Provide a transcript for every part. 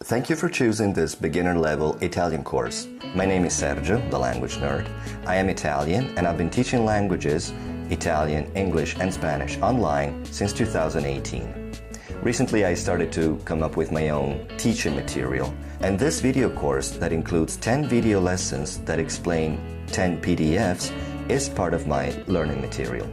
Thank you for choosing this beginner-level Italian course. My name is Sergio, the language nerd. I am Italian and I've been teaching languages, Italian, English and Spanish online since 2018. Recently I started to come up with my own teaching material, and this video course that includes 10 video lessons that explain 10 PDFs is part of my learning material.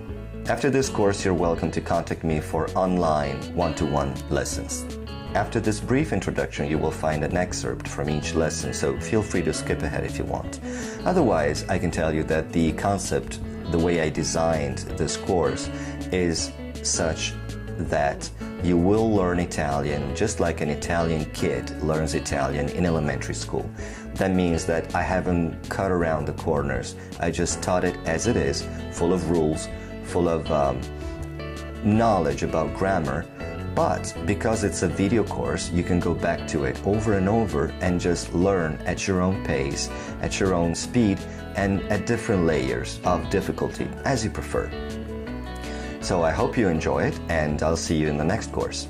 After this course, you're welcome to contact me for online one-to-one lessons. After this brief introduction, you will find an excerpt from each lesson, so feel free to skip ahead if you want. Otherwise, I can tell you that the concept, the way I designed this course, is such that you will learn Italian just like an Italian kid learns Italian in elementary school. That means that I haven't cut around the corners. I just taught it as it is, full of rules, full of knowledge about grammar. But because it's a video course, you can go back to it over and over and just learn at your own pace, at your own speed, and at different layers of difficulty, as you prefer. So I hope you enjoy it, and I'll see you in the next course.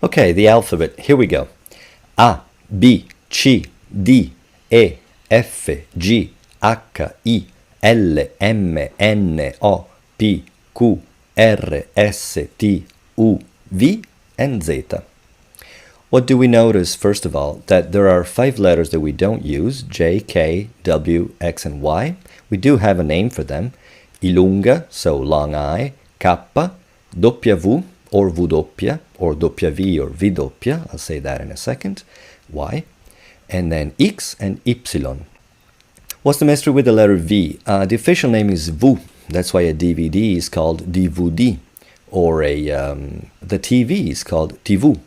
Okay, the alphabet. Here we go. A, B, C, D, E, F, G, H, I, L, M, N, O, P, Q, R, S, T, U, V, and Z. What do we notice, first of all? That there are 5 letters that we don't use, J, K, W, X, and Y. We do have a name for them. I lunga, so long I, K, W, or V, or W, or V, I'll say that in a second, Y, and then X and Y. What's the mystery with the letter V? The official name is V. That's why a DVD is called DVD, or the TV is called TV.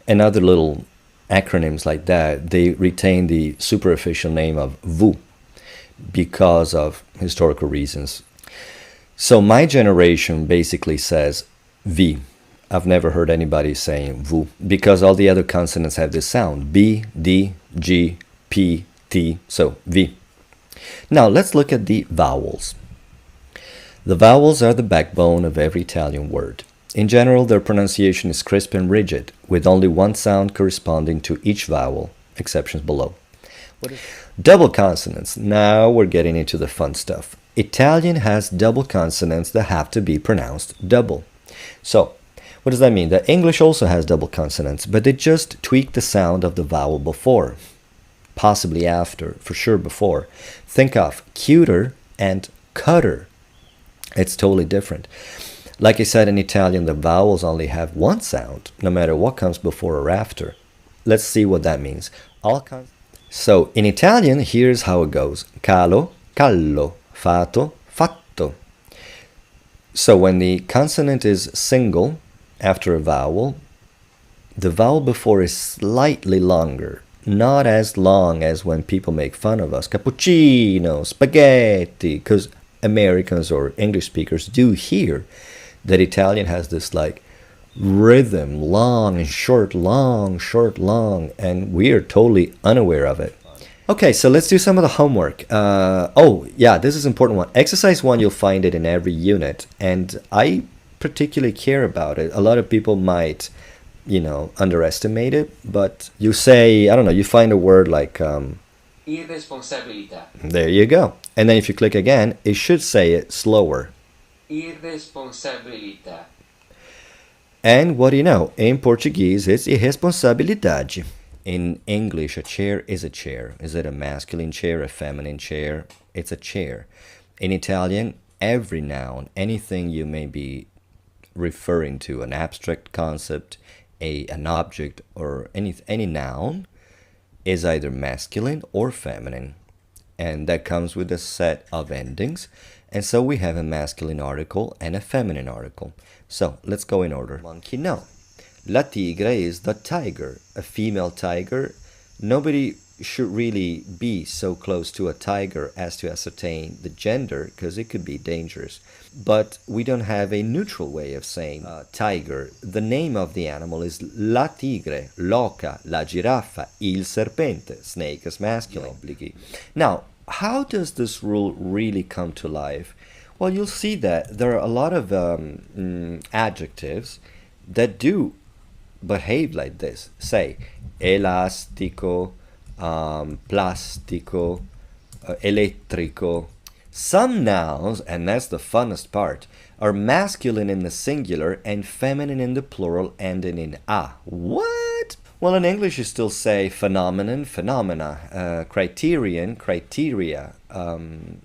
And other little acronyms like that, they retain the superofficial name of V because of historical reasons. So my generation basically says V. I've never heard anybody saying V because all the other consonants have this sound. B, D, G, P, T, so V. Now let's look at the vowels. The vowels are the backbone of every Italian word. In general, their pronunciation is crisp and rigid, with only one sound corresponding to each vowel, exceptions below. Double consonants. Now we're getting into the fun stuff. Italian has double consonants that have to be pronounced double. So, what does that mean? The English also has double consonants, but they just tweak the sound of the vowel before. Possibly after, for sure before. Think of cuter and cutter. It's totally different. Like I said, in Italian, the vowels only have one sound, no matter what comes before or after. Let's see what that means. So, in Italian, here's how it goes. Calo, callo, fato, fatto. So, when the consonant is single after a vowel, the vowel before is slightly longer. Not as long as when people make fun of us. Cappuccino, spaghetti, because Americans or English speakers do hear that Italian has this like rhythm, long and short, long, and we are totally unaware of it. Okay, so let's do some of the homework. Oh, yeah, this is an important one. Exercise 1, you'll find it in every unit, and I particularly care about it. A lot of people might, underestimate it, but you say, I don't know, you find a word like irresponsabilità. There you go. And then if you click again, it should say it slower. Irresponsabilità. And what do you know? In Portuguese, it's irresponsabilidade. In English, a chair is a chair. Is it a masculine chair, a feminine chair? It's a chair. In Italian, every noun, anything you may be referring to, an abstract concept, an object, or any noun, is either masculine or feminine. And that comes with a set of endings. And so we have a masculine article and a feminine article. So let's go in order. Monkey, no. La tigre is the tiger, a female tiger. Nobody should really be so close to a tiger as to ascertain the gender, because it could be dangerous. But we don't have a neutral way of saying tiger. The name of the animal is la tigre, l'oca, la giraffa, il serpente. Snake is masculine. Now, how does this rule really come to life? Well, you'll see that there are a lot of adjectives that do behave like this. Say, elastico, plastico, elettrico. Some nouns, and that's the funnest part, are masculine in the singular and feminine in the plural ending in a. What? Well, in English you still say phenomenon, phenomena, criterion, criteria,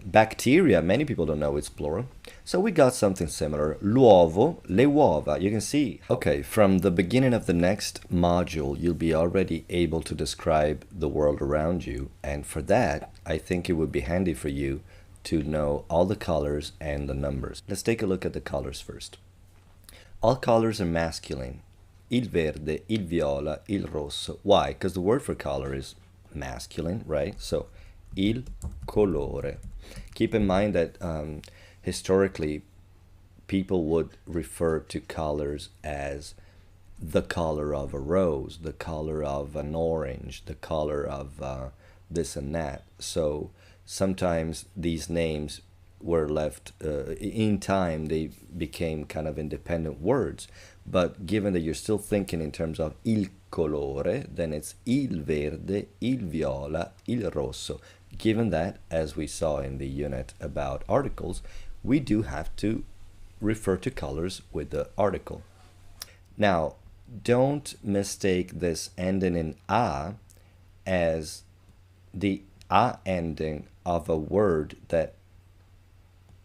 bacteria. Many people don't know it's plural. So we got something similar. L'uovo, le uova. You can see. Okay, from the beginning of the next module, you'll be already able to describe the world around you. And for that, I think it would be handy for you to know all the colors and the numbers. Let's take a look at the colors first. All colors are masculine. Il verde, il viola, il rosso. Why? Because the word for color is masculine, right? So, il colore. Keep in mind that historically, people would refer to colors as the color of a rose, the color of an orange, the color of this and that. So sometimes these names were left, in time they became kind of independent words. But given that you're still thinking in terms of il colore, then it's il verde, il viola, il rosso. Given that, as we saw in the unit about articles, we do have to refer to colors with the article. Now, don't mistake this ending in a as the a ending of a word that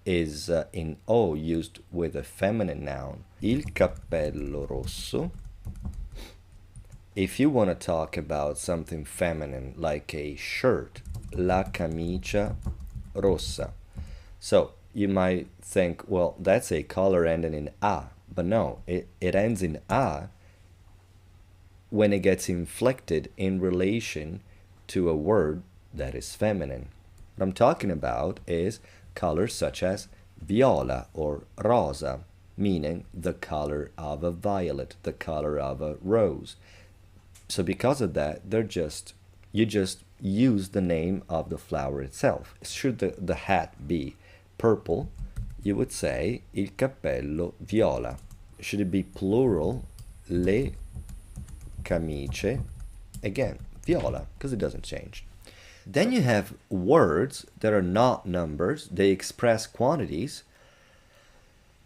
is in o, used with a feminine noun. Il cappello rosso. If you want to talk about something feminine like a shirt, la camicia rossa. So you might think, well, that's a color ending in a, but no, it ends in a when it gets inflected in relation to a word that is feminine. What I'm talking about is colors such as viola or rosa, meaning the color of a violet, the color of a rose. So because of that, you just use the name of the flower itself. Should the hat be purple, you would say il cappello viola. Should it be plural, le camicie, again, viola, because it doesn't change. Then you have words that are not numbers. They express quantities.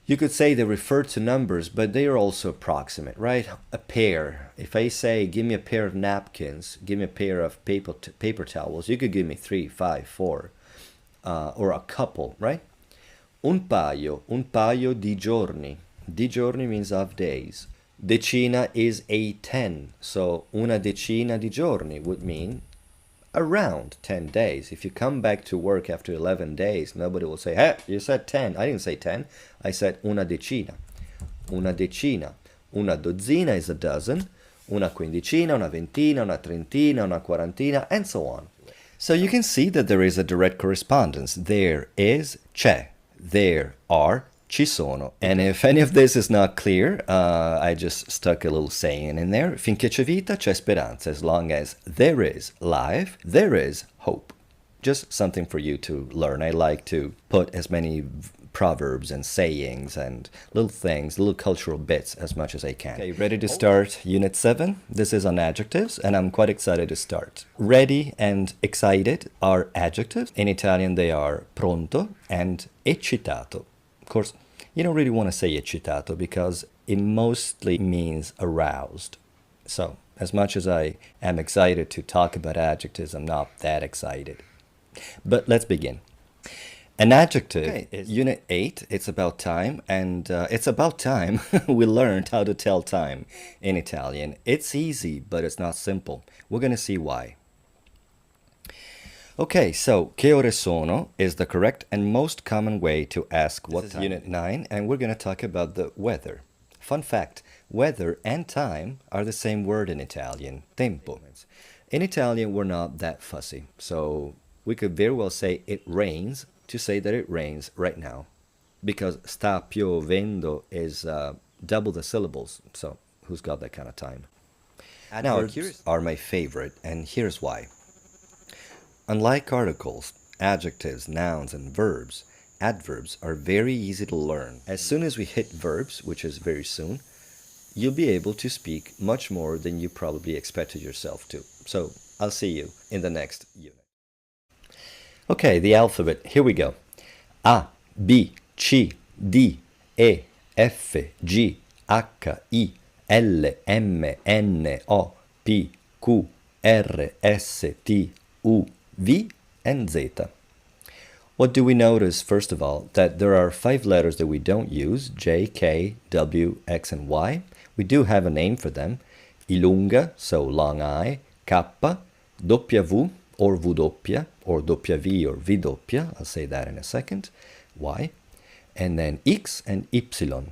You could say they refer to numbers, but they are also approximate, right? A pair. If I say, give me a pair of napkins, give me a pair of paper towels, you could give me 3, 5, 4, or a couple, right? Un paio di giorni. Di giorni means of days. Decina is a 10, so una decina di giorni would mean around 10 days. If you come back to work after 11 days, nobody will say, hey, you said 10. I didn't say 10. I said una decina. Una decina. Una dozzina is a dozen. Una quindicina, una ventina, una trentina, una quarantina, and so on. So you can see that there is a direct correspondence. There is, c'è. There are, ci sono. And if any of this is not clear, I just stuck a little saying in there. Finché c'è vita, c'è speranza. As long as there is life, there is hope. Just something for you to learn. I like to put as many proverbs and sayings and little things, little cultural bits as much as I can. Okay, ready to start Unit 7? This is on adjectives, and I'm quite excited to start. Ready and excited are adjectives. In Italian, they are pronto and eccitato. Of course, you don't really want to say eccitato because it mostly means aroused. So, as much as I am excited to talk about adjectives, I'm not that excited. But let's begin. An adjective is Unit 8, it's about time, and it's about time we learned how to tell time in Italian. It's easy, but it's not simple. We're going to see why. Okay, so che ore sono is the correct and most common way to ask what time. Unit 9, and we're going to talk about the weather. Fun fact, weather and time are the same word in Italian, tempo. In Italian, we're not that fussy, so we could very well say it rains to say that it rains right now, because sta piovendo is double the syllables, so who's got that kind of time? Adverbs are my favorite, and here's why. Unlike articles, adjectives, nouns, and verbs, adverbs are very easy to learn. As soon as we hit verbs, which is very soon, you'll be able to speak much more than you probably expected yourself to. So I'll see you in the next unit. Okay, the alphabet. Here we go. A, B, C, D, E, F, G, H, I, L, M, N, O, P, Q, R, S, T, U, V, and Z. What do we notice, first of all? That there are 5 letters that we don't use, J, K, W, X, and Y. We do have a name for them, ilunga, so long I, K, W, or W, or W, or V, I'll say that in a second, Y, and then X and Y.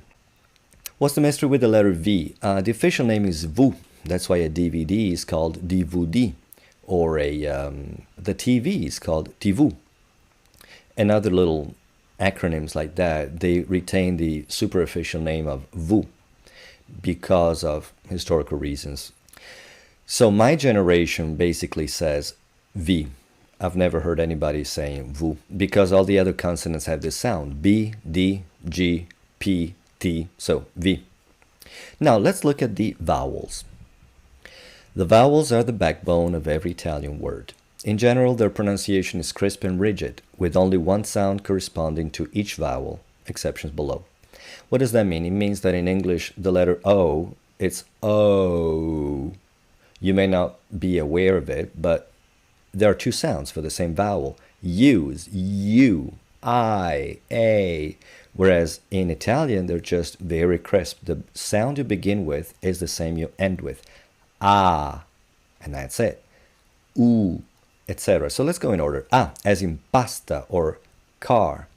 What's the mystery with the letter V? The official name is V, that's why a DVD is called DVD, or the TV is called TV. And other little acronyms like that, they retain the superficial name of V because of historical reasons. So my generation basically says V. I've never heard anybody saying V because all the other consonants have this sound. B, D, G, P, T, so V. Now let's look at the vowels. The vowels are the backbone of every Italian word. In general, their pronunciation is crisp and rigid, with only one sound corresponding to each vowel, exceptions below. What does that mean? It means that in English, the letter O, it's O. You may not be aware of it, but there are 2 sounds for the same vowel. U is U, I, A. Whereas in Italian, they're just very crisp. The sound you begin with is the same you end with. Ah, and that's it. U, etc. So let's go in order. A, as in pasta or car.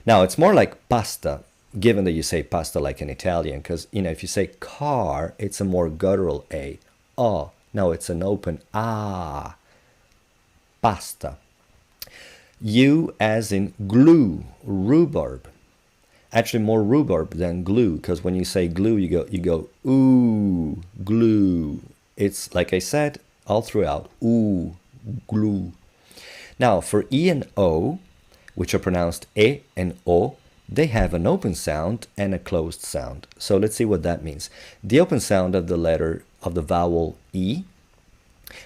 Now, it's more like pasta, given that you say pasta like in Italian, because, if you say car, it's a more guttural A. Oh, no, it's an open ah. Pasta. U, as in glue, rhubarb. Actually, more rhubarb than glue, because when you say glue, you go ooh, glue. It's, like I said, all throughout, ooh, glue. Now, for E and O, which are pronounced E and O, they have an open sound and a closed sound. So let's see what that means. The open sound of the vowel E.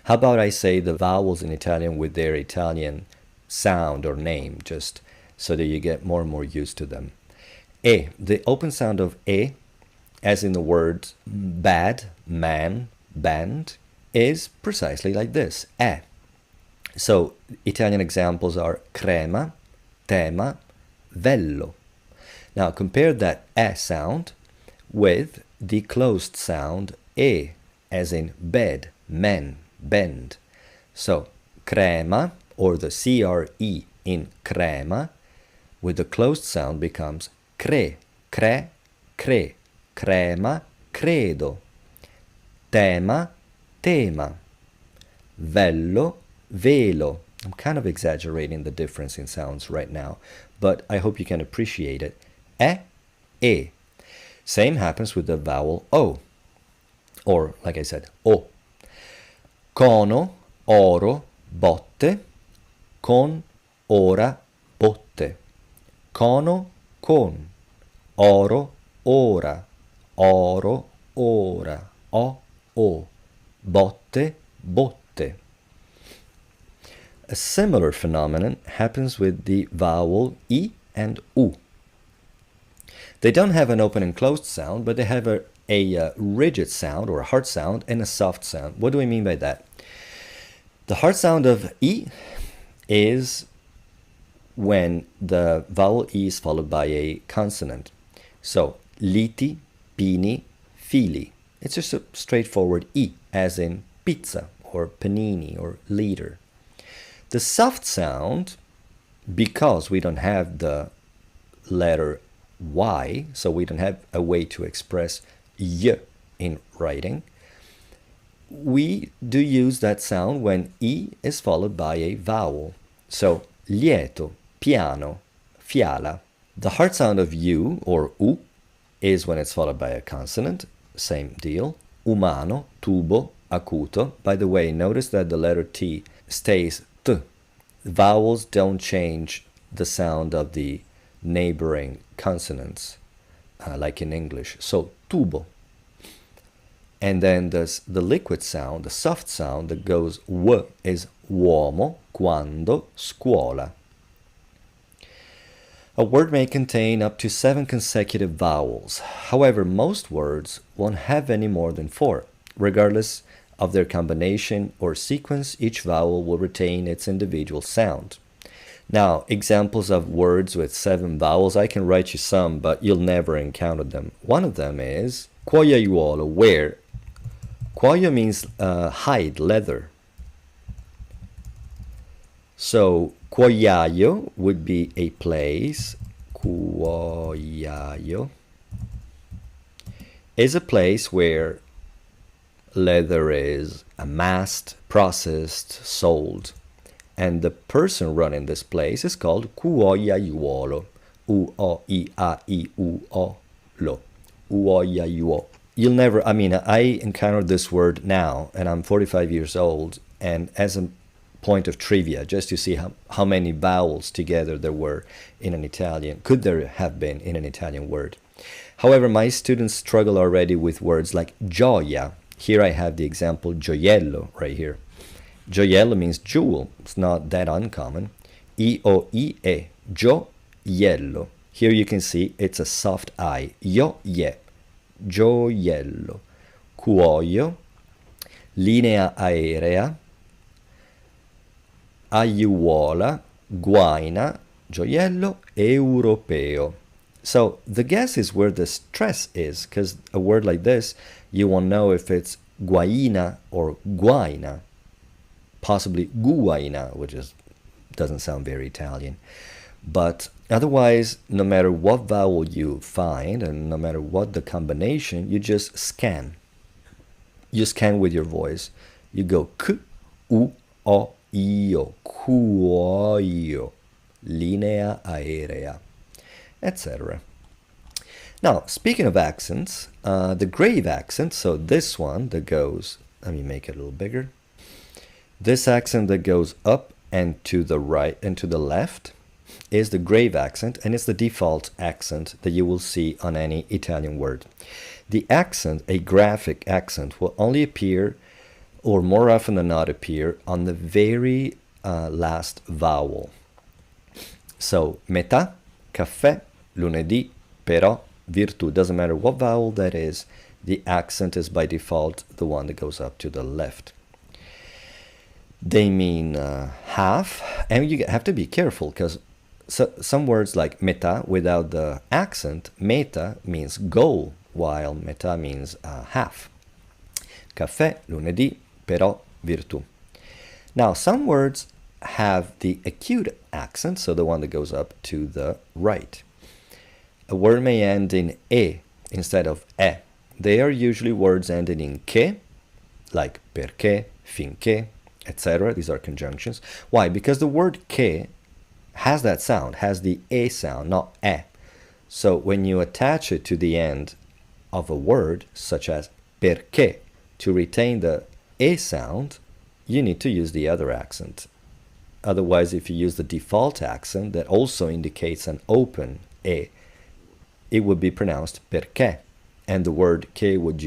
How about I say the vowels in Italian with their Italian sound or name, just so that you get more and more used to them. E, the open sound of E, as in the word bad, man, band, is precisely like this, E. So Italian examples are crema, tema, vello. Now compare that E sound with the closed sound E, as in bed, men, bend. So crema, or the CRE in crema, with the closed sound becomes cre, cre, cre, crema, credo, tema, tema, vello, velo. I'm kind of exaggerating the difference in sounds right now, but I hope you can appreciate it. E. Same happens with the vowel O, or like I said, O. Cono, oro, botte, con, ora, botte. Cono, con, oro, ora, oro, ora, o, botte, botte. A similar phenomenon happens with the vowel E and U. They don't have an open and closed sound, but they have a rigid sound or a hard sound and a soft sound. What do I mean by that? The hard sound of E is when the vowel E is followed by a consonant. So, liti, pini, fili. It's just a straightforward E, as in pizza or panini or liter. The soft sound, because we don't have the letter Y, so we don't have a way to express Y in writing, we do use that sound when E is followed by a vowel. So, lieto, piano, fiala. The hard sound of U or U is when it's followed by a consonant, same deal. Umano, tubo, acuto. By the way, notice that the letter T stays T. Vowels don't change the sound of the neighboring consonants, like in English. So, tubo. And then the liquid sound, the soft sound that goes w is uomo, quando, scuola. A word may contain up to 7 consecutive vowels. However, most words won't have any more than 4. Regardless of their combination or sequence, each vowel will retain its individual sound. Now, examples of words with 7 vowels, I can write you some, but you'll never encounter them. One of them is cuoiaiuolo, where. Cuoio means hide, leather. So, cuoiaio would be a place. Cuoiaio is a place where leather is amassed, processed, sold. And the person running this place is called cuoiaiuolo. U-O-I-A-I-U-O-Lo. Cuoiaiuolo. You'll never, I encountered this word now, and I'm 45 years old, and as a point of trivia, just to see how many vowels together there were in an Italian, could there have been in an Italian word. However, my students struggle already with words like gioia. Here I have the example gioiello right here. Gioiello means jewel. It's not that uncommon. I-O-I-E, gioiello. Here you can see it's a soft I. Io-ie. Gioiello, cuoio, linea aerea, aiuola, guaina, gioiello, europeo. So the guess is where the stress is, because a word like this, you won't know if it's guaina or guaina, possibly guaina, which doesn't sound very Italian. But otherwise, no matter what vowel you find and no matter what the combination, you just scan. You scan with your voice. You go k, u, o, io, cuoio, linea aerea, etc. Now, speaking of accents, the grave accent, so this one that goes, let me make it a little bigger. This accent that goes up and to the right and to the left is the grave accent, and it's the default accent that you will see on any Italian word. The accent, a graphic accent, will only appear, or more often than not appear, on the very last vowel. So, metà, caffè, lunedì, però, virtù. Doesn't matter what vowel that is, the accent is by default the one that goes up to the left. They mean half, and you have to be careful because some words like metà without the accent, meta means goal, while metà means half. Caffè, lunedì, però, virtù. Now, some words have the acute accent, so the one that goes up to the right. A word may end in e instead of e. They are usually words ending in che, like perché, finché, etc. These are conjunctions. Why? Because the word che has that sound, has the e sound, not e. So when you attach it to the end of a word, such as perché, to retain the e sound, you need to use the other accent. Otherwise, if you use the default accent that also indicates an open e, it would be pronounced perché, and the word che would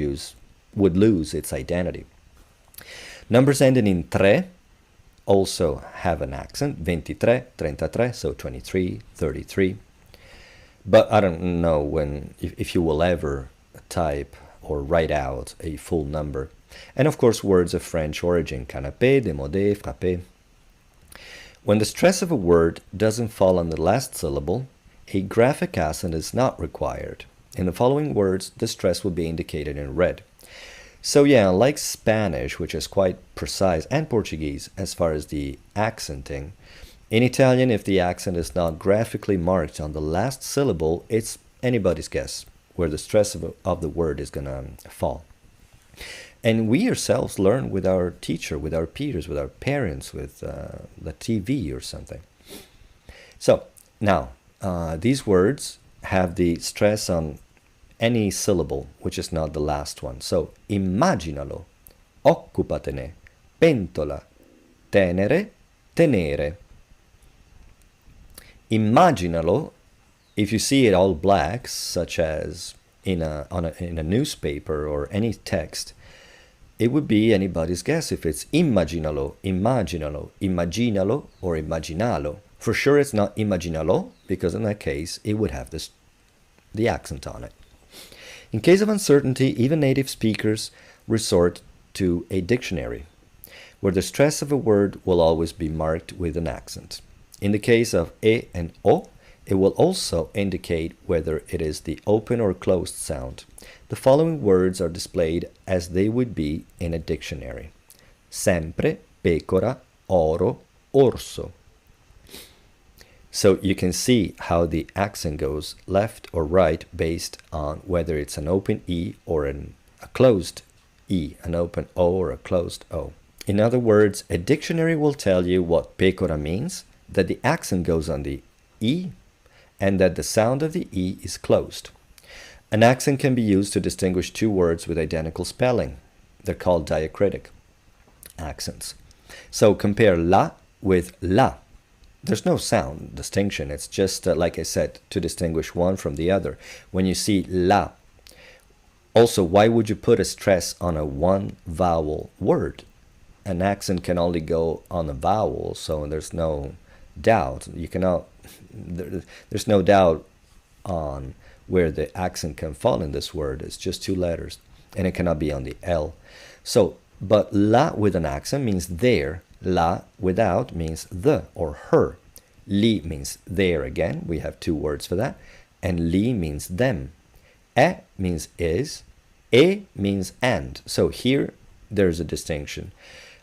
lose its identity. Numbers ending in tre also have an accent, 23, 33, so 23, 33. But I don't know if you will ever type or write out a full number. And of course, words of French origin, canapé, démodé, frappé. When the stress of a word doesn't fall on the last syllable, a graphic accent is not required. In the following words, the stress will be indicated in red. So yeah, like Spanish, which is quite precise, and Portuguese as far as the accenting, in Italian, if the accent is not graphically marked on the last syllable, it's anybody's guess where the stress of the word is going to fall. And we ourselves learn with our teacher, with our peers, with our parents, with the TV or something. So now, these words have the stress on any syllable, which is not the last one. So, immaginalo, occupatene, pentola, tenere, tenere. Immaginalo If you see it all black, such as in a newspaper or any text, it would be anybody's guess if it's immaginalo, immaginalo, immaginalo, or immaginalo. For sure it's not immaginalo, because in that case it would have the accent on it. In case of uncertainty, even native speakers resort to a dictionary, where the stress of a word will always be marked with an accent. In the case of e and o, it will also indicate whether it is the open or closed sound. The following words are displayed as they would be in a dictionary. Sempre, pecora, oro, orso. So you can see how the accent goes left or right based on whether it's an open E or a closed E, an open O or a closed O. In other words, a dictionary will tell you what pecora means, that the accent goes on the E, and that the sound of the E is closed. An accent can be used to distinguish two words with identical spelling. They're called diacritic accents. So compare la with la. There's no sound distinction. It's just, like I said, to distinguish one from the other. When you see la, also, why would you put a stress on a one vowel word? An accent can only go on a vowel, so there's no doubt. You cannot. There's no doubt on where the accent can fall in this word. It's just two letters, and it cannot be on the L. So, but la with an accent means there. La without means the or her. Li means there again. We have two words for that. And li means them. E means is. E means and. So here there's a distinction.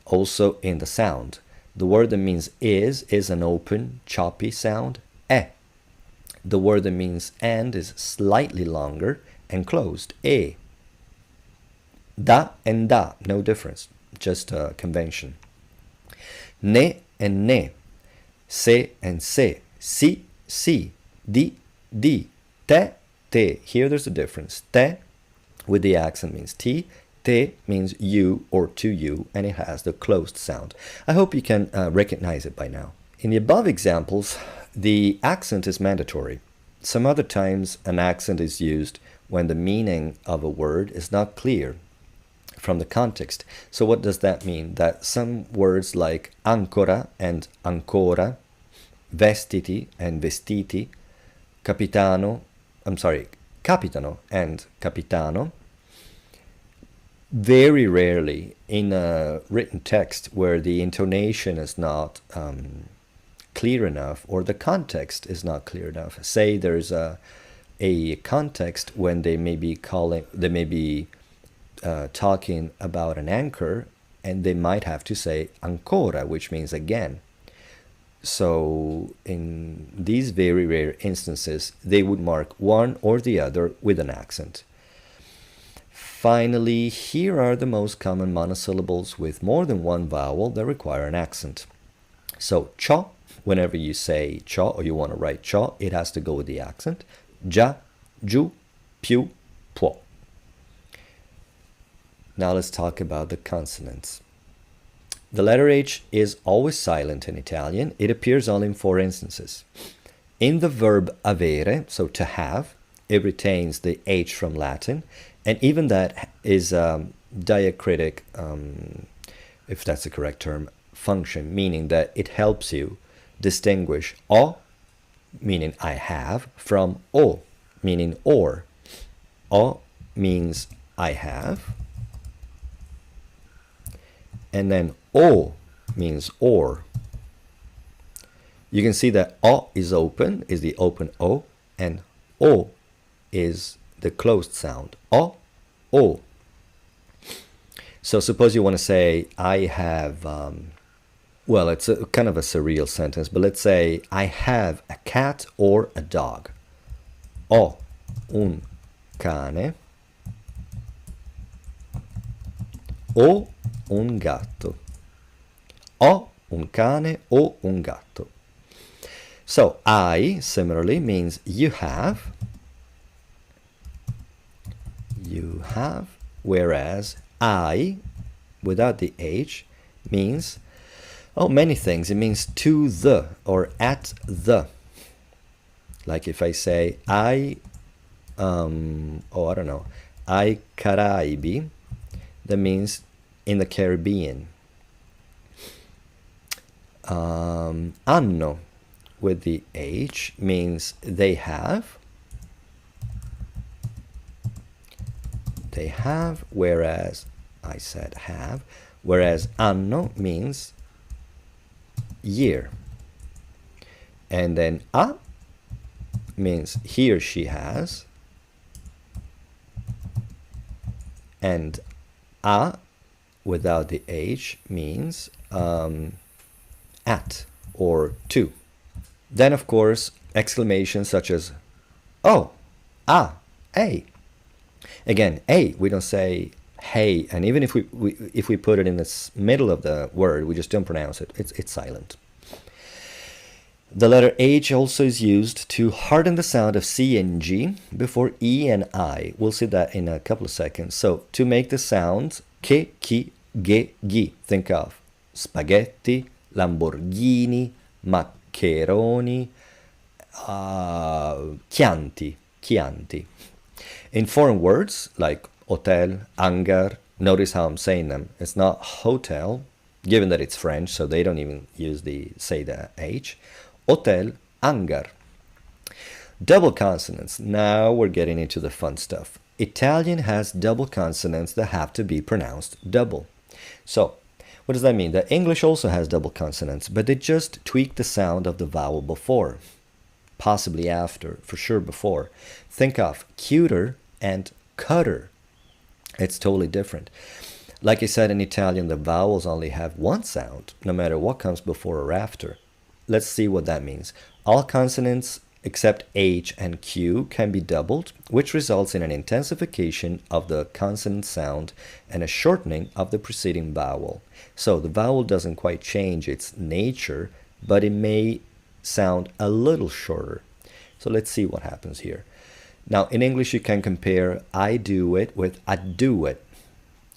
Also in the sound. The word that means is an open, choppy sound. E. The word that means and is slightly longer and closed. E. Da and da, no difference. Just a convention. Ne and ne. Se and se. Si, si. Di, di. Te, te. Here there's a difference. Te with the accent means T. Te means you or to you, and it has the closed sound. I hope you can recognize it by now. In the above examples, the accent is mandatory. Some other times an accent is used when the meaning of a word is not clear from the context. So what does that mean? That some words like ancora and ancora, vestiti and vestiti, capitano and capitano, very rarely in a written text where the intonation is not clear enough or the context is not clear enough. Say there's a context when they may be talking about an anchor, and they might have to say ancora, which means again. So in these very rare instances, they would mark one or the other with an accent. Finally, here are the most common monosyllables with more than one vowel that require an accent. So ciò, whenever you say ciò or you want to write ciò, it has to go with the accent. Già, giù, più, può. Now let's talk about the consonants. The letter H is always silent in Italian. It appears only in 4 instances. In the verb avere, so to have, it retains the H from Latin, and even that is diacritic, if that's the correct term, function, meaning that it helps you distinguish o, meaning I have, from o, meaning or. O means I have, and then o means or. You can see that o is open, is the open o, and o is the closed sound. O, o. So suppose you want to say, I have, well, it's a kind of a surreal sentence, but let's say, I have a cat or a dog. Ho un cane o un gatto. Ho un cane o un gatto. So I, similarly, means you have, whereas I, without the H, means, oh, many things. It means to the or at the. Like if I say I don't know, ai Caraibi, that means in the Caribbean. Hanno with the H means they have. They have, whereas I said have, whereas anno means year. And then a means he or she has. And a without the H means at or to. Then, of course, exclamations such as oh, ah, a. Again, a, we don't say hey, and even if we put it in the middle of the word, we just don't pronounce it. It's silent. The letter H also is used to harden the sound of C and G before E and I. We'll see that in a couple of seconds. So, to make the sounds che, chi, ge, gi, think of spaghetti, Lamborghini, maccheroni, Chianti. In foreign words like hotel, hangar, notice how I'm saying them. It's not hotel, given that it's French, so they don't even say the H. Hotel, hangar. Double consonants. Now we're getting into the fun stuff. Italian has double consonants that have to be pronounced double. So, what does that mean? That English also has double consonants, but they just tweak the sound of the vowel before. Possibly after, for sure before. Think of cuter and cutter. It's totally different. Like I said, in Italian, the vowels only have one sound, no matter what comes before or after. Let's see what that means. All consonants except H and Q can be doubled, which results in an intensification of the consonant sound and a shortening of the preceding vowel. So the vowel doesn't quite change its nature, but it may sound a little shorter. So let's see what happens here. Now, in English, you can compare I do it with I do it.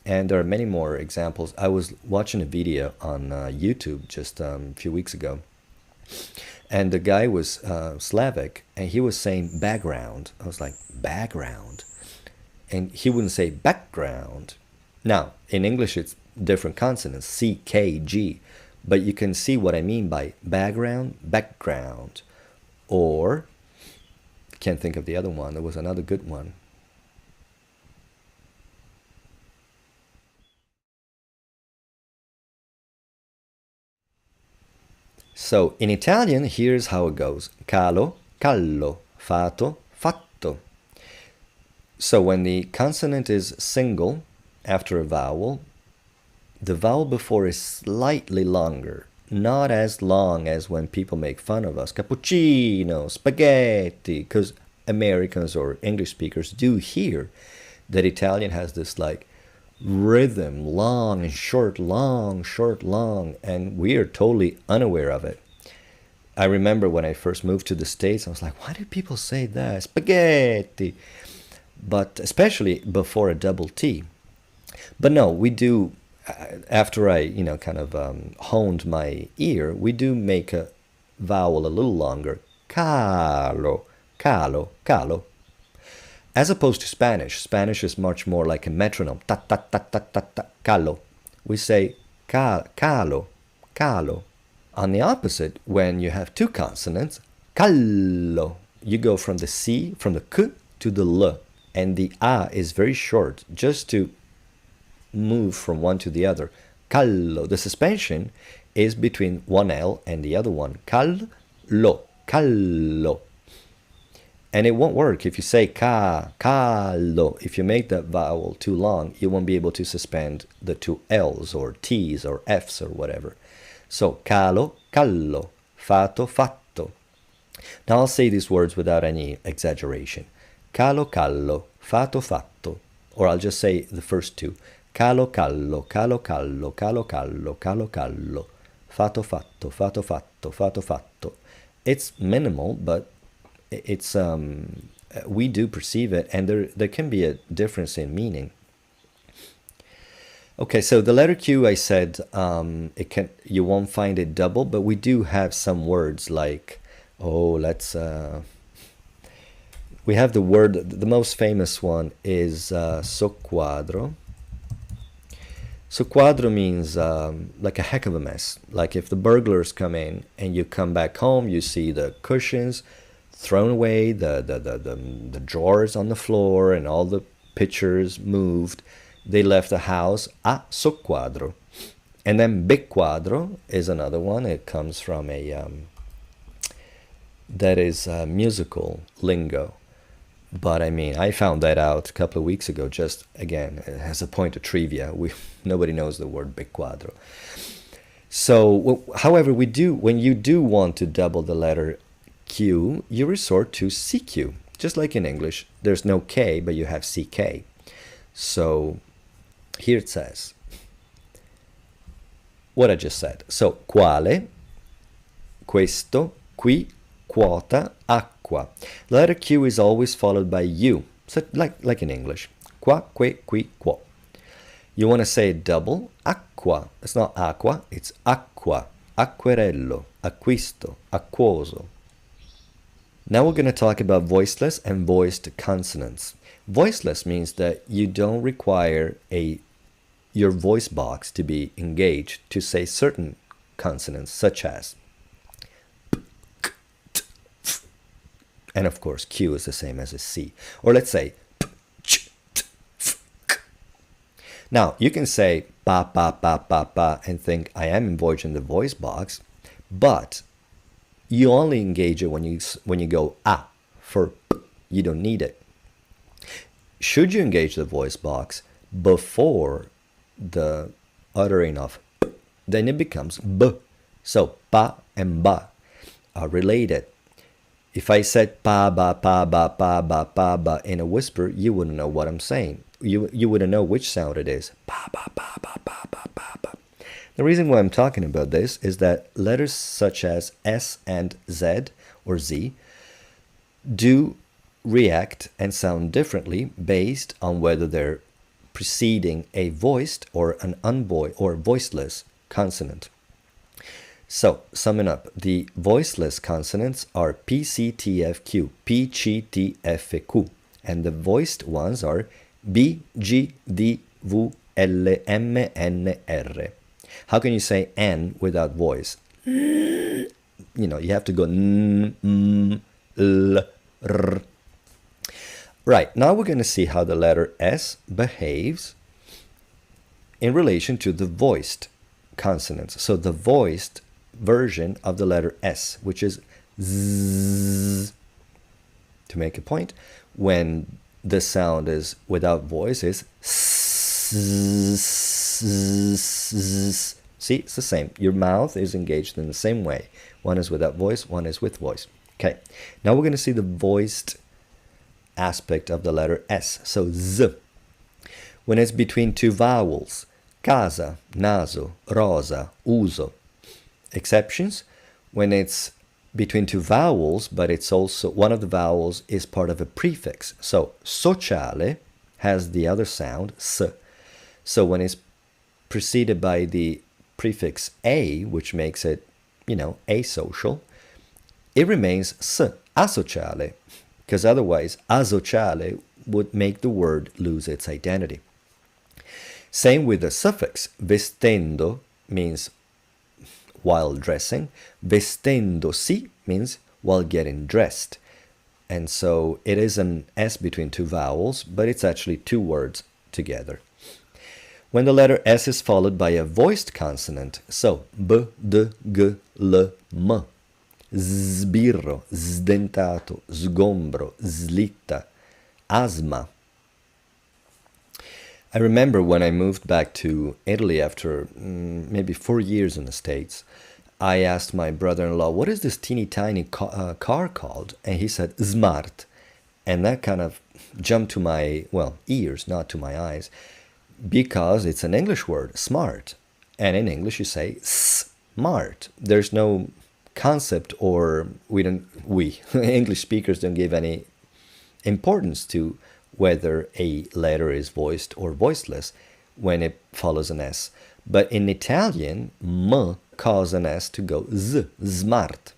And there are many more examples. I was watching a video on YouTube just a few weeks ago. And the guy was Slavic, and he was saying background. I was like, background? And he wouldn't say background. Now, in English, it's different consonants, C, K, G. But you can see what I mean by background, background. Or, can't think of the other one. There was another good one. So, in Italian, here's how it goes. Calo, callo, fato, fatto. So, when the consonant is single after a vowel, the vowel before is slightly longer. Not as long as when people make fun of us. Cappuccino, spaghetti. Because Americans or English speakers do hear that Italian has this like rhythm, long and short, long, short, long, and we are totally unaware of it. I remember when I first moved to the States, I was like, why do people say that? Spaghetti. But especially before a double T. But no, we do, after I, kind of honed my ear, we do make a vowel a little longer. Calo, calo, calo. As opposed to Spanish. Spanish is much more like a metronome. Ta, ta, ta, ta, ta, ta, calo. We say calo, calo. On the opposite, when you have two consonants, callo, you go from the C, from the K to the L. And the A is very short, just to move from one to the other. Callo. The suspension is between one L and the other one. Callo, callo. And it won't work if you say callo. If you make that vowel too long, you won't be able to suspend the two L's or T's or F's or whatever. So, calo, callo, fato, fatto. Now I'll say these words without any exaggeration. Calo, callo, fato, fatto. Or I'll just say the first two. Calo, callo, calo, callo, calo, callo, calo, callo. Fato, fatto, fato, fatto, fato, fatto. It's minimal, but it's we do perceive it, and there can be a difference in meaning. Okay, so the letter Q, I said you won't find it double, but we do have some words like, let's we have the word, the most famous one is soqquadro. Soqquadro means like a heck of a mess. Like if the burglars come in and you come back home, you see the cushions thrown away, the drawers on the floor, and all the pictures moved. They left the house a soqquadro. And then big quadro is another one. It comes from that is musical lingo. But I mean, I found that out a couple of weeks ago, just again, as a point of trivia. Nobody knows the word big quadro. So, however, when you do want to double the letter Q, you resort to CQ. Just like in English, there's no K, but you have CK. So, here it says what I just said. So, quale, questo, qui, quota, acqua. The letter Q is always followed by U, so like in English. Qua, que, qui, quo. You want to say it double, acqua. It's not aqua, it's acqua, acquerello, acquisto, acquoso. Now we're going to talk about voiceless and voiced consonants. Voiceless means that you don't require your voice box to be engaged to say certain consonants, such as p, k, t, f. And of course, Q is the same as a C. Or let's say p, ch, t, f, k. Now, you can say pa, pa, pa, pa, pa, and think I am engaging the voice box, but you only engage it when you go ah for p. You don't need it. Should you engage the voice box before the uttering of p, then it becomes b. So pa and ba are related. If I said pa ba pa ba pa ba pa ba in a whisper, you wouldn't know what I'm saying. You wouldn't know which sound it is. Pa ba ba ba ba ba ba ba. The reason why I'm talking about this is that letters such as S and Z or Z do react and sound differently based on whether they're preceding a voiced or an unvoiced or voiceless consonant. So, summing up, the voiceless consonants are P, C, T, F, Q, P, Ch, T, F, Q, and the voiced ones are B, G, D, V, L, M, N, R. How can you say N without voice? You know, you have to go N, M, L, R. Right, now we're going to see how the letter S behaves in relation to the voiced consonants. So the voiced version of the letter S, which is Z. To make a point, when the sound is without voice, is S. See, it's the same. Your mouth is engaged in the same way. One is without voice, one is with voice. Okay, now we're going to see the voiced aspect of the letter S. So Z. When it's between two vowels, casa, naso, rosa, uso. Exceptions, when it's between two vowels, but it's also one of the vowels is part of a prefix. So sociale has the other sound, S. So when it's preceded by the prefix A, which makes it, asocial, it remains S, asociale, because otherwise asociale would make the word lose its identity. Same with the suffix. Vestendo means while dressing. Vestendosi means while getting dressed. And so it is an S between two vowels, but it's actually two words together. When the letter S is followed by a voiced consonant, so B, D, G, L, M. Sbirro, sdentato, sgombro, slitta, asma. I remember when I moved back to Italy after maybe 4 years in the States, I asked my brother-in-law, what is this teeny tiny car called? And he said, smart. And that kind of jumped to my, ears, not to my eyes, because it's an English word, smart. And in English you say smart. There's no concept, or we English speakers don't give any importance to whether a letter is voiced or voiceless when it follows an S. But in Italian, M causes an S to go Z, smart.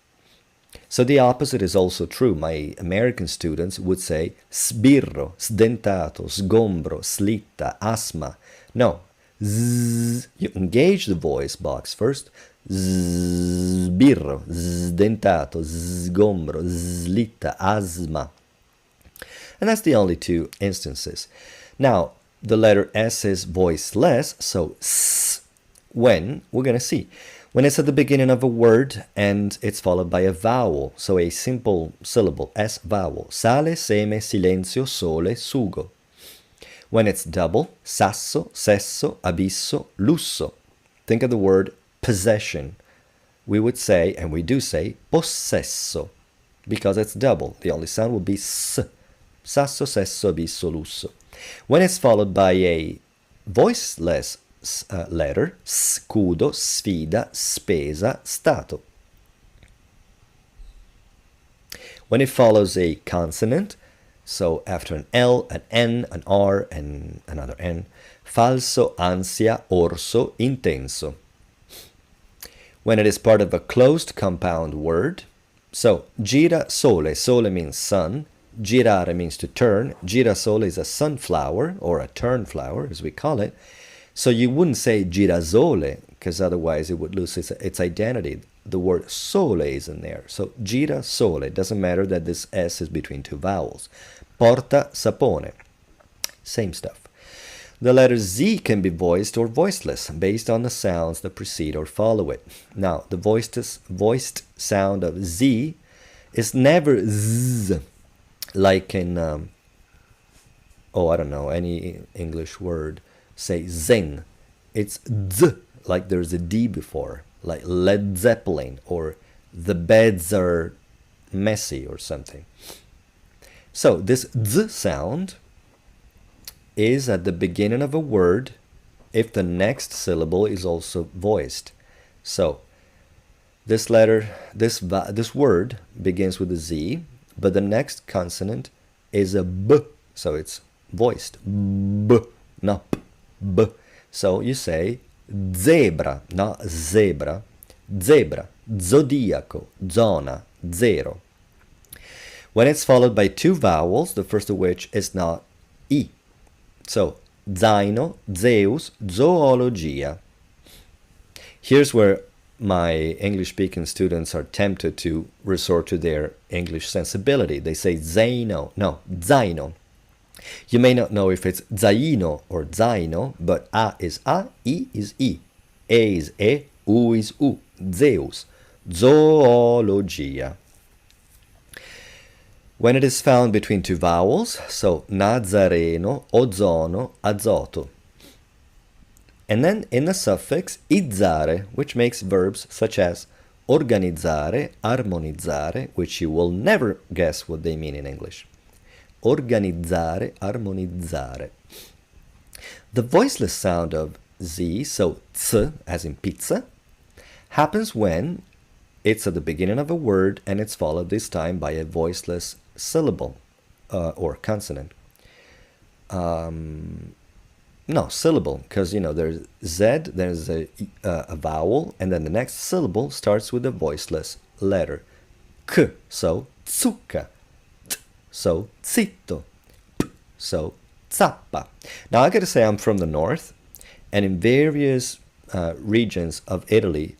So the opposite is also true. My American students would say sbirro, sdentato, sgombro, slitta, asma. No, z. You engage the voice box first. Sbirro, sdentato, sgombro, slitta, asma. And that's the only two instances. Now, the letter S is voiceless, so s. When, we're going to see. When it's at the beginning of a word and it's followed by a vowel, so a simple syllable, S vowel. Sale, seme, silenzio, sole, sugo. When it's double, sasso, sesso, abisso, lusso. Think of the word possession. We would say, and we do say, possesso, because it's double. The only sound would be s. Sasso, sesso, abisso, lusso. When it's followed by a voiceless letter, scudo, sfida, spesa, stato. When it follows a consonant, so after an L, an N, an R, and another N, falso, ansia, orso, intenso. When it is part of a closed compound word, so gira sole, sole means sun, girare means to turn, girasole is a sunflower, or a turnflower as we call it. So you wouldn't say girasole, because otherwise it would lose its identity. The word sole is in there. So girasole, it doesn't matter that this S is between two vowels. Porta sapone, same stuff. The letter Z can be voiced or voiceless, based on the sounds that precede or follow it. Now, the voiced sound of Z is never Z, like in, I don't know, any English word. Say zen, it's z, like there's a D before, like Led Zeppelin, or the beds are messy or something. So this z sound is at the beginning of a word if the next syllable is also voiced. So this letter, this word begins with a Z, but the next consonant is a B, so it's voiced. B, not P, B. So you say zebra, not zebra. Zebra, zodiaco, zona, zero. When it's followed by two vowels, the first of which is not I. So, zaino, Zeus, zoologia. Here's where my English-speaking students are tempted to resort to their English sensibility. They say zaino. No, zaino. You may not know if it's zaino or zaino, but A is A, I is I. E is E, U is U. Zeus, zoologia. When it is found between two vowels, so nazareno, ozono, azoto. And then in the suffix izzare, which makes verbs such as organizzare, armonizzare, which you will never guess what they mean in English. Organizzare, armonizzare. The voiceless sound of Z, so ts, as in pizza, happens when it's at the beginning of a word and it's followed this time by a voiceless syllable or consonant. No, syllable, because, you know, there's Z, there's a vowel, and then the next syllable starts with a voiceless letter. K, so zucca. T, so zitto. P, so zappa. Now, I gotta say I'm from the north, and in various regions of Italy,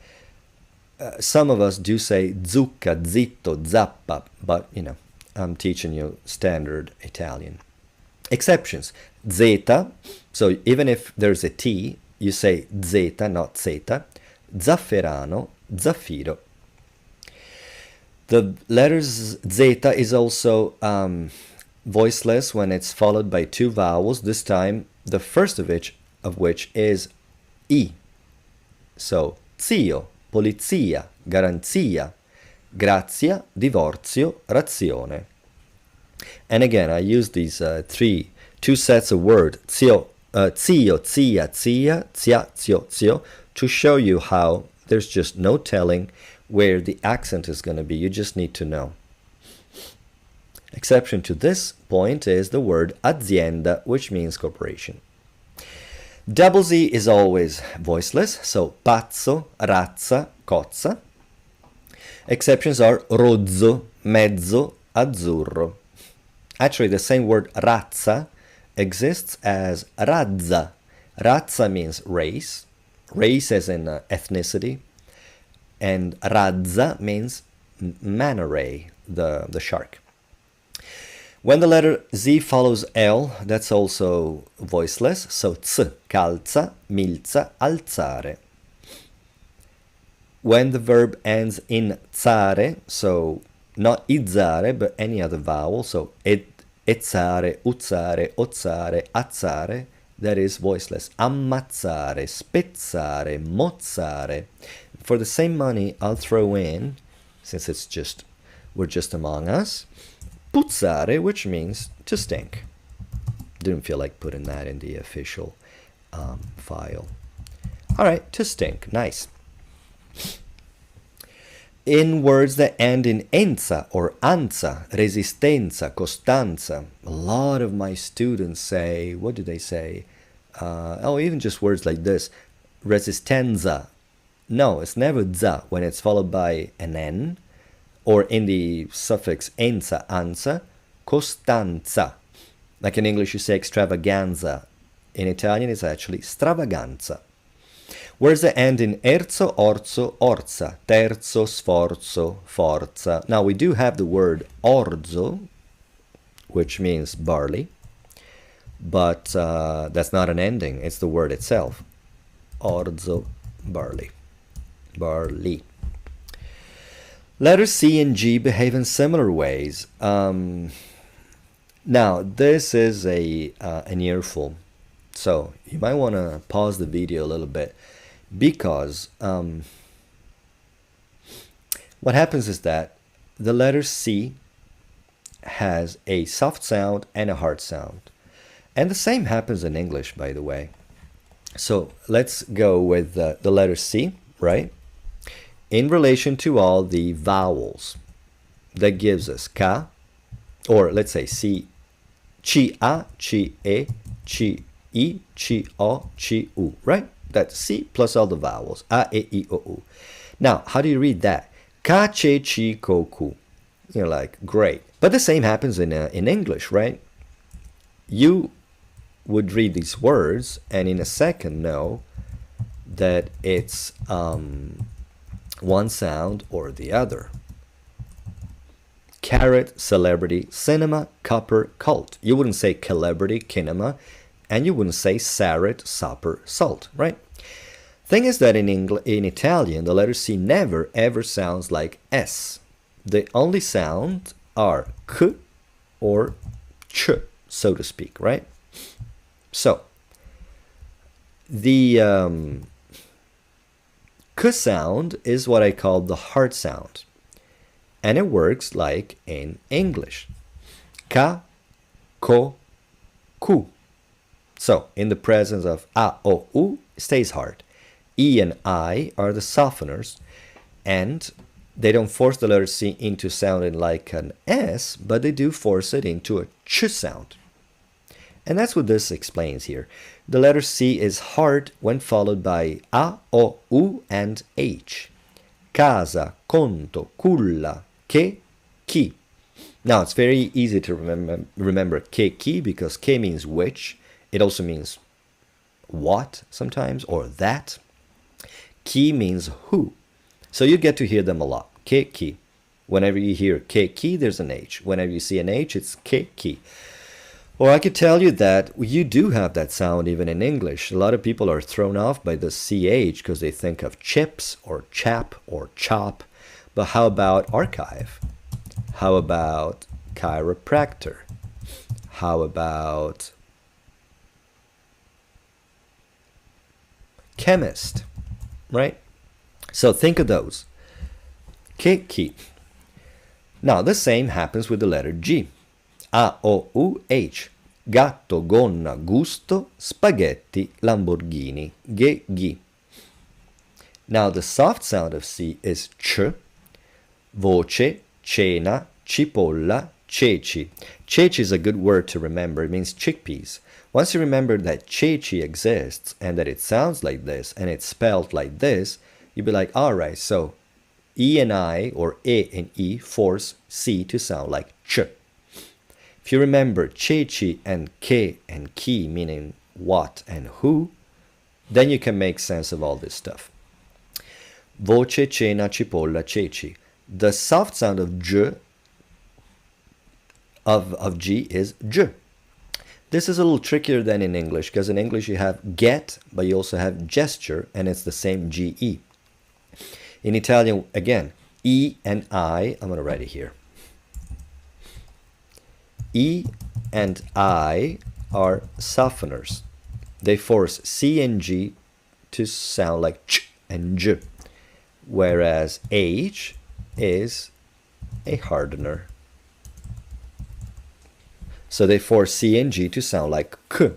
some of us do say zucca, zitto, zappa, but, you know, I'm teaching you standard Italian. Exceptions. Zeta, so even if there's a T, you say zeta, not zeta. Zafferano, zaffiro. The letters zeta is also voiceless when it's followed by two vowels, this time the first of which is I. So, zio, polizia, garanzia, grazia, divorzio, razione. And again, I use these two sets of words, zio, zia, zia, zia, zio, zio, to show you how there's just no telling where the accent is going to be. You just need to know. Exception to this point is the word azienda, which means corporation. Double Z is always voiceless, so pazzo, razza, cozza. Exceptions are rozzo, mezzo, azzurro. Actually, the same word razza exists as razza. Razza means race, race as in ethnicity, and razza means manta ray, the shark. When the letter Z follows L, that's also voiceless, so ts, calza, milza, alzare. When the verb ends in zare, so not izzare, but any other vowel, so ezzare, uzzare, ozzare, azzare, that is voiceless. Ammazzare, spezzare, mozzare. For the same money, I'll throw in, since we're just among us, puzzare, which means to stink. Didn't feel like putting that in the official file. All right, to stink, nice. In words that end in enza or anza, resistenza, costanza, a lot of my students say, what do they say? Even just words like this, resistenza. No, it's never za when it's followed by an N, or in the suffix enza, anza, costanza. Like in English you say extravaganza. In Italian it's actually stravaganza. Words that end in erzo, orzo, orza, terzo, sforzo, forza. Now we do have the word orzo, which means barley, but that's not an ending, it's the word itself. Orzo, barley. Barley. Letters C and G behave in similar ways. Now, this is an earful, so you might want to pause the video a little bit, because what happens is that the letter C has a soft sound and a hard sound. And the same happens in English, by the way. So let's go with the letter C, right? In relation to all the vowels, that gives us Ka, or let's say C, Chi-A, Chi-E, Chi-I, Chi-O, Chi-U, right? That's C plus all the vowels, A, E, I, O, U. Now, how do you read that? Ka, che, chi, ko, ku. You're like, great. But the same happens in English, right? You would read these words and in a second know that it's one sound or the other. Carrot, celebrity, cinema, copper, cult. You wouldn't say celebrity, kinema, and you wouldn't say saret, supper, salt, right? Thing is that in Italian, the letter C never ever sounds like S. The only sound are K or Ch, so to speak, right? So, the K sound is what I call the hard sound. And it works like in English. Ka, ko, ku. So, in the presence of A, O, U, it stays hard. E and I are the softeners, and they don't force the letter C into sounding like an S, but they do force it into a ch sound. And that's what this explains here. The letter C is hard when followed by A, O, U, and H. Casa, conto, culla, che, chi. Now, it's very easy to remember che, chi, because che means which. It also means what sometimes, or that. Chi means who. So you get to hear them a lot. Che, chi. Whenever you hear che, chi, there's an H. Whenever you see an H, it's che, chi. Or I could tell you that you do have that sound even in English. A lot of people are thrown off by the CH because they think of chips or chap or chop. But how about archive? How about chiropractor? How about chemist? Right? So think of those. Che, chi. Now the same happens with the letter G. A, O, U, H. Gatto, gonna, gusto, spaghetti, Lamborghini. Ge, gi. Now the soft sound of C is ch. Voce, cena, cipolla, ceci. Ceci is a good word to remember. It means chickpeas. Once you remember that ceci exists and that it sounds like this and it's spelled like this, you'd be like, all right, so E and I, or E and E, force C to sound like ch. If you remember ceci and che and chi, meaning what and who, then you can make sense of all this stuff. Voce, cena, cipolla, ceci. The soft sound of j, of G, is j. This is a little trickier than in English, because in English you have get, but you also have gesture, and it's the same GE. In Italian, again, E and I'm going to write it here. E and I are softeners. They force C and G to sound like ch and j, whereas H is a hardener. So they force C and G to sound like k.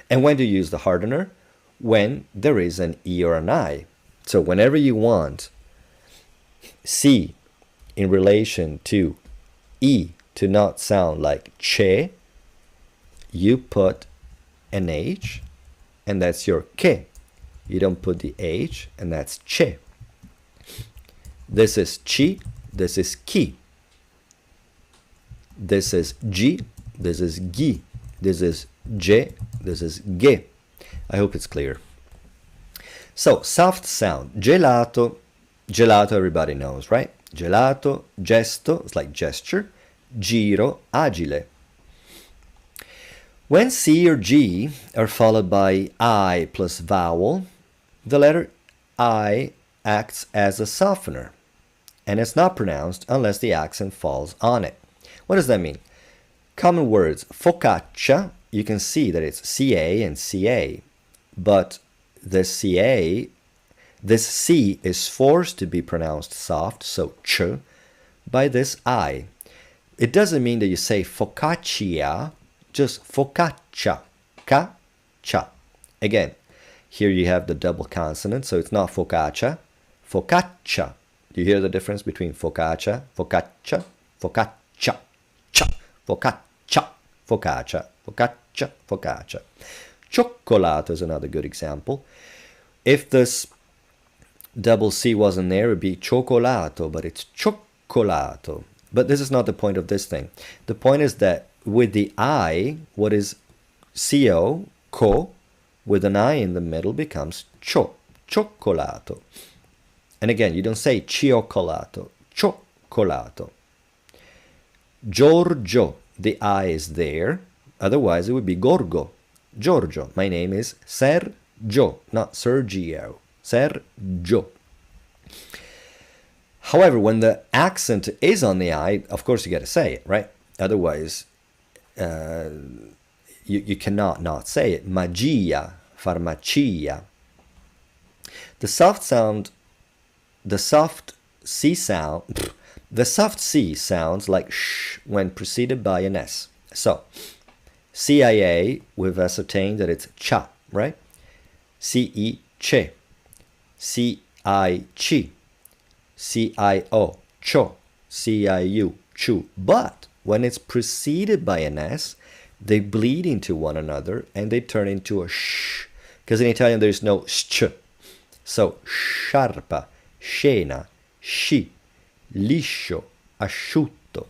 And when do you use the hardener? When there is an E or an I. So whenever you want C in relation to E to not sound like che, you put an H, and that's your ke. You don't put the H, and that's che. This is chi, this is ki. This is G, this is gi, this is je, this is ge. I hope it's clear. So, soft sound. Gelato. Gelato everybody knows, right? Gelato, gesto, it's like gesture. Giro, agile. When C or G are followed by I plus vowel, the letter I acts as a softener, and it's not pronounced unless the accent falls on it. What does that mean? Common words, focaccia, you can see that it's CA and CA, but this CA, this C is forced to be pronounced soft, so ch, by this I. It doesn't mean that you say focaccia, just focaccia, ca, cha. Again, here you have the double consonant, so it's not focaccia, focaccia. Do you hear the difference between focaccia, focaccia, focaccia, cha, focaccia, focaccia, focaccia, focaccia. Cioccolato is another good example. If this double C wasn't there, it would be cioccolato, but it's cioccolato. But this is not the point of this thing. The point is that with the I, what is CO, co, with an I in the middle becomes cio, cioccolato. And again, you don't say cioccolato, cioccolato. Giorgio, the I is there. Otherwise, it would be Gorgo. Giorgio, my name is Sergio, not Sergio. Sergio. However, when the accent is on the I, of course you got to say it, right? Otherwise, you cannot not say it. Magia, farmacia. The soft sound, the soft C sound, the soft C sounds like sh when preceded by an S. So, CIA, we've ascertained that it's cha, right? CE, che. CI, chi. CIO, cho. CIU, chu. But when it's preceded by an S, they bleed into one another and they turn into a sh. Because in Italian there's no sh. So, sciarpa, scena, sci, liscio, asciutto.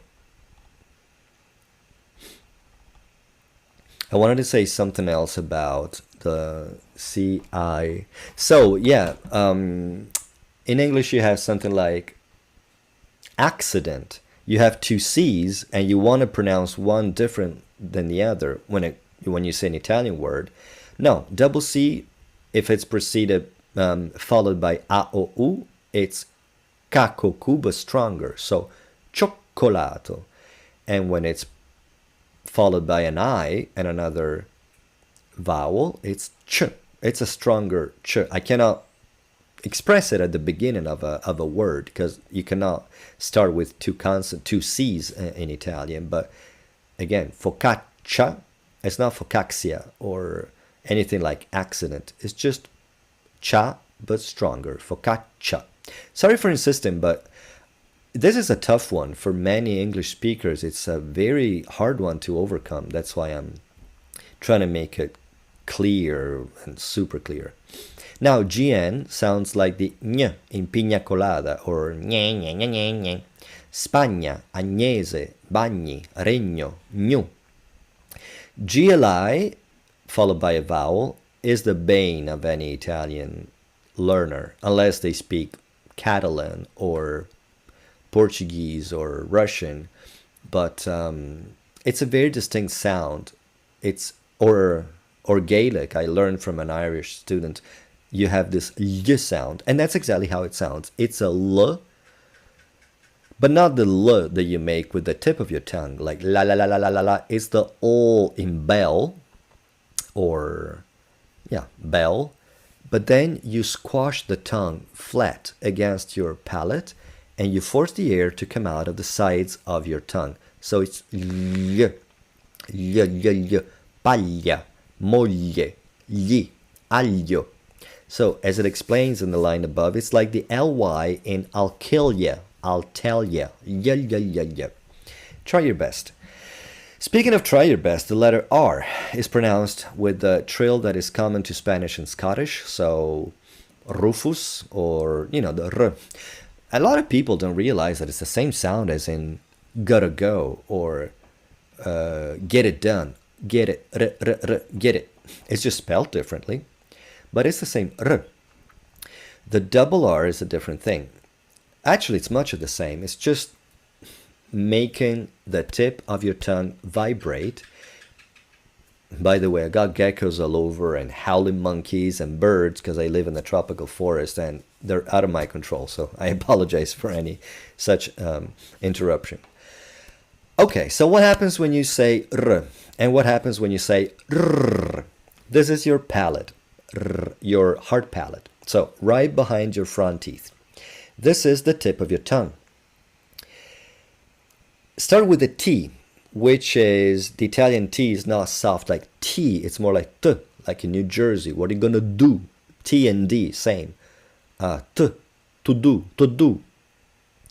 I wanted to say something else about the CI. So, yeah, in English you have something like accident. You have two C's and you want to pronounce one different than the other when you say an Italian word. No, double C, if it's preceded, followed by A O U, it's cacocu, but stronger. So, cioccolato. And when it's followed by an I and another vowel, it's ch. It's a stronger ch. I cannot express it at the beginning of a word because you cannot start with two C's in Italian. But again, focaccia, it's not focaxia or anything like accident. It's just cha, but stronger. Focaccia. Sorry for insisting, but this is a tough one for many English speakers. It's a very hard one to overcome. That's why I'm trying to make it clear and super clear. Now, GN sounds like the ñ in piña colada, or ñe, ñe, ñe, ñe, ñe. Spagna, Agnese, Bagni, Regno, Gnu. GLI, followed by a vowel, is the bane of any Italian learner, unless they speak Catalan or Portuguese or Russian. But it's a very distinct sound. It's or Gaelic. I learned from an Irish student. You have this y sound, and that's exactly how it sounds. It's a l, but not the l that you make with the tip of your tongue, like la la la la la la la. It's the o in bell, or yeah, bell. But then you squash the tongue flat against your palate, and you force the air to come out of the sides of your tongue. So it's y, y, y, y, paglia, moglie, gli, aglio. So as it explains in the line above, it's like the ly in I'll kill ya, I'll tell ya, y, y, y, y. Try your best. Speaking of try your best, the letter R is pronounced with the trill that is common to Spanish and Scottish. So Rufus, or, you know, the R. A lot of people don't realize that it's the same sound as in gotta go, or get it done, get it, r, r, r, get it. It's just spelled differently, but it's the same R. The double R is a different thing. Actually, it's much of the same. It's just making the tip of your tongue vibrate. By the way, I got geckos all over and howling monkeys and birds because I live in the tropical forest and they're out of my control. So I apologize for any such interruption. Okay, so what happens when you say R, and what happens when you say R? This is your palate, R, your hard palate. So right behind your front teeth. This is the tip of your tongue. Start with the T, which is, the Italian T is not soft like T, it's more like T, like in New Jersey. What are you gonna do? T and D, same. T, to do, to do,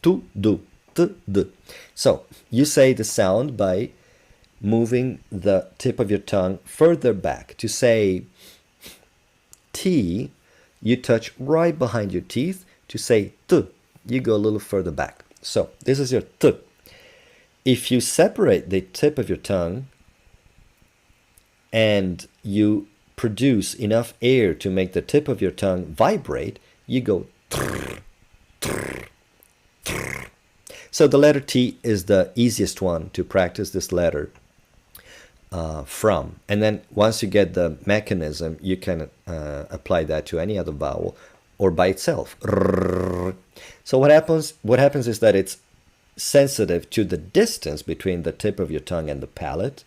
to do, to do. So you say the sound by moving the tip of your tongue further back. To say T, you touch right behind your teeth. To say T, you go a little further back. So this is your T. If you separate the tip of your tongue and you produce enough air to make the tip of your tongue vibrate, you go trrr, trrr, trrr. So the letter T is the easiest one to practice this letter from. And then once you get the mechanism, you can apply that to any other vowel or by itself. So what happens is that it's sensitive to the distance between the tip of your tongue and the palate.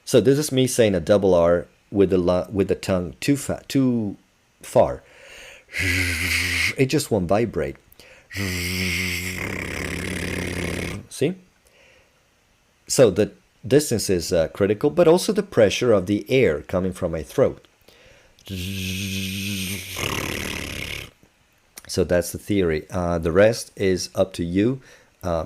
So this is me saying a double R with the tongue too far. It just won't vibrate. See? So the distance is critical, but also the pressure of the air coming from my throat. So that's the theory. The rest is up to you.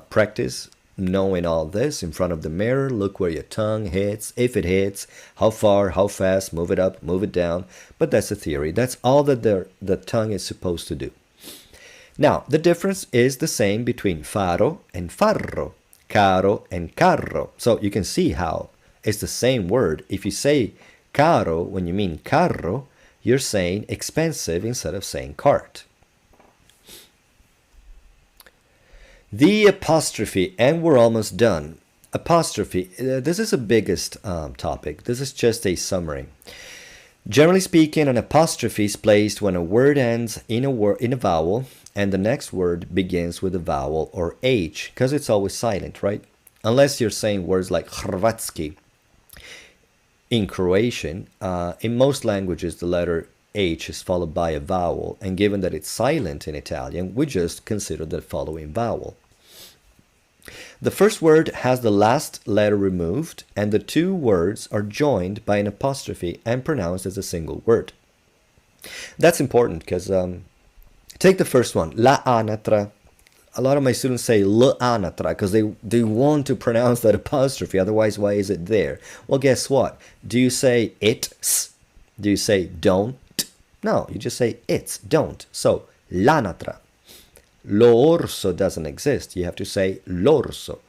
Practice knowing all this in front of the mirror. Look where your tongue hits, if it hits, how far, how fast, move it up, move it down. But that's the theory. That's all that the tongue is supposed to do. Now, the difference is the same between faro and farro, caro and carro. So you can see how it's the same word. If you say caro when you mean carro, you're saying expensive instead of saying cart. The apostrophe, and we're almost done. Apostrophe, this is the biggest topic. This is just a summary. Generally speaking, an apostrophe is placed when a word ends in a vowel and the next word begins with a vowel or H, because it's always silent, right? Unless you're saying words like Hrvatski. In Croatian, in most languages, the letter H is followed by a vowel, and given that it's silent in Italian, we just consider the following vowel. The first word has the last letter removed, and the two words are joined by an apostrophe and pronounced as a single word. That's important because take the first one, la anatra. A lot of my students say la anatra because they want to pronounce that apostrophe, otherwise why is it there? Well, guess what? Do you say it's? Do you say don't? No, you just say it's, don't. So, l'anatra. L'orso doesn't exist. You have to say l'orso.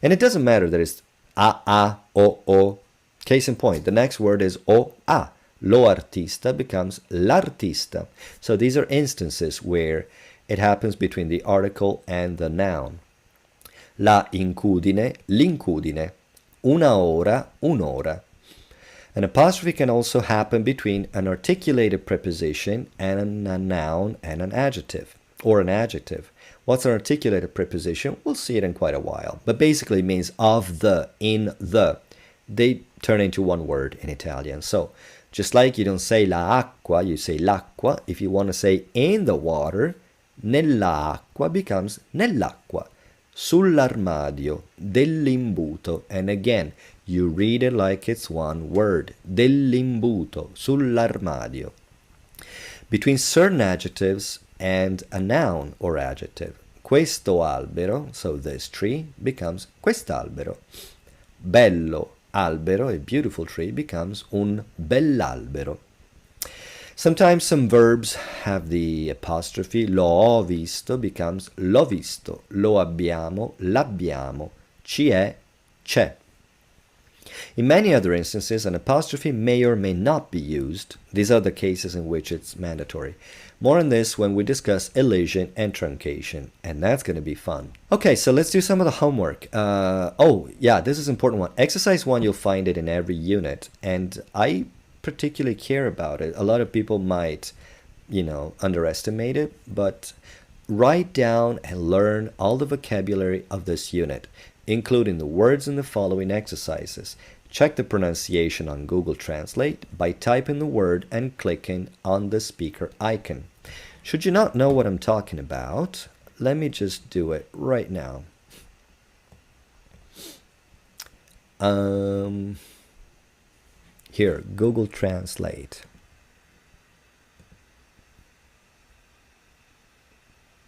And it doesn't matter that it's a, o. Case in point, the next word is o, a. Lo artista becomes l'artista. So these are instances where it happens between the article and the noun. La incudine, l'incudine. Una ora, un'ora. An apostrophe can also happen between an articulated preposition and a noun and an adjective, or an adjective. What's an articulated preposition? We'll see it in quite a while. But basically it means of the, in the. They turn into one word in Italian. So, just like you don't say la acqua, you say l'acqua. If you want to say in the water, nella acqua becomes nell'acqua. Sull'armadio, dell'imbuto. And again, you read it like it's one word. Dell'imbuto, sull'armadio. Between certain adjectives and a noun or adjective. Questo albero, so this tree, becomes quest'albero. Bello albero, a beautiful tree, becomes un bell'albero. Sometimes some verbs have the apostrophe. L'ho visto becomes l'ho visto. Lo abbiamo, l'abbiamo. Ci è, c'è. In many other instances, an apostrophe may or may not be used. These are the cases in which it's mandatory. More on this when we discuss elision and truncation, and that's going to be fun. Okay, so let's do some of the homework. Oh, yeah, this is an important one. Exercise 1, you'll find it in every unit, and I particularly care about it. A lot of people might, underestimate it, but write down and learn all the vocabulary of this unit, including the words in the following exercises. Check the pronunciation on Google Translate by typing the word and clicking on the speaker icon. Should you not know what I'm talking about, let me just do it right now. Here, Google Translate.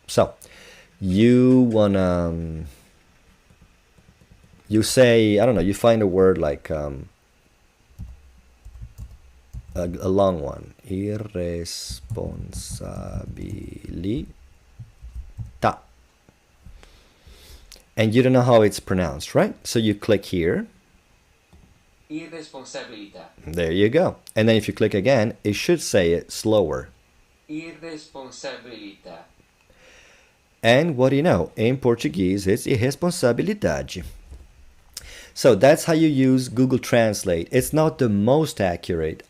So, you wanna... you say, I don't know, you find a word like a long one. Irresponsabilità. And you don't know how it's pronounced, right? So you click here. Irresponsabilità. There you go. And then if you click again, it should say it slower. Irresponsabilità. And what do you know? In Portuguese, it's irresponsabilidade. So that's how you use Google Translate. It's not the most accurate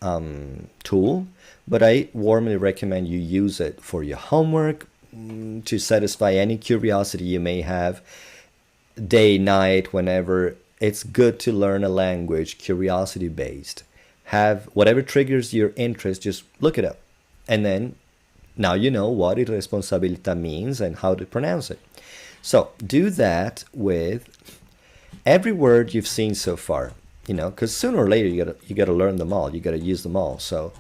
tool, but I warmly recommend you use it for your homework, to satisfy any curiosity you may have, day, night, whenever. It's good to learn a language, curiosity-based. Have whatever triggers your interest, just look it up. And then now you know what irresponsabilità means and how to pronounce it. So do that with every word you've seen so far, because sooner or later you gotta learn them all. You gotta use them all. So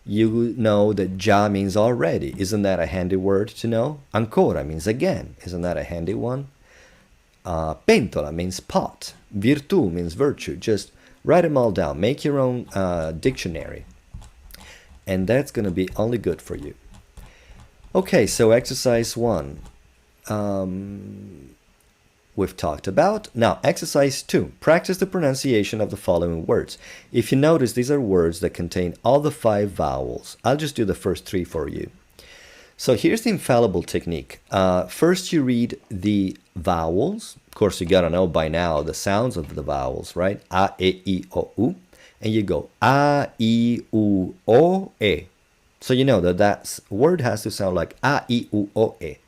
you know that già means already. Isn't that a handy word to know? Ancora means again. Isn't that a handy one? Pentola means pot. Virtù means virtue. Just write them all down. Make your own dictionary. And that's gonna be only good for you. Okay, so exercise 1. We've talked about. Now, exercise 2. Practice the pronunciation of the following words. If you notice, these are words that contain all the 5 vowels. I'll just do the first 3 for you. So here's the infallible technique. First, you read the vowels. Of course, you gotta know by now the sounds of the vowels, right? A, E, I, O, U. And you go A, I, U, O, E. So you know that word has to sound like A, I, U, O, E.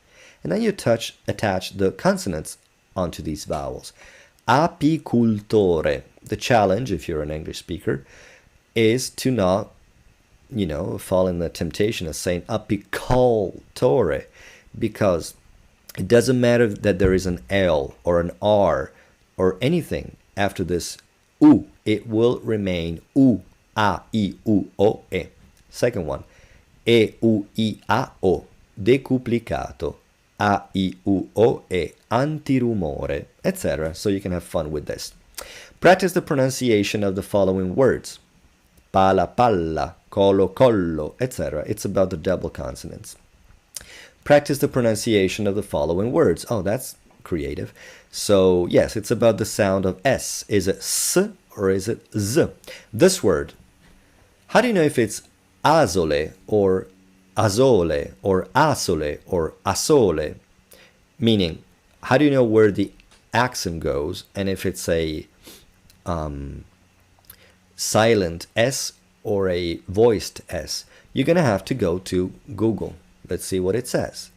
And then you attach the consonants onto these vowels. Apicultore. The challenge, if you're an English speaker, is to not, fall in the temptation of saying apicultore, because it doesn't matter that there is an L or an R or anything after this U. It will remain U, A, I, U, O, E. Second one, E, U, I, A, O. Decuplicato. A, I, U, O, E, antirumore, etc. So you can have fun with this. Practice the pronunciation of the following words. pala, palla, colo, collo, etc. It's about the double consonants. Practice the pronunciation of the following words. Oh, that's creative. So, yes, it's about the sound of S. Is it S or is it Z? This word, how do you know if it's azole or azole or asole or asole? Meaning, how do you know where the accent goes and if it's a silent S or a voiced S? You're going to have to go to Google. Let's see what it says.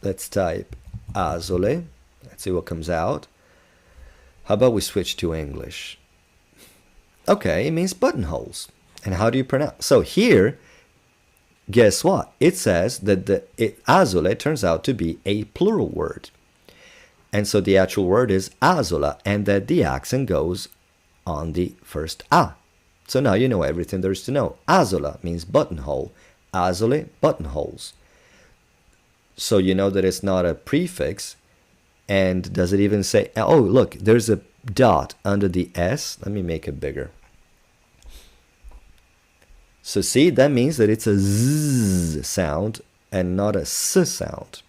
Let's type azole. Let's see what comes out. How about we switch to English? Okay, it means buttonholes. And how do you pronounce? So here, guess what? It says that azole turns out to be a plural word. And so the actual word is azola, and that the accent goes on the first A. So now you know everything there is to know. Azola means buttonhole. Azole, buttonholes. So you know that it's not a prefix. And does it even say, oh, look, there's a dot under the S. Let me make it bigger. So see, that means that it's a Z sound and not a S sound.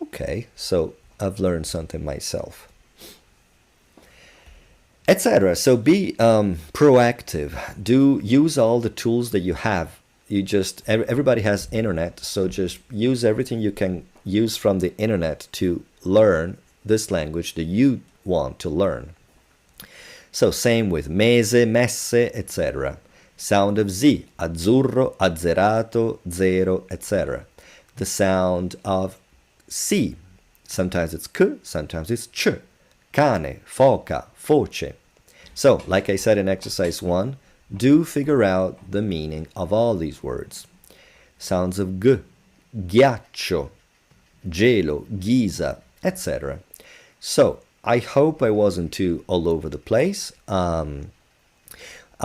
Okay, so I've learned something myself. Etc. So be proactive. Do use all the tools that you have. Everybody has internet, so just use everything you can use from the internet to learn this language that you want to learn. So same with mese, messe, etc. Sound of Z, azzurro, azzerato, zero, etc. The sound of C, sometimes it's K, sometimes it's Ch. Cane, foca, foce. So, like I said in exercise 1, do figure out the meaning of all these words. Sounds of G, ghiaccio, gelo, ghisa, etc. So, I hope I wasn't too all over the place. I'll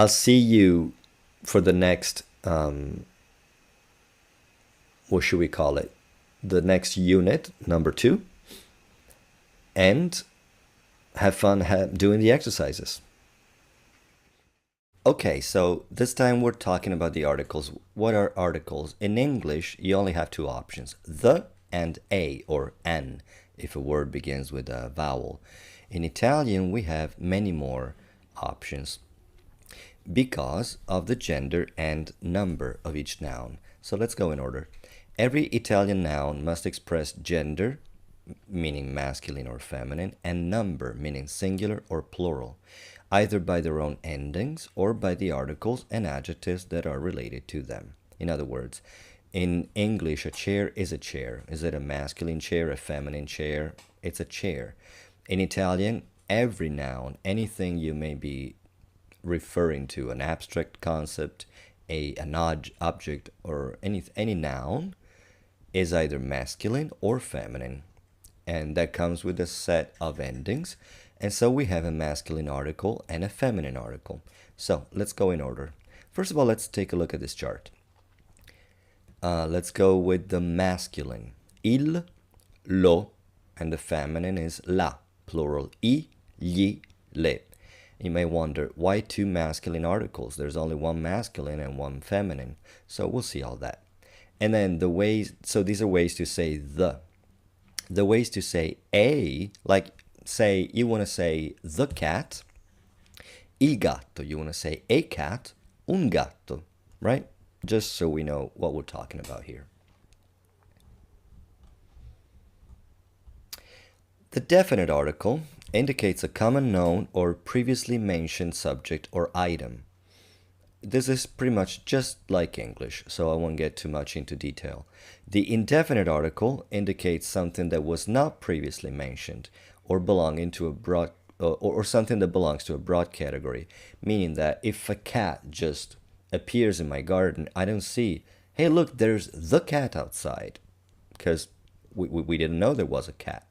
see you for the next, what should we call it? The next unit, number 2. And have fun doing the exercises. Okay, so this time we're talking about the articles. What are articles? In English, you only have 2 options, the and a or an, if a word begins with a vowel. In Italian, we have many more options because of the gender and number of each noun. So let's go in order. Every Italian noun must express gender, meaning masculine or feminine, and number, meaning singular or plural, either by their own endings or by the articles and adjectives that are related to them. In other words, in English, a chair is a chair. Is it a masculine chair, a feminine chair? It's a chair. In Italian, every noun, anything you may be referring to, an abstract concept, an object, or any noun, is either masculine or feminine. And that comes with a set of endings. And so we have a masculine article and a feminine article. So let's go in order. First of all, let's take a look at this chart. Let's go with the masculine. Il, lo, and the feminine is la, plural. I, gli, le. You may wonder, why 2 masculine articles? There's only 1 masculine and 1 feminine. So we'll see all that. And then the ways, so these are ways to say the. The ways to say a, like say you want to say the cat, il gatto, you want to say a cat, un gatto, right? Just so we know what we're talking about here. The definite article indicates a common noun or previously mentioned subject or item. This is pretty much just like English, so I won't get too much into detail. The indefinite article indicates something that was not previously mentioned or belonging to a broad or something that belongs to a broad category, meaning that if a cat just appears in my garden, I don't see, hey, look, there's the cat outside, because we didn't know there was a cat.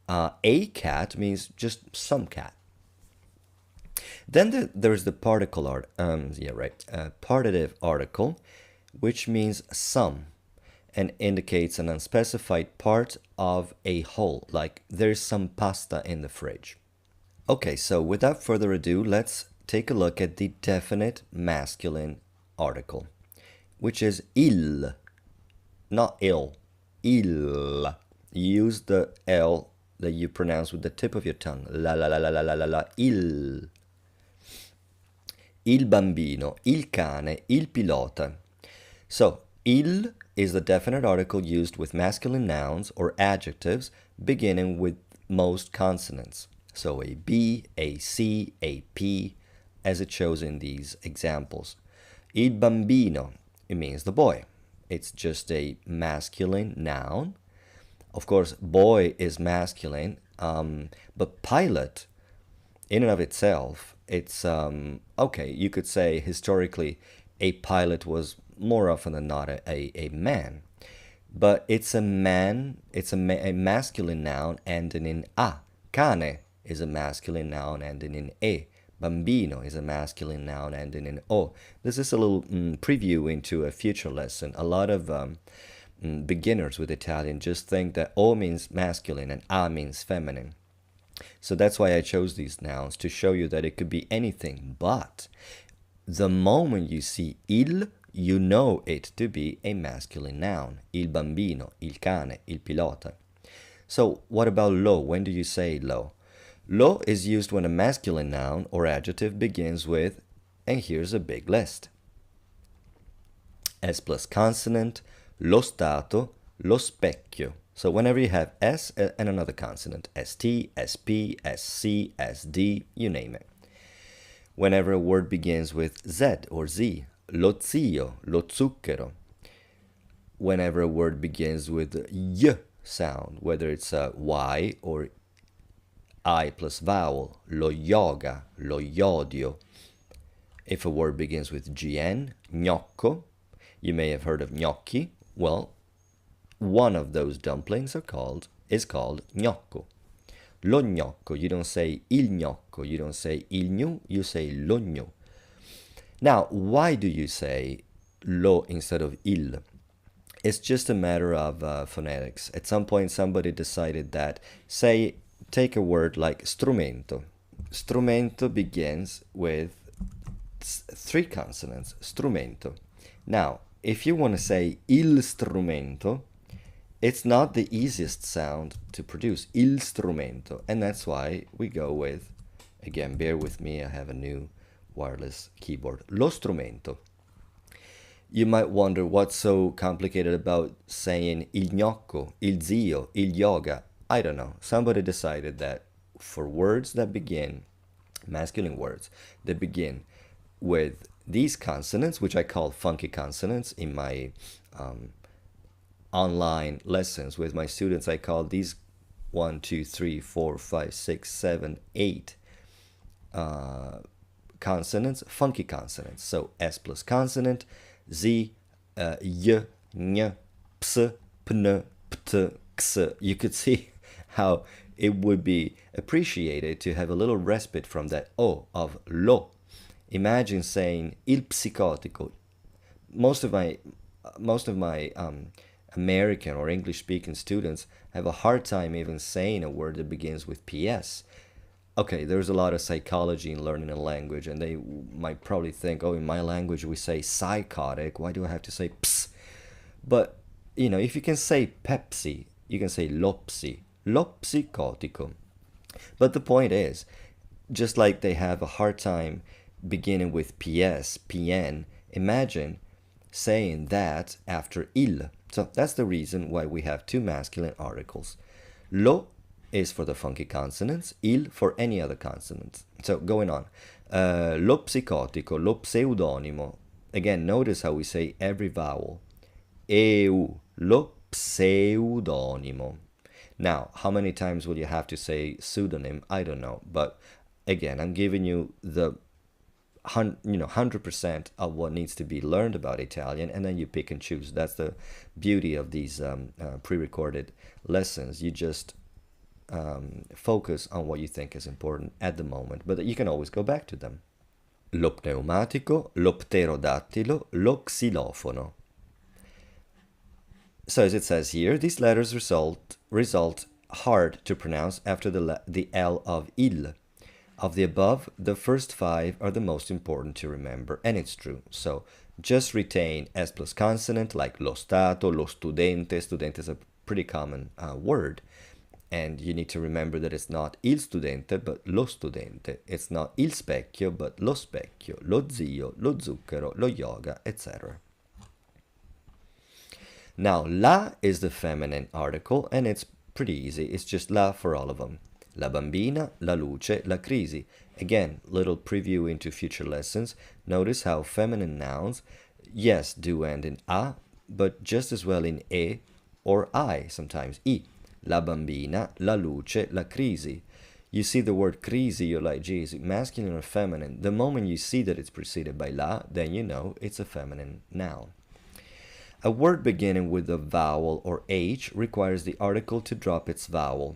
A cat means just some cat. Then there's the partitive article, which means some, and indicates an unspecified part of a whole, like there's some pasta in the fridge. Okay, so without further ado, let's take a look at the definite masculine article, which is il, not ill, il. Use the L that you pronounce with the tip of your tongue. La la la la la la la la, il. Il bambino, il cane, il pilota. So, il is the definite article used with masculine nouns or adjectives beginning with most consonants. So a B, a C, a P, as it shows in these examples. Il bambino, it means the boy. It's just a masculine noun. Of course, boy is masculine, but pilot, in and of itself, it's okay. You could say historically, a pilot was more often than not a man, but it's a man. It's a masculine noun ending in a. Cane is a masculine noun ending in e. Bambino is a masculine noun ending in o. This is a little preview into a future lesson. A lot of beginners with Italian just think that o means masculine and a means feminine. So that's why I chose these nouns, to show you that it could be anything. But the moment you see il, you know it to be a masculine noun. Il bambino, il cane, il pilota. So what about lo? When do you say lo? Lo is used when a masculine noun or adjective begins with, and here's a big list: S plus consonant, lo stato, lo specchio. So whenever you have S and another consonant, ST, SP, SC, SD, you name it. Whenever a word begins with Z or Z, lo zio, lo zucchero. Whenever a word begins with Y sound, whether it's a Y or I plus vowel, lo yoga, lo yodio. If a word begins with GN, gnocco, you may have heard of gnocchi. Well, one of those dumplings is called gnocco. Lo gnocco, you don't say il gnocco, you don't say il gnu, you say lo gnu. Now, why do you say lo instead of il? It's just a matter of phonetics. At some point, somebody decided that, say, take a word like strumento. Strumento begins with three consonants, strumento. Now, if you want to say il strumento, it's not the easiest sound to produce, il strumento, and that's why we go with, again, bear with me, I have a new wireless keyboard, lo strumento. You might wonder what's so complicated about saying il gnocco, il zio, il yoga. I don't know. Somebody decided that for words that begin, masculine words, that begin with these consonants, which I call funky consonants in my online lessons with my students, I call these 1, 2, 3, 4, 5, 6, 7, 8 consonants, funky consonants. So S plus consonant, Z, Y, Ny, Ps, Pn, Pt, Ks. You could see how it would be appreciated to have a little respite from that O of lo. Imagine saying il psicotico. Most of my American or English-speaking students have a hard time even saying a word that begins with PS. Okay, there's a lot of psychology in learning a language, and they might probably think, oh, in my language we say psychotic, why do I have to say ps? But, you know, if you can say Pepsi, you can say lopsi, lopsicotico. But the point is, just like they have a hard time beginning with PS, PN, imagine saying that after il. So that's the reason why we have two masculine articles. Lo is for the funky consonants, il for any other consonants. So going on. Lo psicotico, lo pseudonimo. Again, notice how we say every vowel. Eu, lo pseudonimo. Now, how many times will you have to say pseudonym? I don't know. But again, I'm giving you the 100% of what needs to be learned about Italian, and then you pick and choose. That's the beauty of these pre-recorded lessons. You just focus on what you think is important at the moment, but you can always go back to them. Lo pneumatico, lo pterodattilo, lo xilofono. So as it says here, these letters result hard to pronounce after the L of il. Of the above, the first five are the most important to remember, and it's true. So just retain S plus consonant like lo stato, lo studente. Studente is a pretty common word. And you need to remember that it's not il studente, but lo studente. It's not il specchio, but lo specchio, lo zio, lo zucchero, lo yoga, etc. Now, la is the feminine article, and it's pretty easy. It's just la for all of them. La bambina, la luce, la crisi. Again, little preview into future lessons. Notice how feminine nouns, yes, do end in a, but just as well in e or I, sometimes I. La bambina, la luce, la crisi. You see the word crisi, you're like, geez, masculine or feminine? The moment you see that it's preceded by la, then you know it's a feminine noun. A word beginning with a vowel or H requires the article to drop its vowel.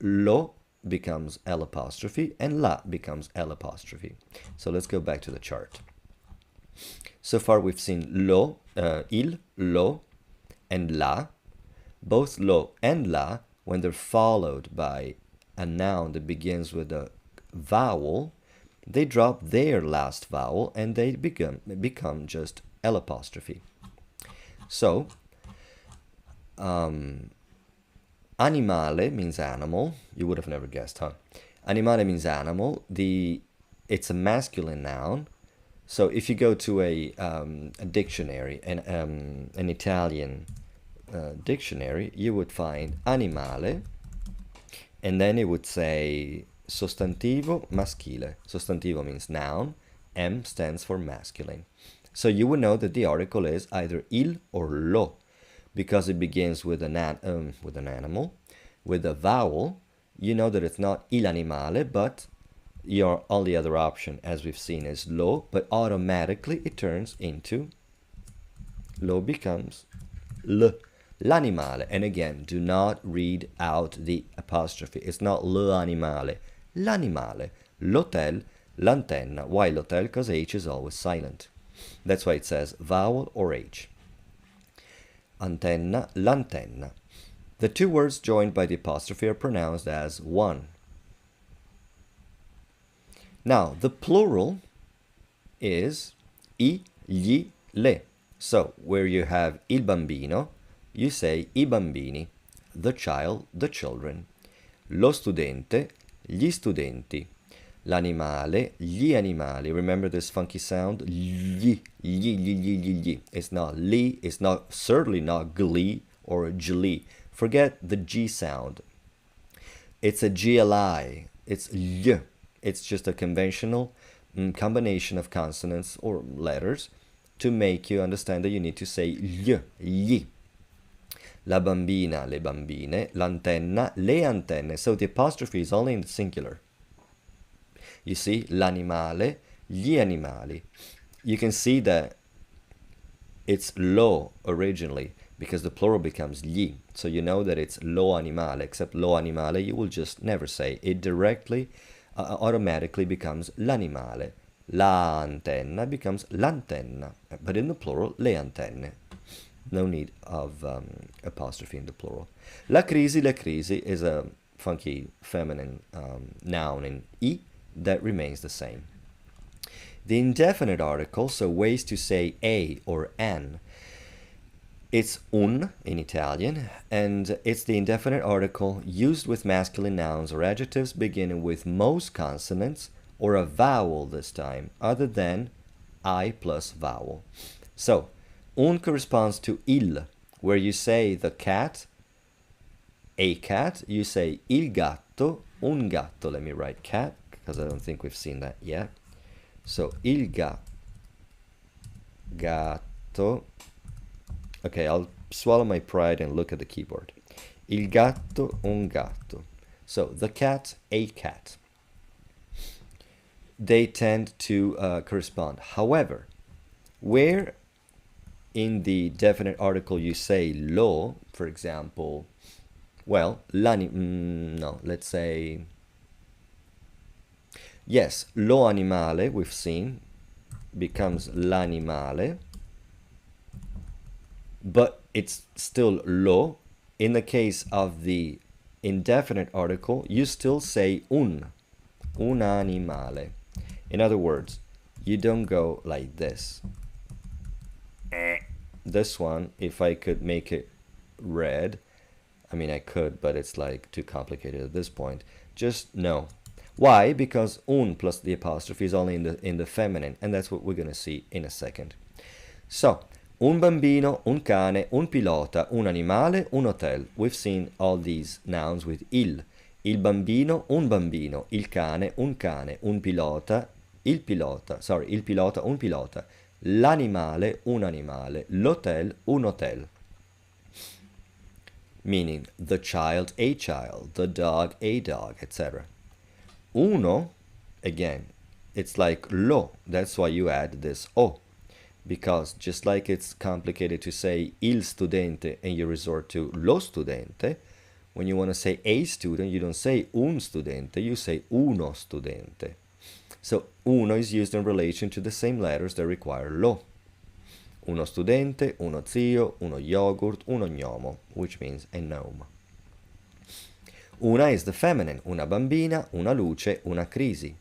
Lo becomes L apostrophe and la becomes L apostrophe. So let's go back to the chart. So far we've seen lo, il, lo, and la. Both lo and la, when they're followed by a noun that begins with a vowel, they drop their last vowel and they become just L apostrophe. So, animale means animal. You would have never guessed, huh? Animale means animal. It's a masculine noun. So if you go to a dictionary, an Italian dictionary, you would find animale, and then it would say sostantivo maschile. Sostantivo means noun. M stands for masculine. So you would know that the article is either il or lo, because it begins with an animal, with a vowel. You know that it's not il animale, but your only other option, as we've seen, is lo, but automatically it turns into, lo becomes l, l'animale. And again, do not read out the apostrophe. It's not l'animale, l'animale, l'hotel, l'antenna. Why l'hotel? Because H is always silent. That's why it says vowel or H. Antenna, l'antenna. The two words joined by the apostrophe are pronounced as one. Now, the plural is I, gli, le. So, where you have il bambino, you say I bambini, the child, the children. Lo studente, gli studenti. L'animale, gli animali. Remember this funky sound? Gli. It's not li, it's not, certainly not glee or gli. Forget the G sound. It's a GLI. It's y. It's just a conventional combination of consonants or letters to make you understand that you need to say y. La bambina, le bambine. L'antenna, le antenne. So the apostrophe is only in the singular. You see, l'animale, gli animali. You can see that it's lo originally because the plural becomes gli. So you know that it's lo animale, except lo animale you will just never say. It directly, automatically becomes l'animale. La antenna becomes l'antenna, but in the plural, le antenne. No need of apostrophe in the plural. La crisi is a funky feminine noun in I that remains the same. The indefinite article, so ways to say a or an, it's un in Italian, and it's the indefinite article used with masculine nouns or adjectives beginning with most consonants or a vowel this time, other than I plus vowel. So, un corresponds to il, where you say the cat, a cat, you say il gatto, un gatto. Let me write cat, because I don't think we've seen that yet. So, il gatto. Okay, I'll swallow my pride and look at the keyboard. Il gatto, un gatto. So, the cat, a cat. They tend to correspond. However, where in the definite article you say lo, for example, well, let's say, yes, lo animale, we've seen, becomes l'animale, but it's still lo. In the case of the indefinite article, you still say un. un animale. In other words, you don't go like this. This one, if I could make it red, I mean I could, but it's like too complicated at this point. Just no. Why? Because un plus the apostrophe is only in the feminine, and that's what we're going to see in a second. So, un bambino, un cane, un pilota, un animale, un hotel. We've seen all these nouns with il. Il bambino, il cane, un pilota, il pilota, un pilota, l'animale, un animale, l'hotel, un hotel. Meaning the child, a child, the dog, a dog, etc. Uno, again, it's like lo, that's why you add this o. Because just like it's complicated to say il studente and you resort to lo studente, when you want to say a student, you don't say un studente, you say uno studente. So uno is used in relation to the same letters that require lo. Uno studente, uno zio, uno yogurt, uno gnomo, which means a gnome. Una is the feminine, una bambina, una luce, una crisi.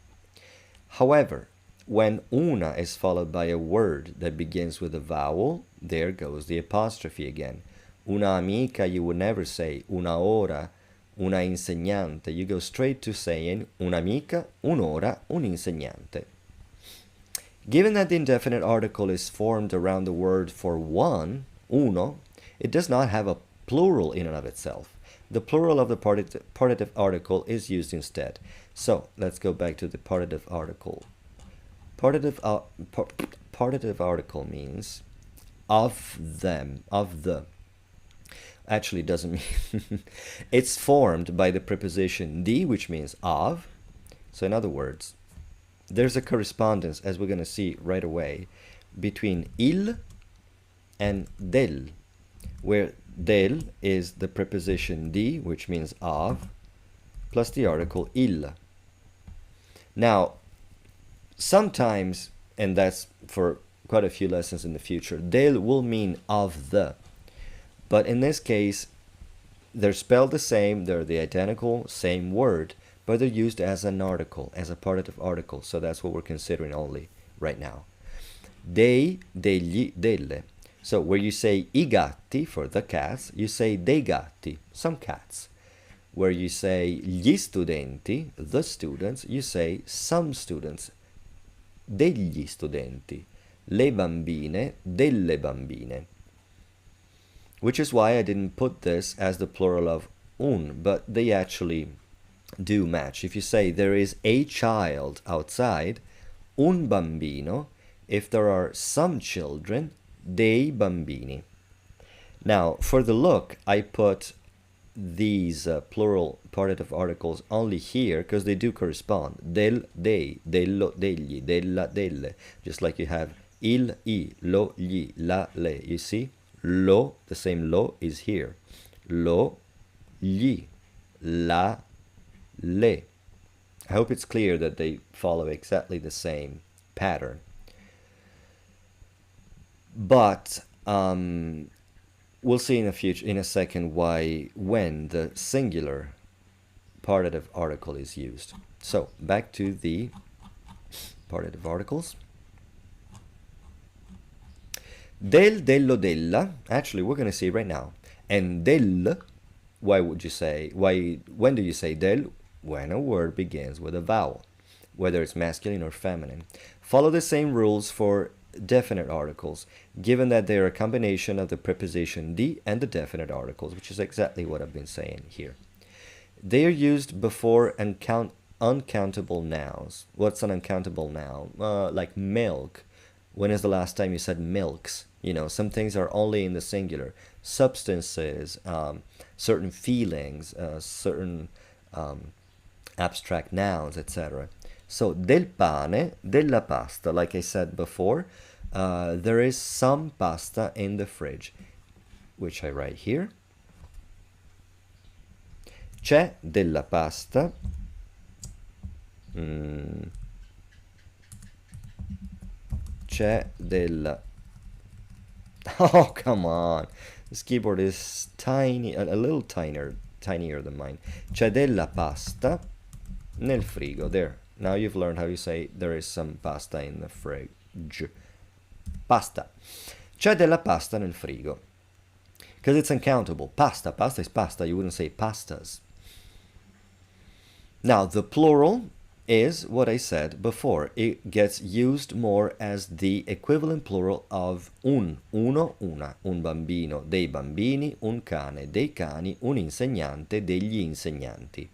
However, when una is followed by a word that begins with a vowel, there goes the apostrophe again. Una amica, you would never say una ora, una insegnante. You go straight to saying un'amica, un'ora, un insegnante. Given that the indefinite article is formed around the word for one, uno, it does not have a plural in and of itself. The plural of the partitive article is used instead. So let's go back to the partitive article. Partitive article means of them, of the. Actually, it doesn't mean. It's formed by the preposition di, which means of. So in other words, there's a correspondence, as we're going to see right away, between il and del, where del is the preposition di, which means of, plus the article il. Now, sometimes, and that's for quite a few lessons in the future, del will mean of the. But in this case, they're spelled the same, they're the identical, same word, but they're used as an article, as a partitive article. So that's what we're considering only right now. Dei, degli, delle. So where you say I gatti for the cats, you say dei gatti, some cats. Where you say gli studenti, the students, you say some students, degli studenti. Le bambine, delle bambine. Which is why I didn't put this as the plural of un, but they actually do match. If you say there is a child outside, un bambino. If there are some children, dei bambini. Now, for the look, I put these plural partitive articles only here because they do correspond. Del, dei, dello, degli, della, delle. Just like you have il, I, lo, gli, la, le. You see? Lo, the same lo, is here. Lo, gli, la, le. I hope it's clear that they follow exactly the same pattern. But we'll see in a second when the singular partitive article is used. So back to the partitive articles. Del, dello, della. Actually, we're going to see right now. And del, when do you say del? When a word begins with a vowel, whether it's masculine or feminine. Follow the same rules for definite articles, given that they are a combination of the preposition di and the definite articles, which is exactly what I've been saying here. They are used before uncountable nouns. What's an uncountable noun? Like milk. When is the last time you said milks? You know, some things are only in the singular. Substances, certain feelings, certain abstract nouns, etc. So, del pane, della pasta, like I said before, there is some pasta in the fridge, which I write here. C'è della pasta. C'è della... Oh, come on. This keyboard is tiny, a little tinier than mine. C'è della pasta nel frigo. There. Now you've learned how you say there is some pasta in the fridge. Pasta. C'è della pasta nel frigo. Because it's uncountable. Pasta. Pasta is pasta. You wouldn't say pastas. Now, the plural is what I said before. It gets used more as the equivalent plural of un, uno, una, un bambino, dei bambini, un cane, dei cani, un insegnante, degli insegnanti.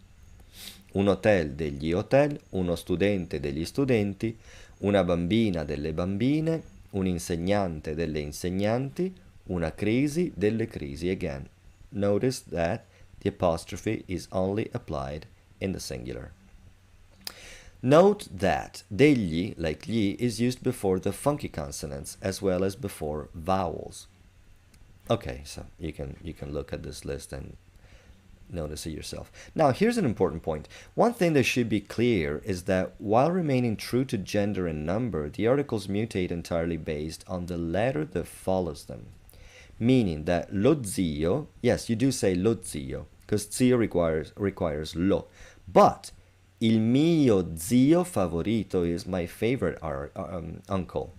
Un hotel, degli hotel, uno studente, degli studenti, una bambina, delle bambine, un insegnante, delle insegnanti, una crisi, delle crisi. Again, notice that the apostrophe is only applied in the singular. Note that degli, like gli, is used before the funky consonants as well as before vowels. Okay, so you can look at this list and notice it yourself. Now, here's an important point. One thing that should be clear is that while remaining true to gender and number, the articles mutate entirely based on the letter that follows them. Meaning that lo zio, yes, you do say lo zio, because zio requires lo. But il mio zio favorito is my favorite uncle.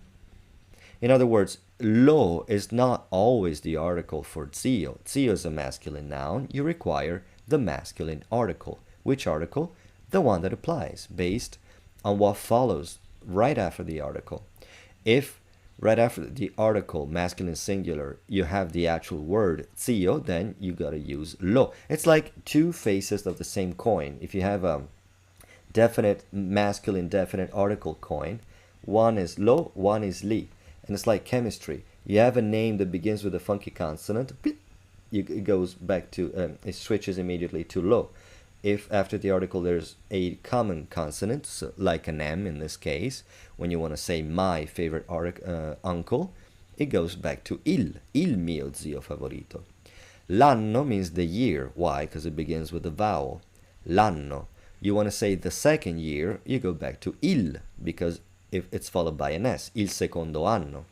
In other words, lo is not always the article for zio. Zio is a masculine noun. You require the masculine article. Which article? The one that applies, based on what follows right after the article. If right after the article, masculine singular, you have the actual word zio, then you gotta use lo. It's like two faces of the same coin. If you have a definite masculine definite article coin, one is lo, one is li. And it's like chemistry. You have a name that begins with a funky consonant, it goes back to, it switches immediately to lo. If after the article there's a common consonant, so like an M in this case, when you want to say my favorite uncle, it goes back to il mio zio favorito. L'anno means the year. Why? Because it begins with a vowel. L'anno. You want to say the second year, you go back to il, because if it's followed by an S. Il secondo anno.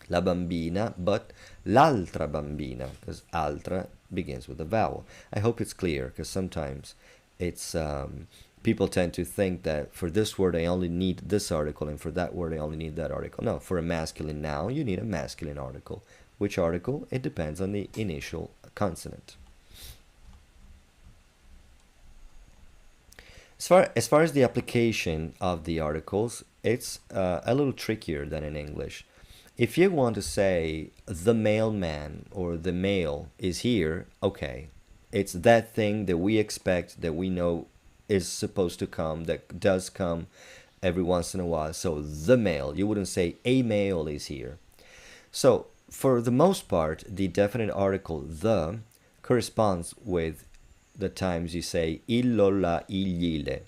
La bambina, but l'altra bambina, because altra begins with a vowel. I hope it's clear, because sometimes it's people tend to think that for this word I only need this article, and for that word I only need that article. No, for a masculine noun you need a masculine article. Which article? It depends on the initial consonant. As far as the application of the articles, it's a little trickier than in English. If you want to say the mailman or the mail is here, okay, it's that thing that we expect, that we know is supposed to come, that does come every once in a while. So the mail, you wouldn't say a mail is here. So for the most part, the definite article the corresponds with the times you say illo, la, il, ile.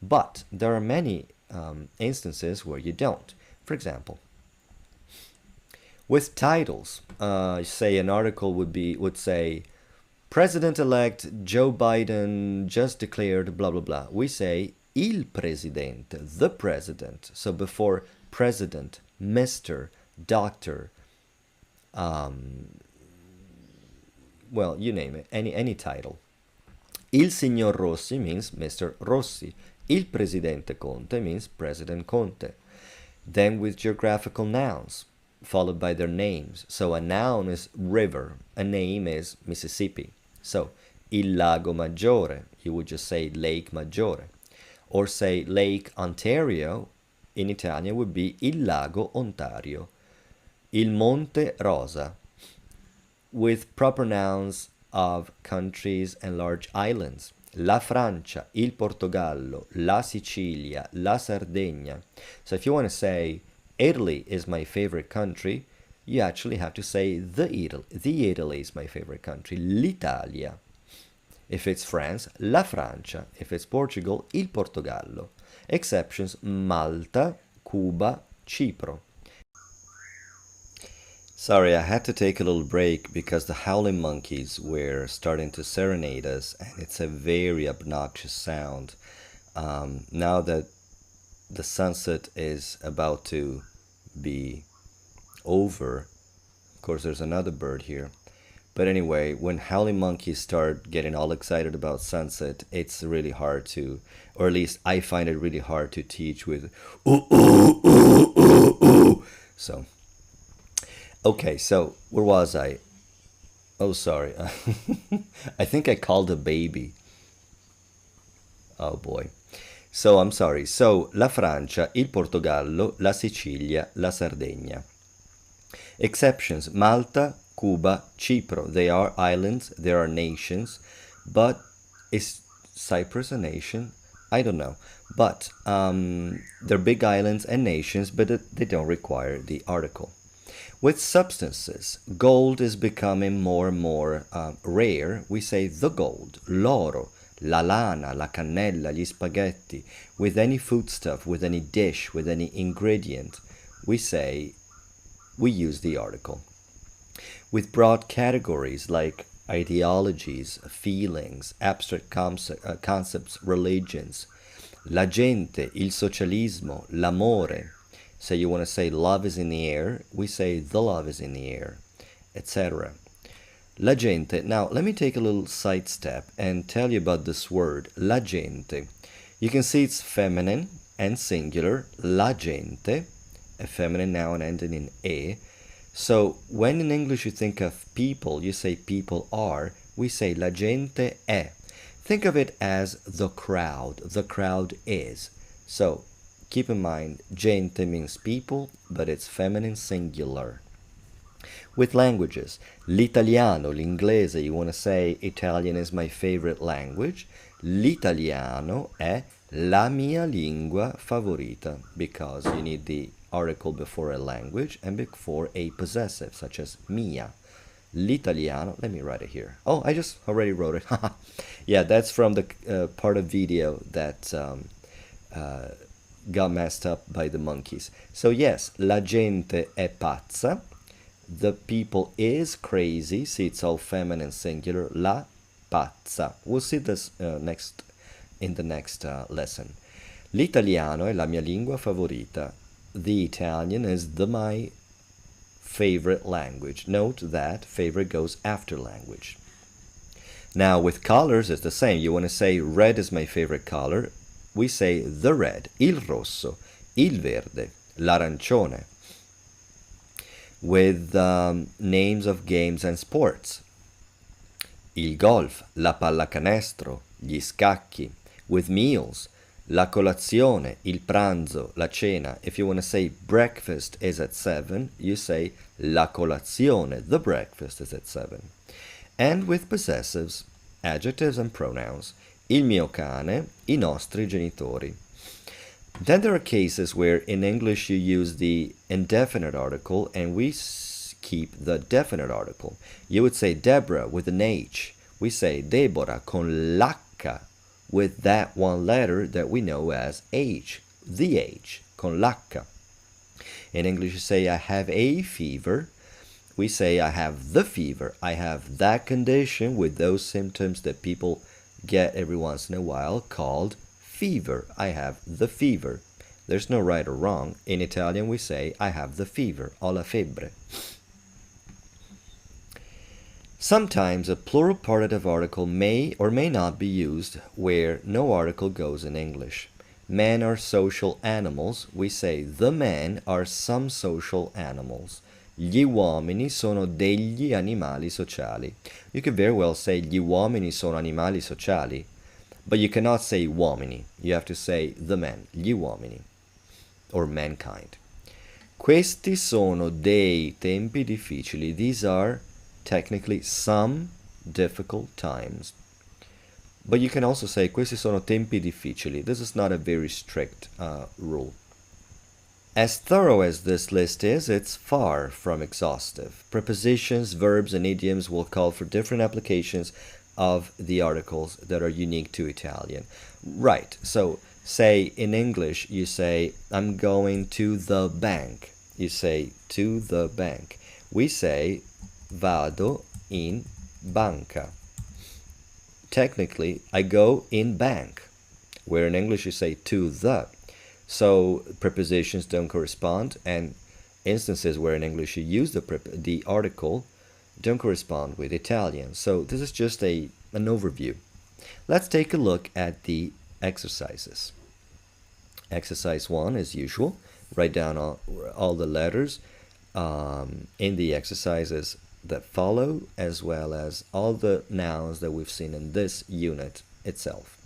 But there are many instances where you don't. For example, with titles, say an article would say President-elect Joe Biden just declared blah blah blah. We say il presidente, the president. So before president, Mr., doctor, well, you name it, any title. Il signor Rossi means Mr. Rossi. Il presidente Conte means President Conte. Then with geographical nouns, followed by their names. So a noun is river, a name is Mississippi. So, il lago maggiore, you would just say Lake Maggiore. Or say Lake Ontario, in Italian would be il lago Ontario. Il monte Rosa, with proper nouns of countries and large islands. La Francia, il Portogallo, la Sicilia, la Sardegna. So if you want to say Italy is my favorite country, you actually have to say the Italy is my favorite country, l'Italia. If it's France, la Francia. If it's Portugal, il Portogallo. Exceptions, Malta, Cuba, Cipro. Sorry, I had to take a little break because the howling monkeys were starting to serenade us, and it's a very obnoxious sound. Now that the sunset is about to be over, of course there's another bird here, But anyway, when howling monkeys start getting all excited about sunset, it's really hard to, or at least I find it really hard to teach with ooh, ooh, ooh, ooh, ooh. So, okay, so where was I? Oh, sorry. I think I called a baby. Oh boy. So, I'm sorry. So, la Francia, il Portogallo, la Sicilia, la Sardegna. Exceptions: Malta, Cuba, Cipro. They are islands, they are nations, but is Cyprus a nation? I don't know. But they're big islands and nations, but they don't require the article. With substances, gold is becoming more and more rare. We say the gold, l'oro, la lana, la cannella, gli spaghetti. With any foodstuff, with any dish, with any ingredient, we use the article. With broad categories like ideologies, feelings, abstract concepts, religions, la gente, il socialismo, l'amore. So you want to say love is in the air, we say the love is in the air, etc. La gente. Now, let me take a little sidestep and tell you about this word, la gente. You can see it's feminine and singular, la gente, a feminine noun ending in e. So when in English you think of people, you say people are, we say la gente è. Think of it as the crowd is. So keep in mind, gente means people, but it's feminine singular. With languages, l'italiano, l'inglese, you want to say Italian is my favorite language. L'italiano è la mia lingua favorita, because you need the article before a language and before a possessive, such as mia. L'italiano, let me write it here. Oh, I just already wrote it. Yeah, that's from the part of video that got messed up by the monkeys. So yes, la gente è pazza. The people is crazy. See, it's all feminine singular. La pazza. We'll see this in the next lesson. L'italiano è la mia lingua favorita. The Italian is my favorite language. Note that favorite goes after language. Now with colors it's the same. You want to say red is my favorite color. We say the red, il rosso, il verde, l'arancione. With names of games and sports. Il golf, la pallacanestro, gli scacchi. With meals, la colazione, il pranzo, la cena. If you want to say breakfast is at 7, you say la colazione, the breakfast is at 7. And with possessives, adjectives and pronouns. Il mio cane, i nostri genitori. Then there are cases where in English you use the indefinite article and we keep the definite article. You would say Deborah with an H. We say Deborah con l'H, with that one letter that we know as H, the H, con l'H. In English you say I have a fever. We say I have the fever. I have that condition with those symptoms that people get every once in a while called fever. I have the fever. There's no right or wrong. In Italian we say I have the fever, ho la febbre. Sometimes a plural partitive article may or may not be used where no article goes in English. Men are social animals. We say the men are some social animals. Gli uomini sono degli animali sociali. You could very well say gli uomini sono animali sociali, but you cannot say uomini. You have to say the men, gli uomini, or mankind. Questi sono dei tempi difficili. These are technically some difficult times. But you can also say questi sono tempi difficili. This is not a very strict rule. As thorough as this list is, it's far from exhaustive. Prepositions, verbs, and idioms will call for different applications of the articles that are unique to Italian. Right, so say in English, you say, I'm going to the bank. You say, to the bank. We say, vado in banca. Technically, I go in bank. Where in English you say to the. So prepositions don't correspond, and instances where in English you use the article, don't correspond with Italian. So this is just an overview. Let's take a look at the exercises. Exercise 1, as usual, write down all the letters in the exercises that follow, as well as all the nouns that we've seen in this unit itself.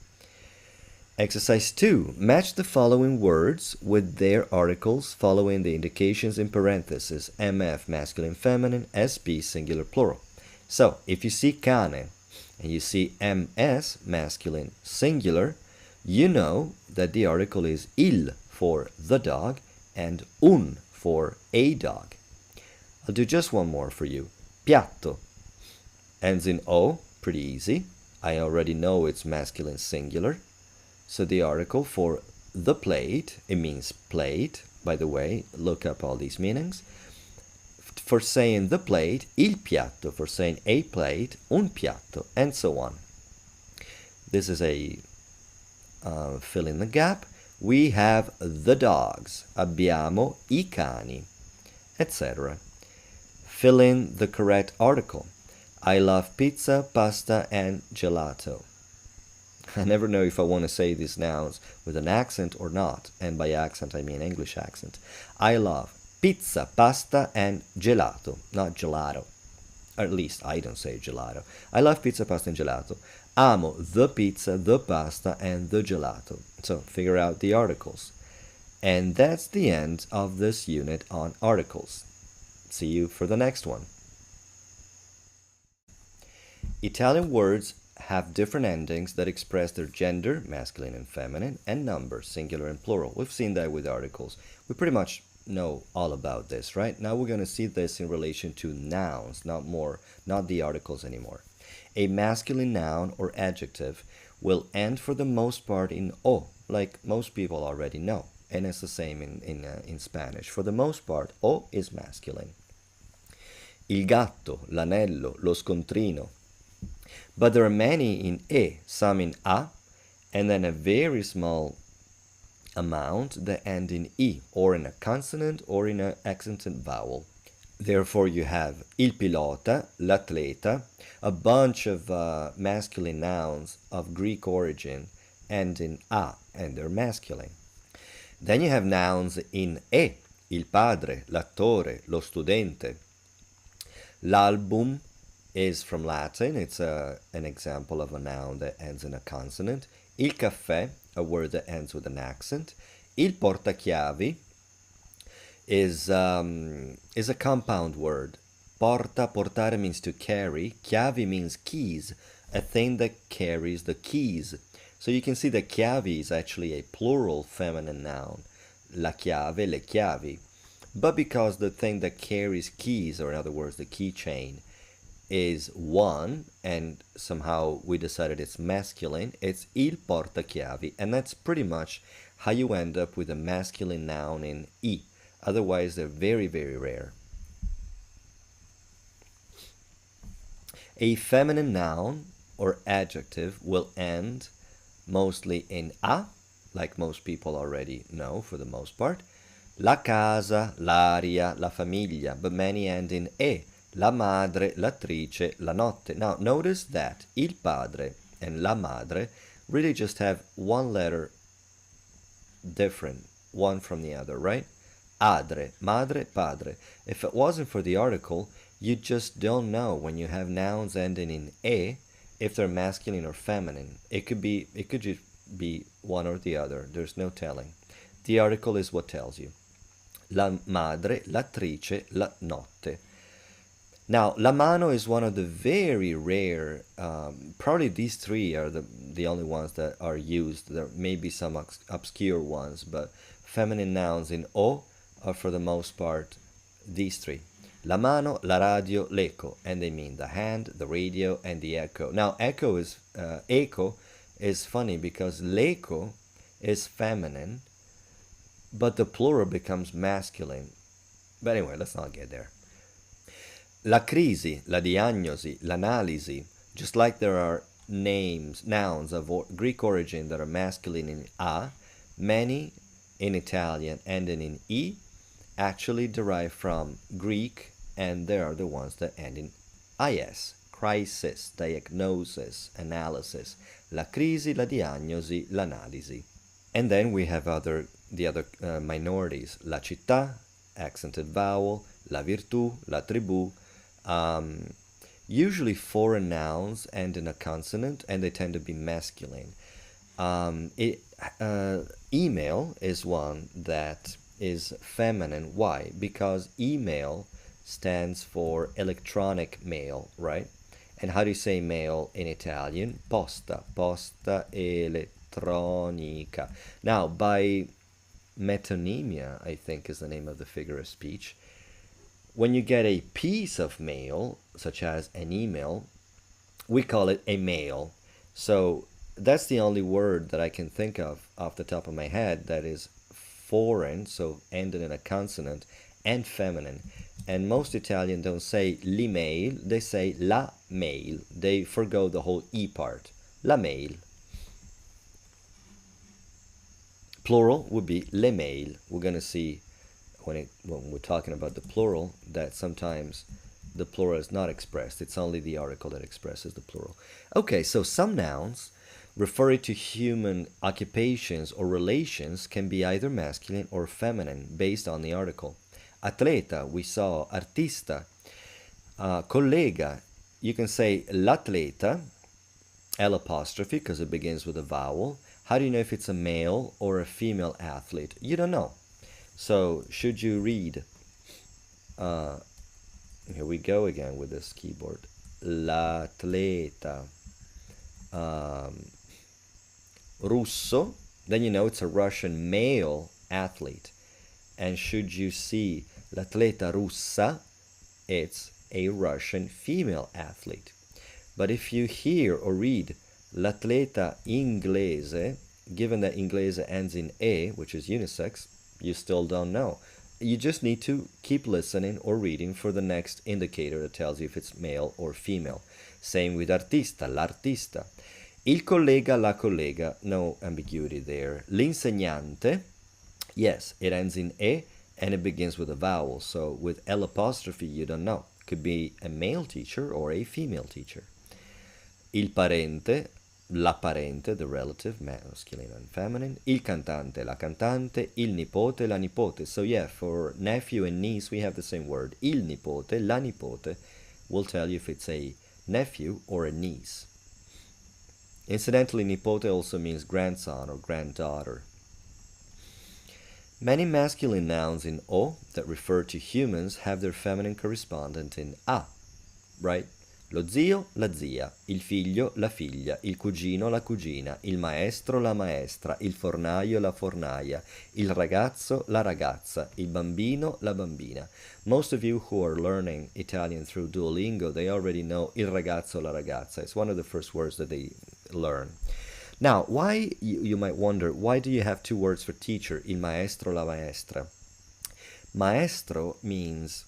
Exercise 2. Match the following words with their articles following the indications in parentheses, MF, masculine, feminine, SP, singular, plural. So, if you see cane and you see MS, masculine, singular, you know that the article is il for the dog and un for a dog. I'll do just one more for you. Piatto ends in O, pretty easy. I already know it's masculine singular. So the article for the plate, it means plate. By the way, look up all these meanings. For saying the plate, il piatto. For saying a plate, un piatto, and so on. This is a fill in the gap. We have the dogs. Abbiamo I cani, etc. Fill in the correct article. I love pizza, pasta, and gelato. I never know if I want to say these nouns with an accent or not, and by accent I mean English accent. I love pizza, pasta, and gelato, not gelato. Or at least I don't say gelato. I love pizza, pasta, and gelato. Amo the pizza, the pasta, and the gelato. So figure out the articles. And that's the end of this unit on articles. See you for the next one. Italian words have different endings that express their gender, masculine and feminine, and number, singular and plural. We've seen that with articles. We pretty much know all about this, right? Now we're going to see this in relation to nouns, not the articles anymore. A masculine noun or adjective will end for the most part in O, like most people already know. And it's the same in Spanish. For the most part, O is masculine. Il gatto, l'anello, lo scontrino. But there are many in E, some in A, and then a very small amount that end in I, or in a consonant or in an accented vowel. Therefore, you have il pilota, l'atleta, a bunch of masculine nouns of Greek origin end in A, and they're masculine. Then you have nouns in E, il padre, l'attore, lo studente. L'album is from Latin. It's an example of a noun that ends in a consonant. Il caffè, a word that ends with an accent. Il portachiavi is a compound word. Portare means to carry. Chiavi means keys, a thing that carries the keys. So you can see that chiavi is actually a plural feminine noun. La chiave, le chiavi. But because the thing that carries keys, or in other words, the keychain, is one, and somehow we decided it's masculine, it's il portachiavi, and that's pretty much how you end up with a masculine noun in I. Otherwise, they're very, very rare. A feminine noun or adjective will end mostly in A, like most people already know for the most part. La casa, l'aria, la famiglia, but many end in E. La madre, l'attrice, la notte. Now, notice that il padre and la madre really just have one letter different, one from the other, right? Adre, madre, padre. If it wasn't for the article, you just don't know when you have nouns ending in E if they're masculine or feminine. It could just be one or the other. There's no telling. The article is what tells you. La madre, l'attrice, la notte. Now, la mano is one of the very rare, probably these three are the only ones that are used. There may be some obscure ones, but feminine nouns in O are for the most part these three. La mano, la radio, l'eco, and they mean the hand, the radio, and the echo. Now, echo is funny because l'eco is feminine, but the plural becomes masculine. But anyway, let's not get there. La crisi, la diagnosi, l'analisi, just like there are nouns of Greek origin that are masculine in A, many in Italian ending in I actually derive from Greek, and they are the ones that end in Ah yes, crisis, diagnosis, analysis. La crisi, la diagnosi, l'analisi. And then we have the other minorities. La città, accented vowel, la virtù, la tribù. Usually foreign nouns end in a consonant and they tend to be masculine. Um, it, Email is one that is feminine. Why? Because email stands for electronic mail, right? And how do you say mail in Italian? Posta, posta elettronica. Now, by metonymia, I think is the name of the figure of speech, when you get a piece of mail, such as an email, we call it a mail. So that's the only word that I can think of off the top of my head that is foreign, so ended in a consonant, and feminine. And most Italian don't say l'email, they say la mail. They forgo the whole e part. La mail. Plural would be le mail. We're going to see when we're talking about the plural that sometimes the plural is not expressed. It's only the article that expresses the plural. Okay, so some nouns referring to human occupations or relations can be either masculine or feminine based on the article. Atleta, we saw artista. Collega, you can say l'atleta, L apostrophe, because it begins with a vowel. How do you know if it's a male or a female athlete? You don't know. So, should you read? Here we go again with this keyboard. L'atleta russo, then you know it's a Russian male athlete. And should you see l'atleta russa, it's a Russian female athlete. But if you hear or read l'atleta inglese, given that inglese ends in e, which is unisex, you still don't know. You just need to keep listening or reading for the next indicator that tells you if it's male or female. Same with artista, l'artista. Il collega, la collega, no ambiguity there. L'insegnante, yes, it ends in e and it begins with a vowel. So with L apostrophe, you don't know. Could be a male teacher or a female teacher. Il parente, la parente, the relative, masculine and feminine. Il cantante, la cantante. Il nipote, la nipote. So yeah, for nephew and niece, we have the same word. Il nipote, la nipote will tell you if it's a nephew or a niece. Incidentally, nipote also means grandson or granddaughter. Many masculine nouns in o that refer to humans have their feminine correspondent in a, right? Lo zio, la zia, il figlio, la figlia, il cugino, la cugina, il maestro, la maestra, il fornaio, la fornaia, il ragazzo, la ragazza, il bambino, la bambina. Most of you who are learning Italian through Duolingo, they already know il ragazzo, la ragazza. It's one of the first words that they learn. Now, why, you might wonder, why do you have two words for teacher, il maestro, la maestra? Maestro means,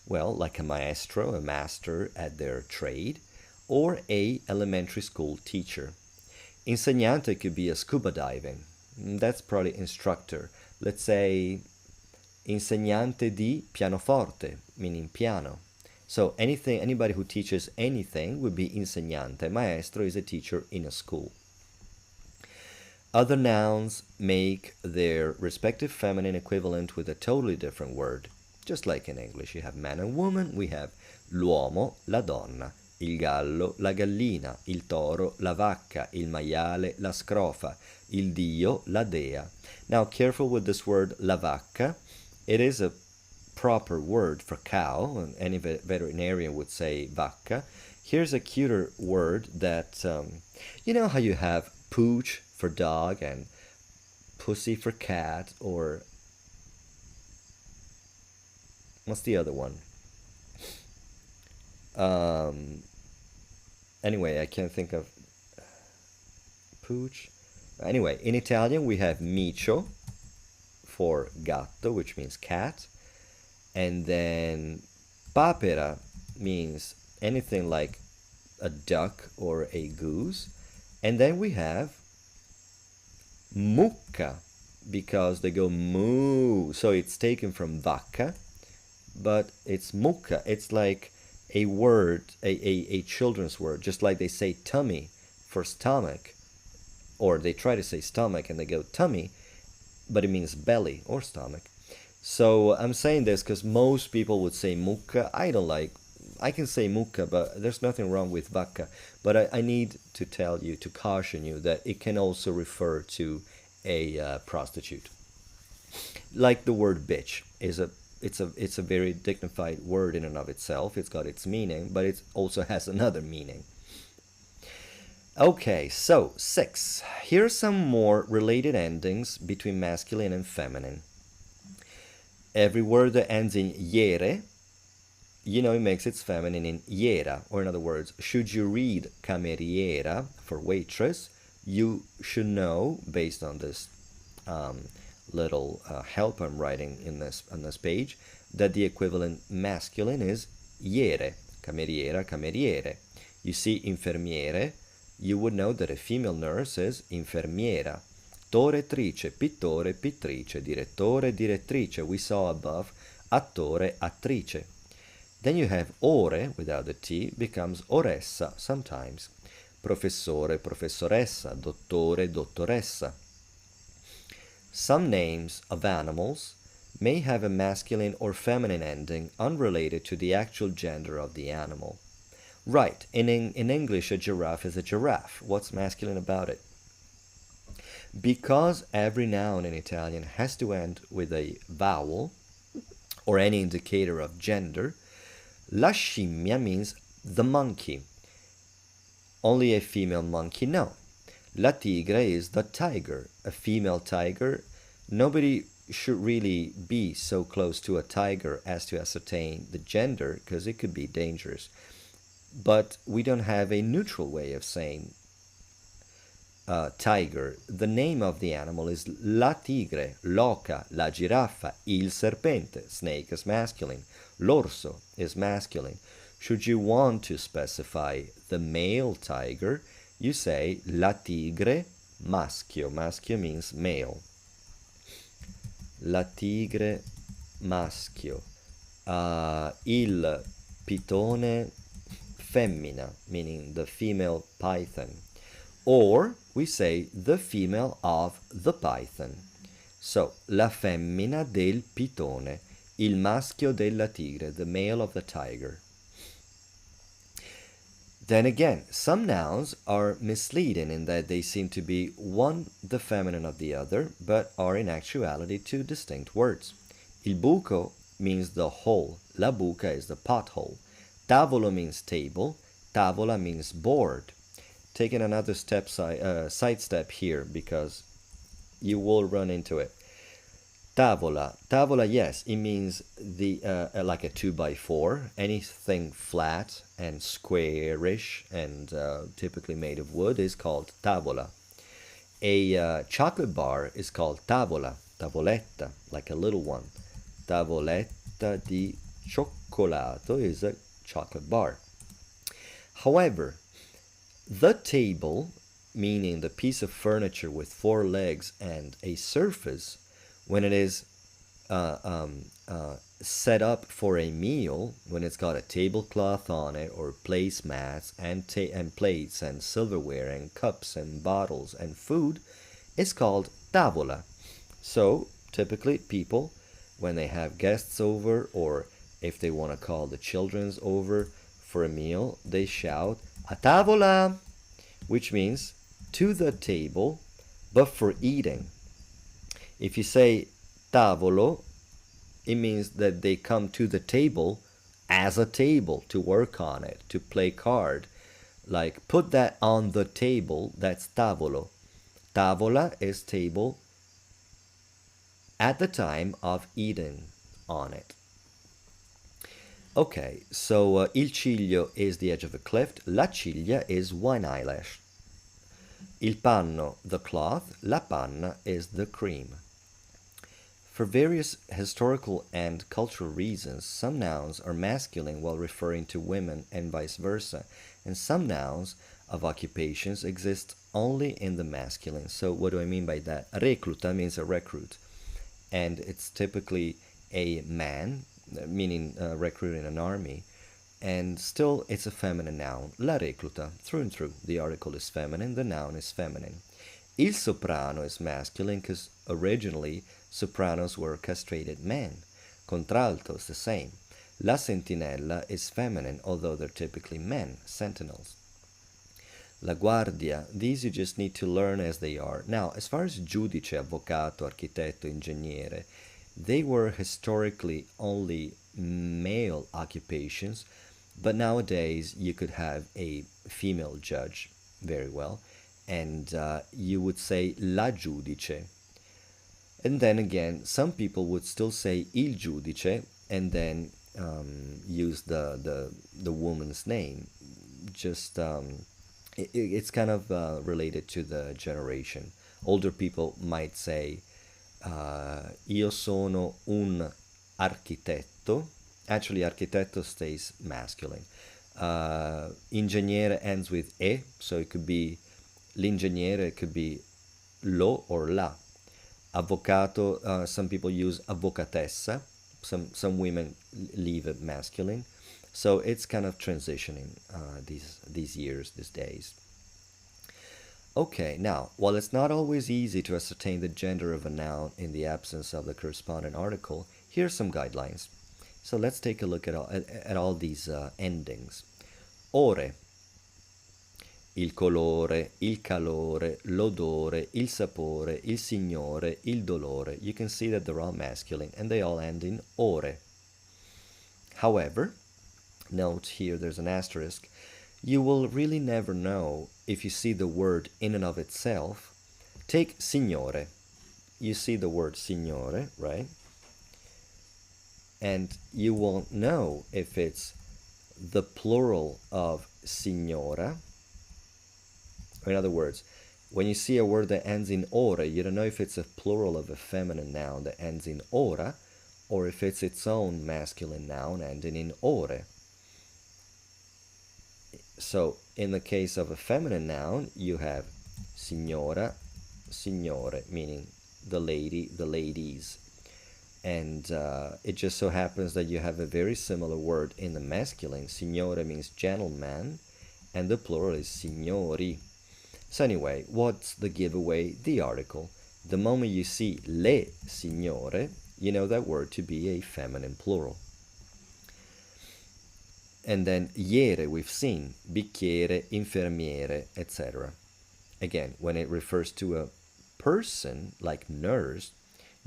well, like a maestro, a master at their trade, or a elementary school teacher. Insegnante could be a scuba diving. That's probably instructor. Let's say insegnante di pianoforte, meaning piano. So anybody who teaches anything would be insegnante. Maestro is a teacher in a school. Other nouns make their respective feminine equivalent with a totally different word. Just like in English, you have man and woman, we have l'uomo, la donna, il gallo, la gallina, il toro, la vacca, il maiale, la scrofa, il dio, la dea. Now, careful with this word la vacca. It is a proper word for cow, and any veterinarian would say vacca. Here's a cuter word that, you know how you have pooch for dog and pussy for cat, or what's the other one? Anyway, I can't think of pooch. Anyway, in Italian we have micio for gatto, which means cat, and then papera means anything like a duck or a goose, and then we have mucca, because they go moo, so it's taken from vacca, but it's mucca. It's like a word, a children's word, just like they say tummy for stomach, or they try to say stomach and they go tummy, but it means belly or stomach. So I'm saying this because most people would say mucca. I can say mucca, but there's nothing wrong with vacca. But I need to tell you, to caution you, that it can also refer to a prostitute. Like the word bitch it's a very dignified word in and of itself. It's got its meaning, but it also has another meaning. Okay, so 6. Here are some more related endings between masculine and feminine. Every word that ends in iere, it makes its feminine in iera, or in other words, should you read cameriera for waitress, you should know, based on this little help I'm writing on this page, that the equivalent masculine is iere, cameriera, cameriere. You see infermiere, you would know that a female nurse is infermiera. Toretrice, pittore, pittrice, direttore, direttrice. We saw above attore, attrice. Then you have ore, without the T, becomes oressa sometimes. Professore, professoressa, dottore, dottoressa. Some names of animals may have a masculine or feminine ending unrelated to the actual gender of the animal. Right, in English a giraffe is a giraffe. What's masculine about it? Because every noun in Italian has to end with a vowel or any indicator of gender, la scimmia means the monkey. Only a female monkey? No. La tigre is the tiger, a female tiger. Nobody should really be so close to a tiger as to ascertain the gender, because it could be dangerous. But we don't have a neutral way of saying tiger. The name of the animal is la tigre, l'oca, la giraffa, il serpente. Snake is masculine. L'orso is masculine. Should you want to specify the male tiger, you say la tigre maschio. Maschio means male. La tigre maschio. Il pitone femmina, meaning the female python. Or we say the female of the python. So, la femmina del pitone, il maschio della tigre, the male of the tiger. Then again, some nouns are misleading in that they seem to be one the feminine of the other, but are in actuality two distinct words. Il buco means the hole, la buca is the pothole. Tavolo means table, tavola means board. Taking another sidestep here, because you will run into it. Tavola. Tavola, yes, it means like a 2x4, anything flat and squarish and typically made of wood is called tavola. A chocolate bar is called tavola, tavoletta, like a little one. Tavoletta di cioccolato is a chocolate bar. However, the table, meaning the piece of furniture with 4 legs and a surface, when it is set up for a meal, when it's got a tablecloth on it, or placemats and plates and silverware and cups and bottles and food, it's called tavola. So typically people, when they have guests over, or if they want to call the children's over for a meal, they shout a tavola, which means to the table, but for eating. If you say tavolo, it means that they come to the table as a table to work on it, to play card. Like, put that on the table, that's tavolo. Tavola is table at the time of eating on it. Okay, so il ciglio is the edge of a cliff, la ciglia is one eyelash. Il panno, the cloth, la panna is the cream. For various historical and cultural reasons, some nouns are masculine while referring to women and vice versa, and some nouns of occupations exist only in the masculine. So what do I mean by that? Recluta means a recruit, and it's typically a man, meaning recruit in an army. and still it's a feminine noun. La recluta, through and through. The article is feminine, the noun is feminine. Il soprano is masculine because originally sopranos were castrated men. Contralto is the same. La sentinella is feminine, although they're typically men, sentinels. La guardia, these you just need to learn as they are. Now, as far as giudice, avvocato, architetto, ingegnere, they were historically only male occupations, but nowadays you could have a female judge very well, and you would say la giudice. And then again, some people would still say il giudice and then use the woman's name. Just it's kind of related to the generation. Older people might say io sono un architetto. Actually, architetto stays masculine. Ingegnere ends with e, so it could be l'ingegnere, it could be lo or la. Avvocato, some people use avvocatessa. Some women leave it masculine. So it's kind of transitioning these years, these days. Okay, now, while it's not always easy to ascertain the gender of a noun in the absence of the corresponding article, here are some guidelines. So let's take a look at all these endings. Ore, il colore, il calore, l'odore, il sapore, il signore, il dolore. You can see that they're all masculine and they all end in ore. However, note here there's an asterisk. You will really never know if you see the word in and of itself. Take signore. You see the word signore, right? And you won't know if it's the plural of signora. Or in other words, when you see a word that ends in ora, you don't know if it's a plural of a feminine noun that ends in ora, or if it's its own masculine noun ending in ore. So, in the case of a feminine noun, you have signora, signore, meaning the lady, the ladies. And it just so happens that you have a very similar word in the masculine. Signore means gentleman, and the plural is signori. So anyway, what's the giveaway? The article. The moment you see le signore, you know that word to be a feminine plural. And then iere, we've seen, bicchiere, infermiere, etc. Again, when it refers to a person, like nurse,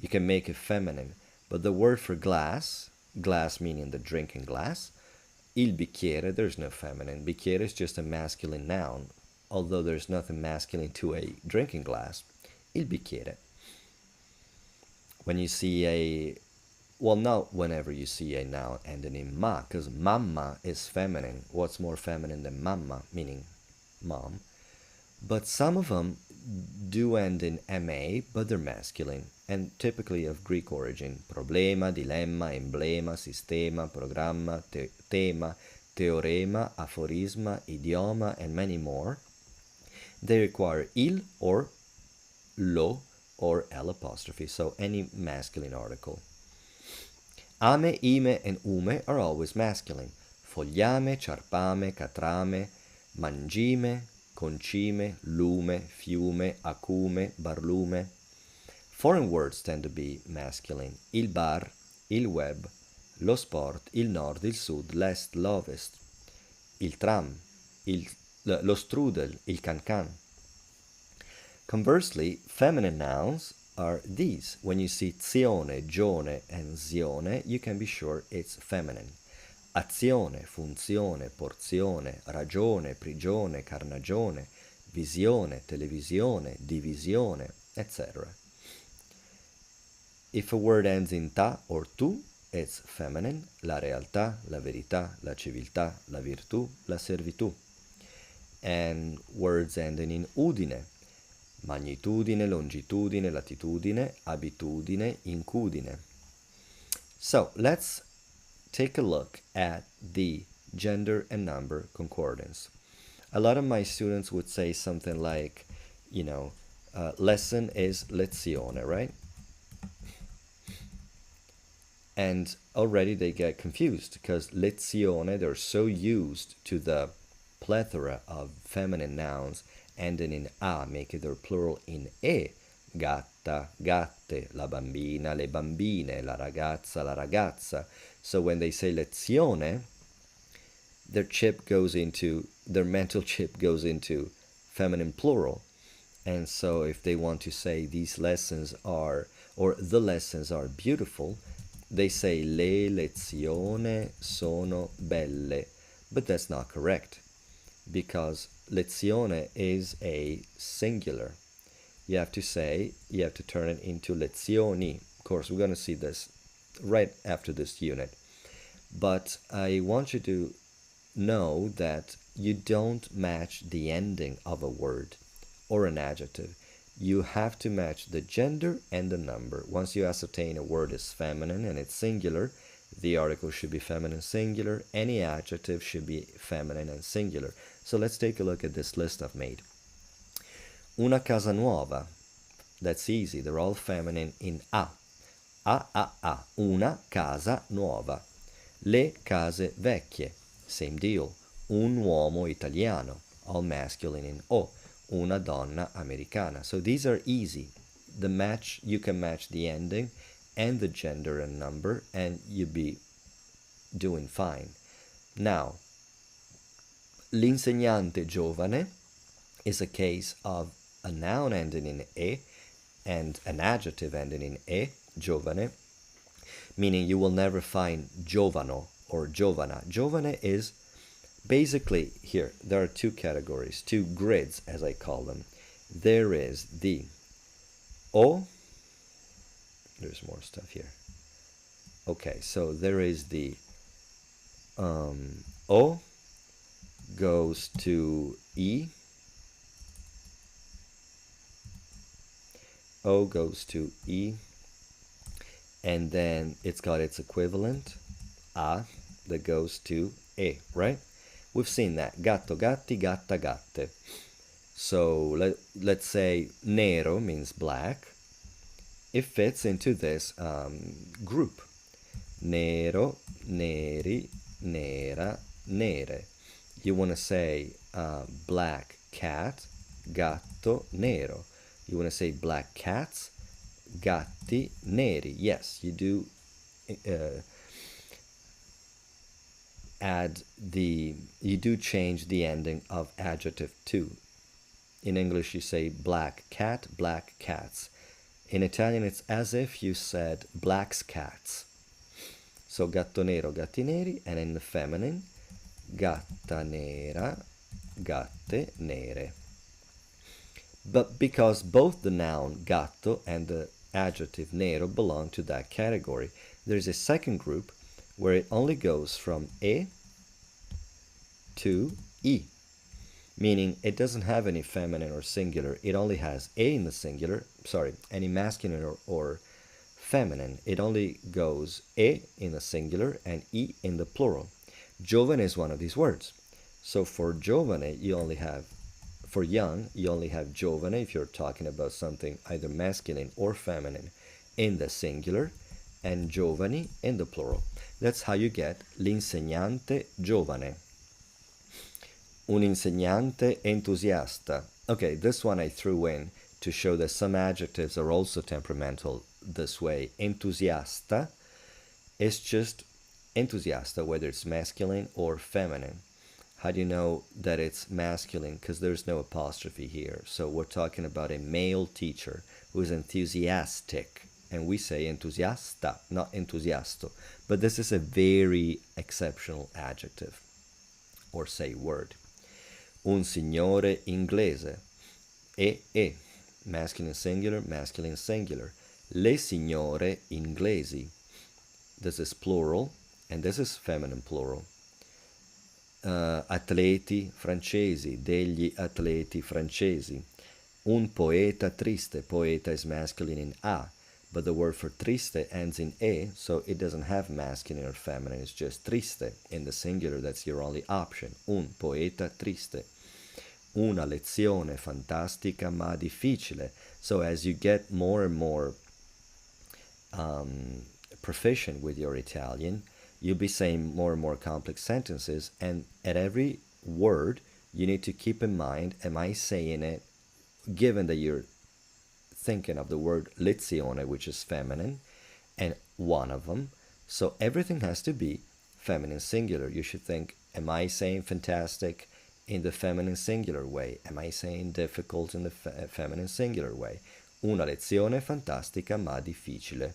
you can make it feminine. But the word for glass, glass meaning the drinking glass, il bicchiere, there's no feminine. Bicchiere is just a masculine noun, although there's nothing masculine to a drinking glass. Il bicchiere. When you see a, well, not whenever you see a noun ending in ma, because mamma is feminine. What's more feminine than mamma, meaning mom? But some of them do end in ma, but they're masculine, and typically of Greek origin. Problema, dilemma, emblema, sistema, programma, tema, teorema, aphorisma, idioma, and many more. They require il or lo or l apostrophe, so any masculine article. Ame, ime, and ume are always masculine. Fogliame, ciarpame, catrame, mangime, concime, lume, fiume, acume, barlume. Foreign words tend to be masculine. Il bar, il web, lo sport, il nord, il sud, l'est, l'ovest, il tram, lo strudel, il cancan. Conversely, feminine nouns are these. When you see zione, gione, and zione, you can be sure it's feminine. Azione, funzione, porzione, ragione, prigione, carnagione, visione, televisione, divisione, etc. If a word ends in ta or tu, it's feminine. La realtà, la verità, la civiltà, la virtù, la servitù. And words ending in udine. Magnitudine, longitudine, latitudine, abitudine, incudine. So let's take a look at the gender and number concordance. A lot of my students would say something like, lesson is lezione, right? And already they get confused because lezione, they're so used to the plethora of feminine nouns ending in a, making their plural in e. Gatta, gatte, la bambina, le bambine, la ragazza, la ragazza. So when they say lezione, their mental chip goes into feminine plural. And so if they want to say these lessons are, or the lessons are beautiful, they say le lezioni sono belle. But that's not correct, because lezione is a singular. You have to turn it into lezioni. Of course, we're going to see this right after this unit. But I want you to know that you don't match the ending of a word or an adjective. You have to match the gender and the number. Once you ascertain a word is feminine and it's singular, the article should be feminine singular. Any adjective should be feminine and singular. So let's take a look at this list I've made. Una casa nuova. That's easy. They're all feminine in a. A. Una casa nuova. Le case vecchie. Same deal. Un uomo italiano. All masculine in o. Una donna americana. So these are easy. You can match the ending and the gender and number, and you'd be doing fine. Now, l'insegnante giovane is a case of a noun ending in e and an adjective ending in e, giovane, meaning you will never find giovano or giovana. Giovane is basically, here, there are two categories, two grids, as I call them. There is the O. There's more stuff here. Okay, so there is the O goes to E. O goes to E. And then it's got its equivalent, A, that goes to E, right? We've seen that. Gatto, gatti, gatta, gatte. So let's say nero means black. It fits into this group. Nero, neri, nera, nere. You want to say black cat, gatto, nero. You want to say black cats, gatti, neri. Yes, you do you do change the ending of adjective too. In English you say black cat, black cats. In Italian it's as if you said black's cats. So gatto nero, gatti neri, and in the feminine, gatta nera, gatte nere. But because both the noun gatto and the adjective nero belong to that category, there's a second group where it only goes from e to e, meaning it doesn't have any feminine or singular. It only has a in the singular, any masculine or feminine. It only goes e in the singular and e in the plural. Giovane is one of these words. So for giovane, for young, you only have giovane if you're talking about something either masculine or feminine in the singular, and giovani in the plural. That's how you get l'insegnante giovane. Un insegnante entusiasta. Okay, this one I threw in to show that some adjectives are also temperamental this way. Entusiasta is just entusiasta, whether it's masculine or feminine. How do you know that it's masculine? Because there's no apostrophe here. So we're talking about a male teacher who is enthusiastic. And we say entusiasta, not entusiasto. But this is a very exceptional adjective, or say word. Un signore inglese. E. Masculine singular, masculine singular. Le signore inglesi. This is plural, and this is feminine plural. Atleti francesi, degli atleti francesi. Un poeta triste. Poeta is masculine in a, but the word for triste ends in e, so it doesn't have masculine or feminine. It's just triste in the singular. That's your only option. Un poeta triste. Una lezione fantastica ma difficile. So as you get more and more proficient with your Italian, you'll be saying more and more complex sentences, and at every word, you need to keep in mind, am I saying it, given that you're thinking of the word lezione, which is feminine, and one of them, so everything has to be feminine singular. You should think, am I saying fantastic in the feminine singular way? Am I saying difficult in the feminine singular way? Una lezione fantastica ma difficile.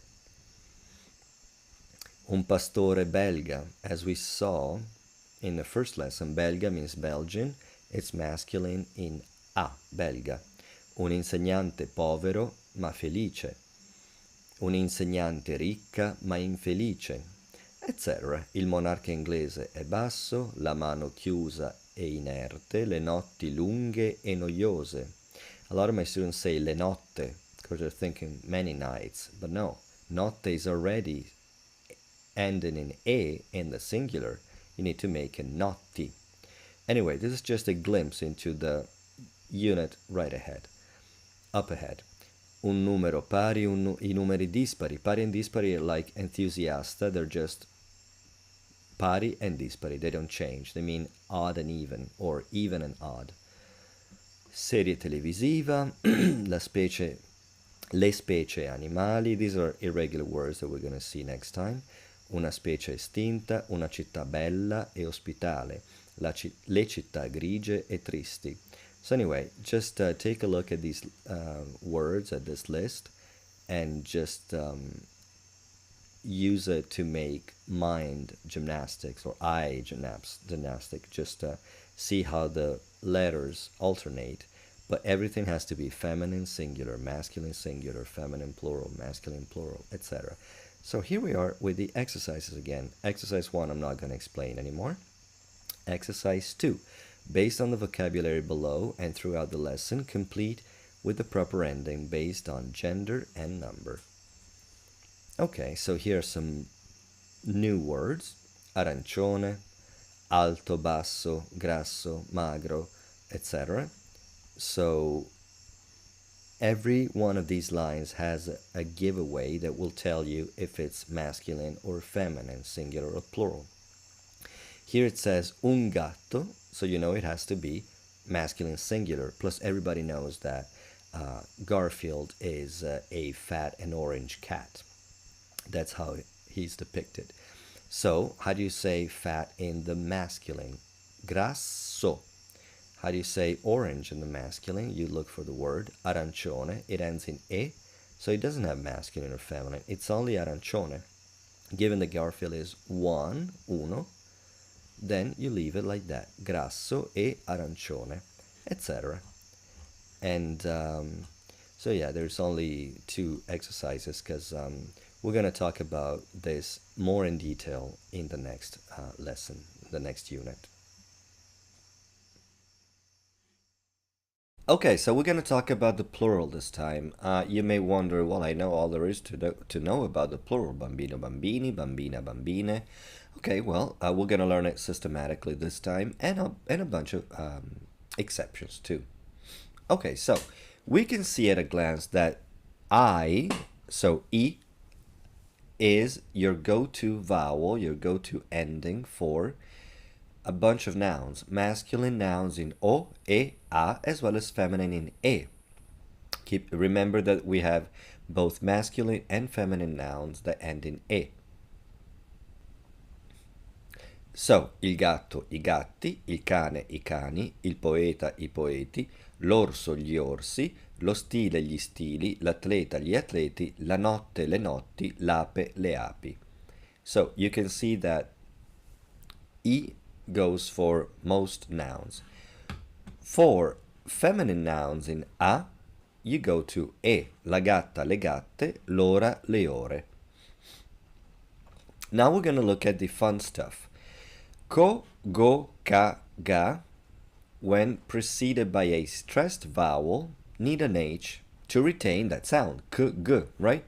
Un pastore belga, as we saw in the first lesson, belga means Belgian. It's masculine in a, belga. Un insegnante povero ma felice. Un'insegnante ricca ma infelice, etc. Il monarca inglese è basso, la mano chiusa e inerte, le notti lunghe e noiose. A lot of my students say le notte, because they're thinking many nights, but no, notte is already ending in e in the singular. You need to make a notti. Anyway, this is just a glimpse into the unit right ahead, up ahead. Un numero pari, I numeri dispari. Pari and dispari are like enthusiasta, they're just pari and dispari, they don't change. They mean odd and even, or even and odd. Serie televisiva, le specie animali, these are irregular words that we're going to see next time. Una specie estinta, una città bella e ospitale, le città grigie e tristi. So anyway, just take a look at these words, at this list, and just use it to make mind gymnastics or eye gymnastic. Just see how the letters alternate, but everything has to be feminine singular, masculine singular, feminine plural, masculine plural, etc. So here we are with the exercises again. Exercise 1 I'm not going to explain anymore. Exercise 2. Based on the vocabulary below and throughout the lesson, complete with the proper ending based on gender and number. Okay, so here are some new words. Arancione, alto, basso, grasso, magro, etc. So every one of these lines has a giveaway that will tell you if it's masculine or feminine, singular or plural. Here it says un gatto, so you know it has to be masculine singular, plus everybody knows that Garfield is a fat and orange cat. That's how he's depicted. So how do you say fat in the masculine? Grasso. How do you say orange in the masculine? You look for the word arancione. It ends in e, so it doesn't have masculine or feminine. It's only arancione. Given that Garfield is uno, then you leave it like that. Grasso e arancione, etc. And so yeah, there's only 2 exercises because we're going to talk about this more in detail in the next lesson, the next unit. Okay, so we're going to talk about the plural this time. You may wonder, well, I know all there is to know about the plural. Bambino, bambini, bambina, bambine. Okay, well, we're going to learn it systematically this time, and a bunch of exceptions too. Okay, so we can see at a glance that I, so I, is your go-to vowel, your go-to ending for a bunch of nouns, masculine nouns in o, e, a, as well as feminine in e. Remember that we have both masculine and feminine nouns that end in e. So, il gatto, i gatti, il cane, i cani, il poeta, i poeti, l'orso, gli orsi, lo stile, gli stili, l'atleta, gli atleti, la notte, le notti, l'ape, le api. So, you can see that I goes for most nouns. For feminine nouns in a, you go to e, la gatta, le gatte, l'ora, le ore. Now we're going to look at the fun stuff. Ko, go, ka, ga, when preceded by a stressed vowel, need an H to retain that sound. K, g, right?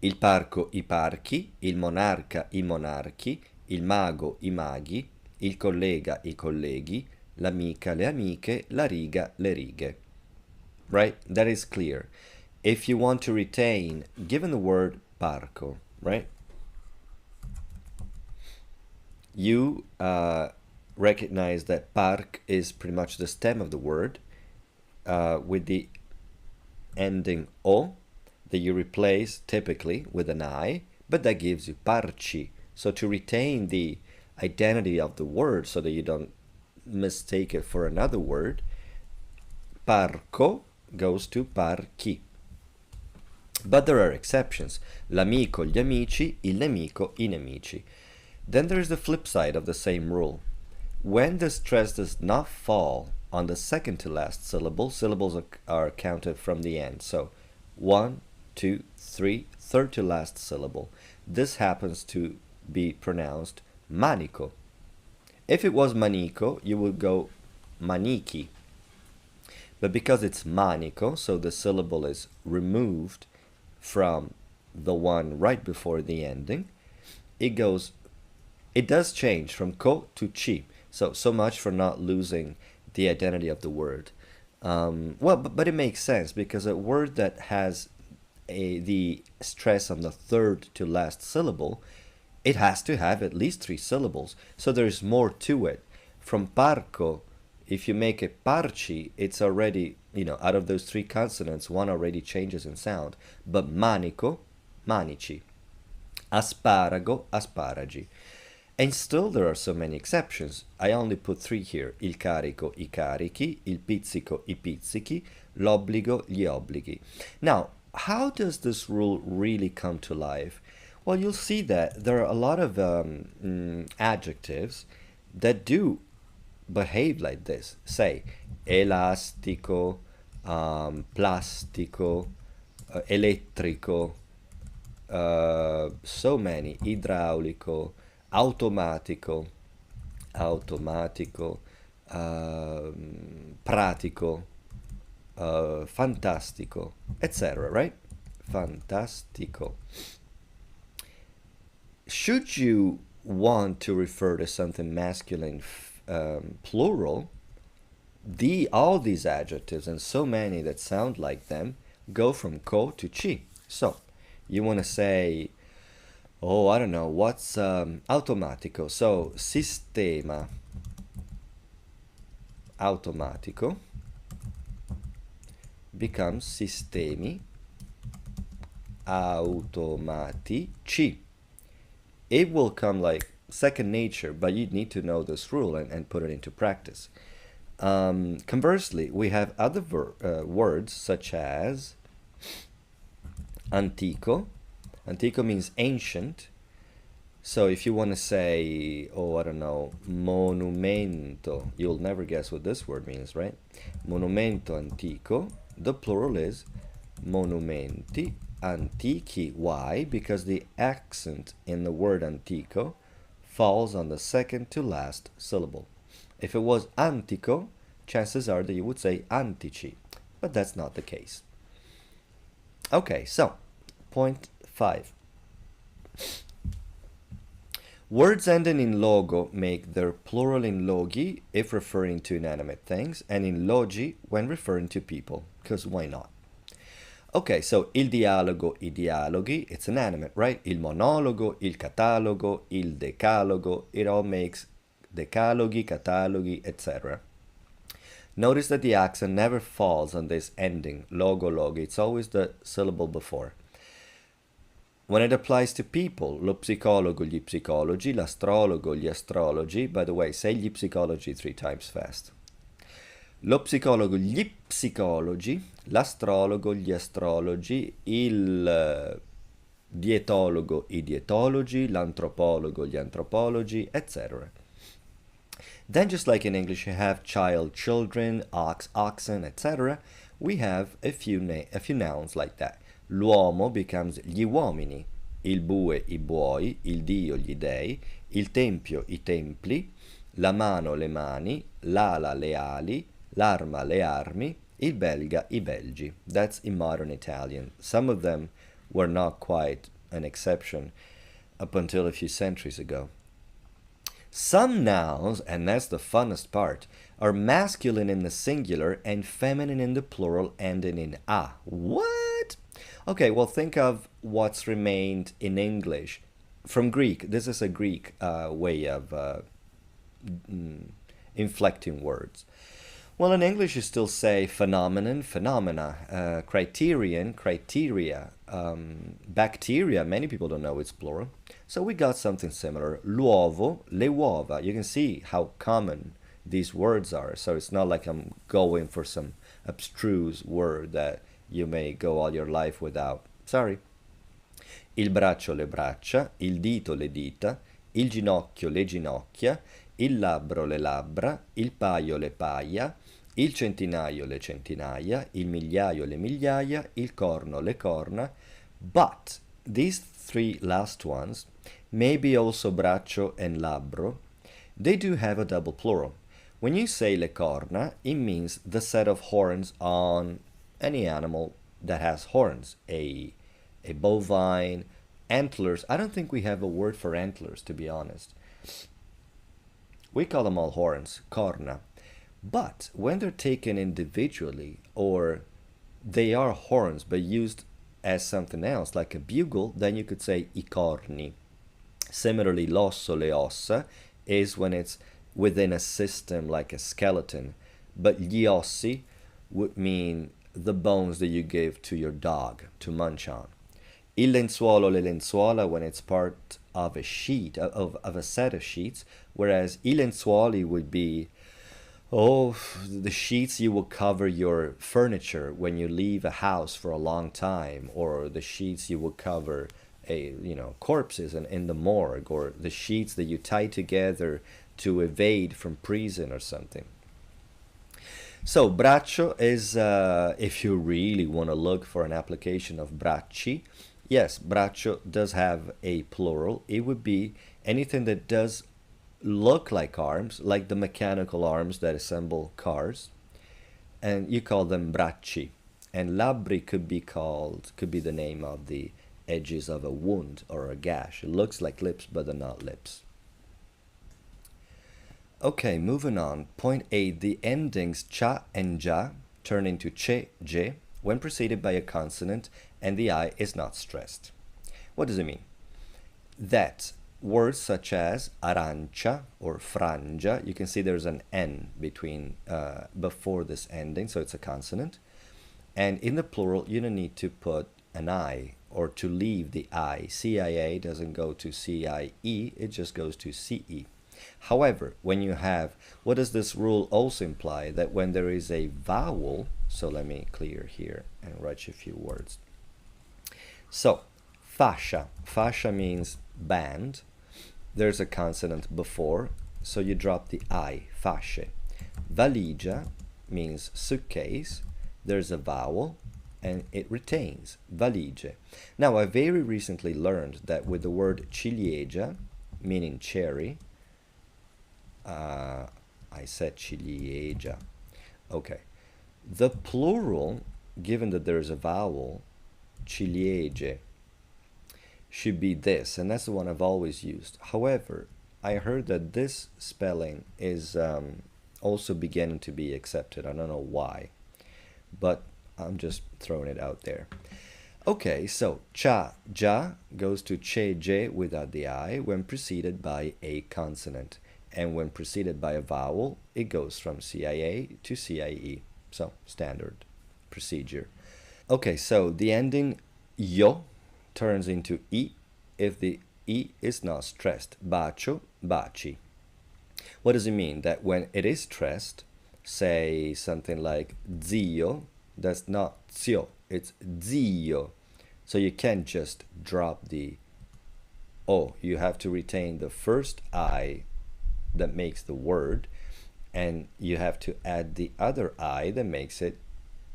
Il parco, i parchi, il monarca, i monarchi, il mago, i maghi, il collega, i colleghi, l'amica, le amiche, la riga, le righe. Right? That is clear. if you want to retain, given the word parco, right? You recognize that park is pretty much the stem of the word with the ending o that you replace typically with an I, but that gives you parci. So to retain the identity of the word so that you don't mistake it for another word, parco goes to parchi. But there are exceptions. L'amico, gli amici, il nemico, i nemici. Then there is the flip side of the same rule. When the stress does not fall on the second to last syllable, syllables are counted from the end. So 1, 2, 3, third to last syllable. This happens to be pronounced manico. If it was manico, you would go maniki. But because it's manico, so the syllable is removed from the one right before the ending, it does change from co to chi. So much for not losing the identity of the word. But it makes sense because a word that has the stress on the third to last syllable, it has to have at least 3 syllables. So there's more to it. From parco, if you make it parci, it's already, out of those 3 consonants, one already changes in sound. But manico, manici. Asparago, asparagi. And still there are so many exceptions. I only put 3 here. Il carico, i carichi. Il pizzico, i pizzichi. L'obbligo, gli obblighi. Now, how does this rule really come to life? Well, you'll see that there are a lot of adjectives that do behave like this. Say, elastico, plastico, elettrico, so many, idraulico, automatico, pratico, fantastico, etc., right? Fantastico. Should you want to refer to something masculine plural, all these adjectives and so many that sound like them go from co to chi. So you want to say, I don't know, what's automatico? So sistema automatico becomes sistemi automatici. It will come like second nature, but you need to know this rule and put it into practice. Conversely, we have other words such as antico. Antico means ancient. So if you want to say, I don't know, monumento, you'll never guess what this word means, right? Monumento antico. The plural is monumenti antichi. Why? Because the accent in the word antico falls on the second to last syllable. If it was antico, chances are that you would say antici, but that's not the case. Okay, so point 5. Words ending in logo make their plural in logi if referring to inanimate things, and in logi when referring to people, because why not? Okay, so il dialogo, i dialoghi, it's inanimate, right? Il monologo, il catalogo, il decalogo, it all makes decaloghi, cataloghi, etc. Notice that the accent never falls on this ending, logo, logi. It's always the syllable before. When it applies to people, lo psicologo, gli psicologi, l'astrologo, gli astrologi. By the way, say gli psicologi 3 times fast. Lo psicologo, gli psicologi, l'astrologo, gli astrologi, il dietologo, i dietologi, l'antropologo, gli antropologi, etc. Then just like in English you have child, children, ox, oxen, etc., we have a few nouns like that. L'uomo becomes gli uomini, il bue, i buoi, il dio, gli dei, il tempio, i templi, la mano, le mani, l'ala, le ali, l'arma, le armi, il belga, i belgi. That's in modern Italian. Some of them were not quite an exception up until a few centuries ago. Some nouns, and that's the funnest part, are masculine in the singular and feminine in the plural ending in a. What? Okay, well, think of what's remained in English from Greek. This is a Greek way of inflecting words. Well, in English, you still say phenomenon, phenomena, criterion, criteria, bacteria. Many people don't know it's plural. So we got something similar. L'uovo, le uova. You can see how common these words are. So it's not like I'm going for some abstruse word that you may go all your life without. Sorry. Il braccio, le braccia, il dito, le dita, il ginocchio, le ginocchia, il labbro, le labbra, il paio, le paia, il centinaio, le centinaia, il migliaio, le migliaia, il corno, le corna. But these three last ones, maybe also braccio and labbro, they do have a double plural. When you say le corna, it means the set of horns on any animal that has horns, a bovine, antlers. I don't think we have a word for antlers, to be honest. We call them all horns, corna. But when they're taken individually, or they are horns but used as something else, like a bugle, then you could say I corni. Similarly, l'osso, le ossa, is when it's within a system like a skeleton. But gli ossi would mean the bones that you give to your dog to munch on. Il lenzuolo, le lenzuola, when it's part of a sheet, of a set of sheets, whereas I lenzuoli would be, the sheets you will cover your furniture when you leave a house for a long time, or the sheets you will cover corpses in the morgue, or the sheets that you tie together to evade from prison or something. So braccio is, if you really want to look for an application of bracci, yes, braccio does have a plural. It would be anything that does look like arms, like the mechanical arms that assemble cars, and you call them bracci. And labbri could be the name of the edges of a wound or a gash. It looks like lips, but they're not lips. Okay, moving on. Point 8. The endings cha and ja turn into che, je, when preceded by a consonant and the I is not stressed. What does it mean? That words such as arancia or franja, you can see there's an N before this ending, so it's a consonant. And in the plural, you don't need to put an I or to leave the I. CIA doesn't go to CIE, it just goes to CE. However, when you have, what does this rule also imply? That when there is a vowel, so let me clear here and write you a few words. So, fascia. Fascia means band. There's a consonant before, so you drop the I, fasce. Valigia means suitcase. There's a vowel, and it retains, valigie. Now, I very recently learned that with the word ciliegia, meaning cherry, I said ciliegia. Okay. The plural, given that there is a vowel, ciliegie, should be this, and that's the one I've always used. However, I heard that this spelling is also beginning to be accepted. I don't know why, but I'm just throwing it out there. Okay, so cha, ja goes to che, je without the I when preceded by a consonant. And when preceded by a vowel, it goes from CIA to CIE. So, standard procedure. Okay, so the ending yo turns into I if the I is not stressed. Bacio, baci. What does it mean? That when it is stressed, say something like zio, that's not zio, it's zio. So you can't just drop the O. You have to retain the first I that makes the word, and you have to add the other I that makes it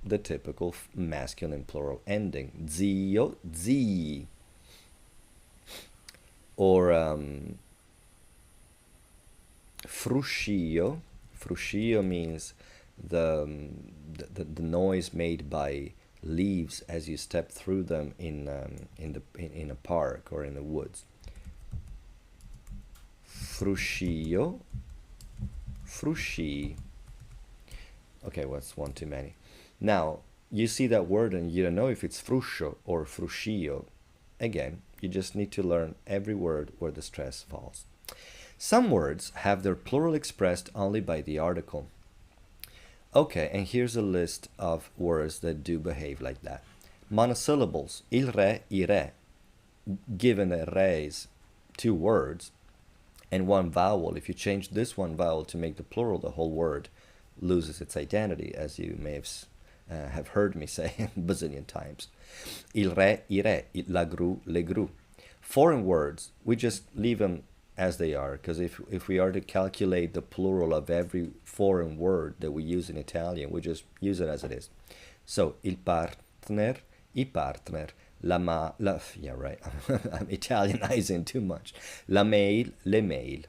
the typical masculine plural ending. Zio, zi. Or fruscio. Fruscio means the noise made by leaves as you step through them in a park or in the woods. Fruscio, frusci. Okay, what's one too many? Now, you see that word and you don't know if it's fruscio or fruscio. Again, you just need to learn every word where the stress falls. Some words have their plural expressed only by the article. Okay, and here's a list of words that do behave like that. Monosyllables, il re, I re. Given that re is two words and one vowel, if you change this one vowel to make the plural, the whole word loses its identity, as you may have heard me say a bazillion times. Il re, I re, la gru, le gru. Foreign words, we just leave them as they are, because if we are to calculate the plural of every foreign word that we use in Italian, we just use it as it is. So, il partner, I partner, yeah, right, I'm Italianizing too much. La mail, le mail.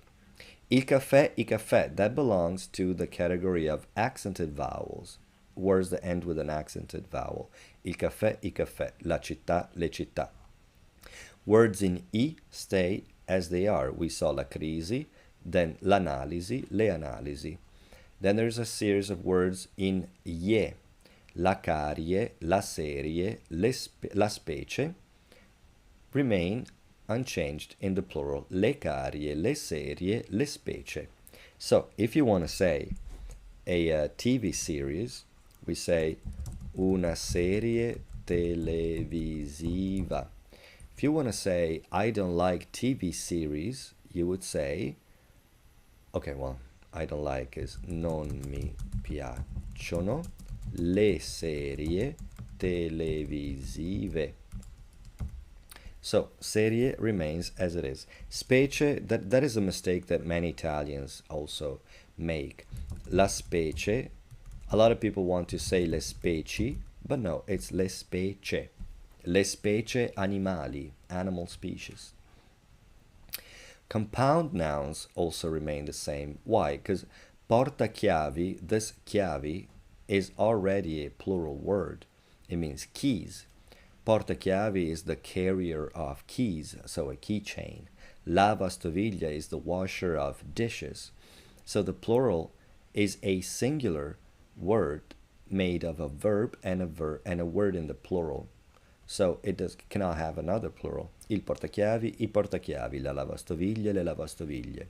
Il caffè, I caffè, that belongs to the category of accented vowels, words that end with an accented vowel. Il caffè, I caffè, la città, le città. Words in I stay as they are. We saw la crisi, then l'analisi, le analisi. Then there's a series of words in ie. La carie, la serie, la specie remain unchanged in the plural. Le carie, le serie, le specie. So if you want to say a TV series, we say una serie televisiva. If you want to say, I don't like TV series, you would say, okay, well, I don't like is non mi piacciono le serie televisive. So, serie remains as it is. Specie, that is a mistake that many Italians also make. La specie, a lot of people want to say le specie, but no, it's le specie. Le specie animali, animal species. Compound nouns also remain the same. Why? Because portachiavi, this chiavi, is already a plural word. It means keys. Portachiavi is the carrier of keys, so a keychain. Lavastoviglie is the washer of dishes. So the plural is a singular word made of a verb and a word in the plural. So it cannot have another plural. Il portachiavi, I portachiavi, la lavastoviglie, le lavastoviglie.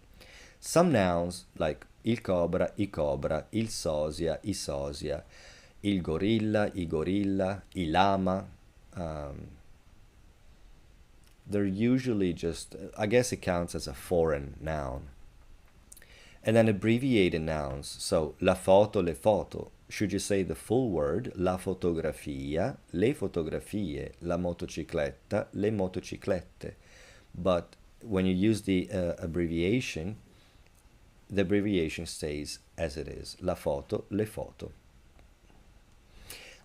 Some nouns like il cobra, I cobra, il sosia, I sosia, il gorilla, I gorilla, I lama. They're usually just, I guess it counts as a foreign noun. And then abbreviated nouns, so la foto, le foto. Should you say the full word, la fotografia, le fotografie, la motocicletta, le motociclette. But when you use the abbreviation stays as it is, la foto, le foto.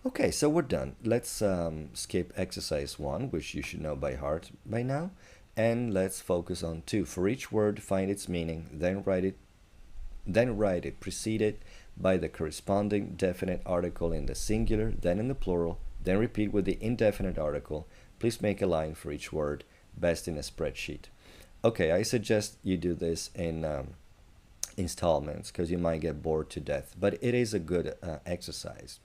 Okay, so we're done. Let's skip exercise 1, which you should know by heart by now, and let's focus on 2. For each word, find its meaning, then write it preceded by the corresponding definite article in the singular, then in the plural, then repeat with the indefinite article. Please make a line for each word, best in a spreadsheet. Okay, I suggest you do this in installments because you might get bored to death, but it is a good exercise.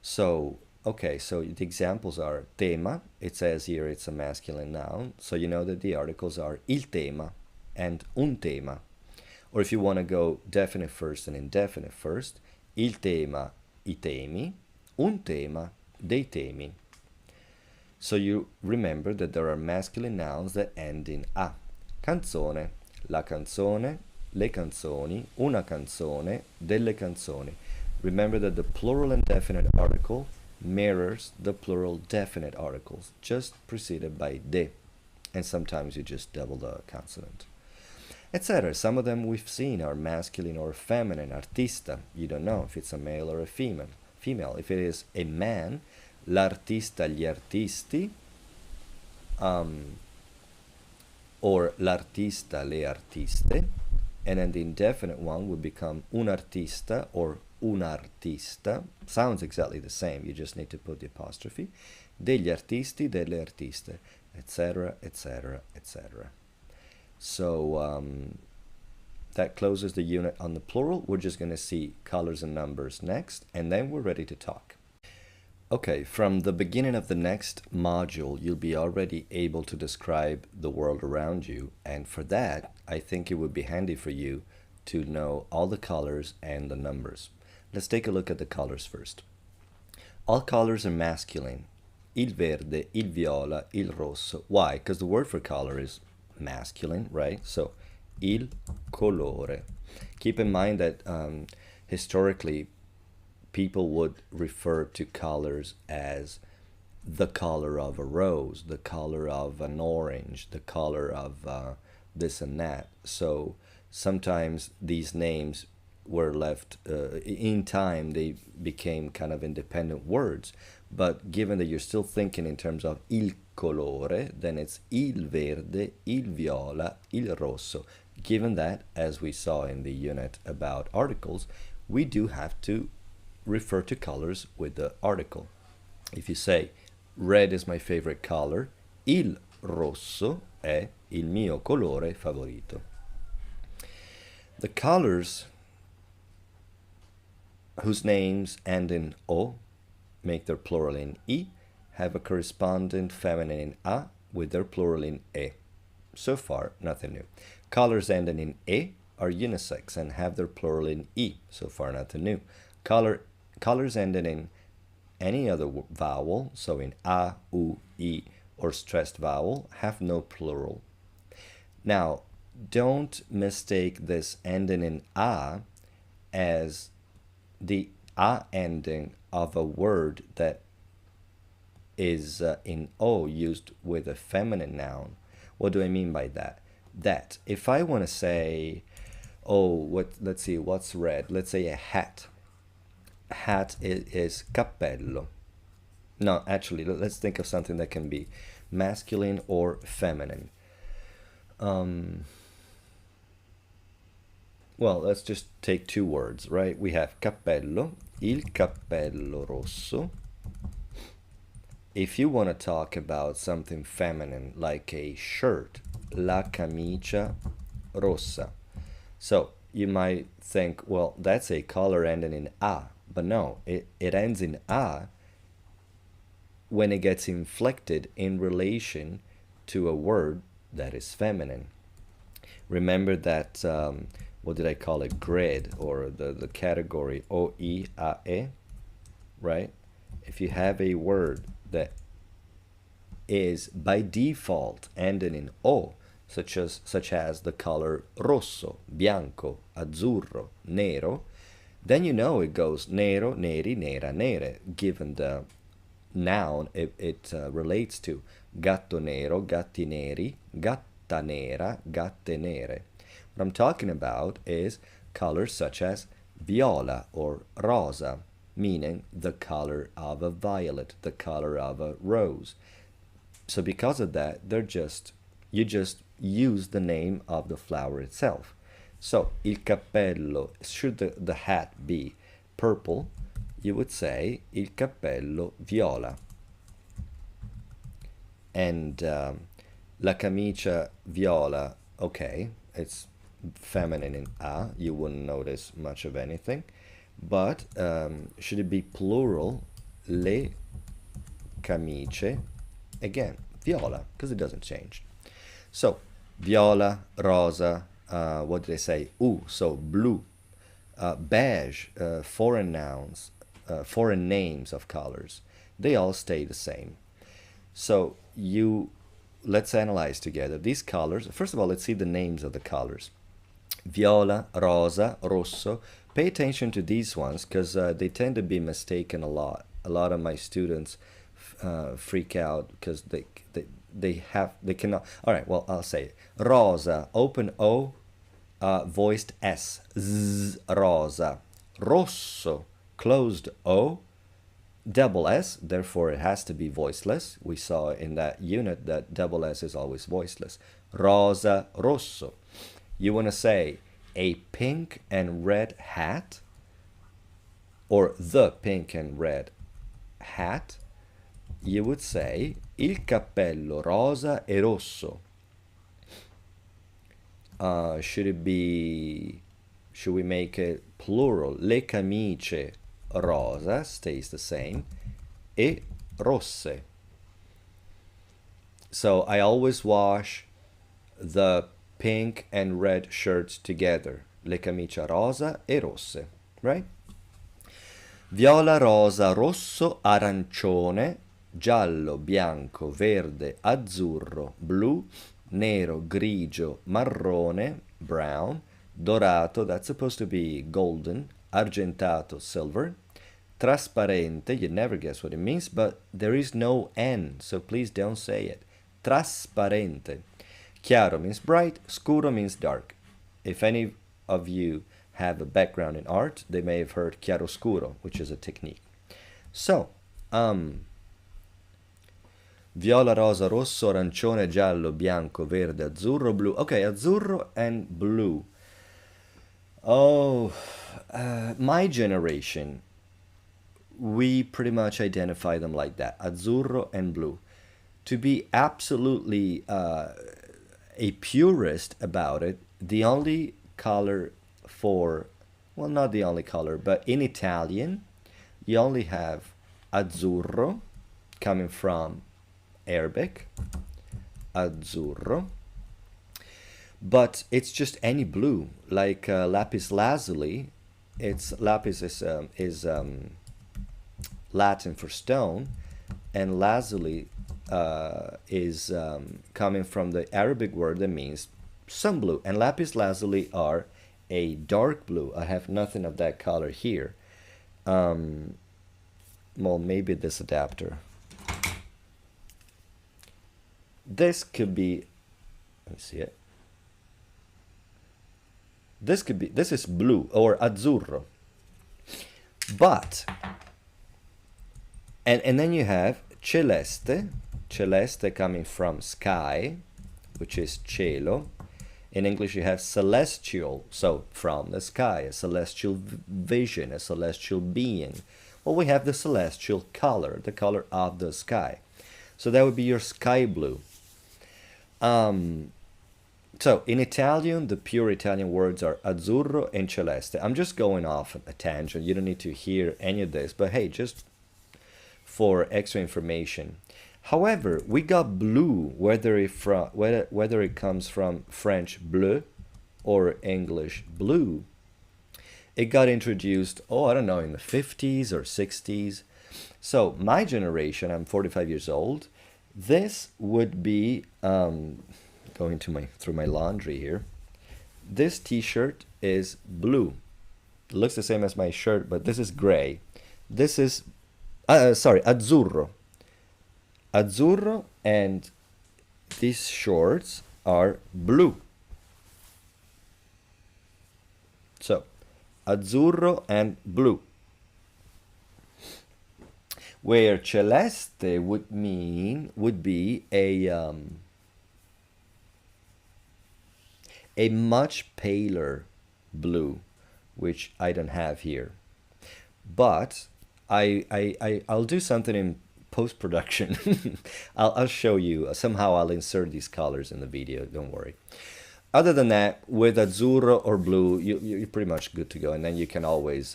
So, okay, so the examples are tema. It says here it's a masculine noun, so you know that the articles are il tema and un tema. Or if you want to go definite first and indefinite first, il tema, I temi, un tema, dei temi. So you remember that there are masculine nouns that end in a. Canzone, la canzone, le canzoni, una canzone, delle canzoni. Remember that the plural indefinite article mirrors the plural definite articles, just preceded by de. And sometimes you just double the consonant. Etc. Some of them we've seen are masculine or feminine. Artista, you don't know if it's a male or a female. If it is a man, l'artista, gli artisti, or l'artista, le artiste. And then the indefinite one would become un artista or un artista. Sounds exactly the same, you just need to put the apostrophe. Degli artisti, delle artiste, etc., etc., etc. So that closes the unit on the plural. We're just going to see colors and numbers next, and then we're ready to talk. Okay, from the beginning of the next module, you'll be already able to describe the world around you. And for that, I think it would be handy for you to know all the colors and the numbers. Let's take a look at the colors first. All colors are masculine. Il verde, il viola, il rosso. Why? Because the word for color is masculine, right? So, il colore. Keep in mind that historically, people would refer to colors as the color of a rose, the color of an orange, the color of this and that. So sometimes these names were left, in time, they became kind of independent words. But given that you're still thinking in terms of il colore, then it's il verde, il viola, il rosso. Given that, as we saw in the unit about articles, we do have to refer to colors with the article. If you say, red is my favorite color, il rosso è il mio colore favorito. The colors whose names end in O, make their plural in I, have a corresponding feminine in A with their plural in E. So far, nothing new. Colors ending in E are unisex and have their plural in I. So far, nothing new. Colors ending in any other vowel, so in A, U, I, or stressed vowel, have no plural. Now, don't mistake this ending in A as the A ending of a word that is in O used with a feminine noun. What do I mean by that? That if I want to say, let's see, what's red? Let's say a hat. Hat is cappello. No, actually, let's think of something that can be masculine or feminine. Well, let's just take two words, right? We have cappello, il cappello rosso. If you want to talk about something feminine, like a shirt, la camicia rossa. So you might think, well, that's a color ending in A. But no, it ends in A when it gets inflected in relation to a word that is feminine. Remember that, what did I call it, grid, or the category O-I-A-E, right? If you have a word that is by default ending in O, such as the color rosso, bianco, azzurro, nero, then you know it goes nero, neri, nera, nere, given the noun it relates to. Gatto nero, gatti neri, gatta nera, gatte nere. What I'm talking about is colors such as viola or rosa, meaning the color of a violet, the color of a rose. So because of that, you just use the name of the flower itself. So, il cappello, should the hat be purple, you would say il cappello viola. And la camicia viola, okay, it's feminine in A, you wouldn't notice much of anything. But should it be plural, le camicie, again, viola, because it doesn't change. So, viola, rosa, what did I say? So blue, beige, foreign nouns, foreign names of colors, they all stay the same. So let's analyze together these colors. First of all, let's see the names of the colors. Viola, rosa, rosso. Pay attention to these ones because they tend to be mistaken a lot. A lot of my students freak out because they cannot. All right, well, I'll say it. Rosa, open O, voiced S, Z, rosa. Rosso, closed O, double S, therefore it has to be voiceless. We saw in that unit that double S is always voiceless. Rosa, rosso. You want to say a pink and red hat, or the pink and red hat, you would say il cappello rosa e rosso. Should we make it plural? Le camicie rosa stays the same. e rosse. So I always wash the pink and red shirts together. Le camicia rosa e rosse, right? Viola, rosa, rosso, arancione, giallo, bianco, verde, azzurro, blu, nero, grigio, marrone, brown, dorato, that's supposed to be golden, argentato, silver, trasparente, you never guess what it means, but there is no N, so please don't say it. Trasparente. Chiaro means bright, scuro means dark. If any of you have a background in art, they may have heard chiaroscuro, which is a technique. So, viola, rosa, rosso, arancione, giallo, bianco, verde, azzurro, blu. Okay, azzurro and blue. Oh, my generation, we pretty much identify them like that, azzurro and blue. To be absolutely a purist about it, the only color for, well, not the only color, but in Italian, you only have azzurro, coming from Arabic, azzurro, but it's just any blue, like lapis lazuli. It's lapis is Latin for stone, and lazuli is coming from the Arabic word that means some blue, and lapis lazuli are a dark blue. I have nothing of that color here. Well, maybe this adapter. This could be, let me see it. This could be, this is blue or azzurro. But, and then you have celeste, celeste coming from sky, which is cielo. In English, you have celestial, so from the sky, a celestial vision, a celestial being. Well, we have the celestial color, the color of the sky. So that would be your sky blue. So in Italian, the pure Italian words are azzurro and celeste. I'm just going off a tangent. You don't need to hear any of this, but hey, just for extra information. However, we got blue, whether it comes from French bleu or English blue. It got introduced, I don't know, in the 50s or 60s. So my generation, I'm 45 years old. This would be, going through my laundry here. This t-shirt is blue. It looks the same as my shirt, but this is gray. This is, azzurro. Azzurro, and these shorts are blue. So, azzurro and blue. Where celeste would be a much paler blue, which I don't have here. But I'll do something in post-production. I'll show you. Somehow I'll insert these colors in the video, don't worry. Other than that, with azzurro or blue, you're pretty much good to go. And then you can always,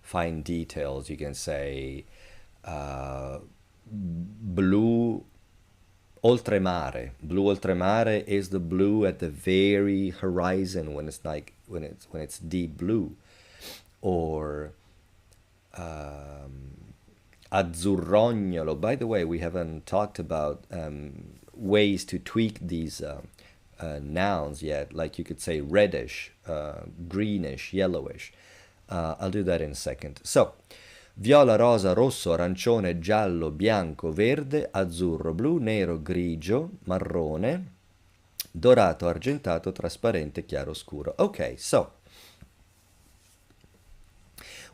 find details. You can say blue oltremare. Blue oltremare is the blue at the very horizon when it's deep blue. Or azzurrognolo. By the way, we haven't talked about ways to tweak these nouns yet. Like you could say reddish, greenish, yellowish. I'll do that in a second. So, viola, rosa, rosso, arancione, giallo, bianco, verde, azzurro, blu, nero, grigio, marrone, dorato, argentato, trasparente, chiaro, scuro. Okay, so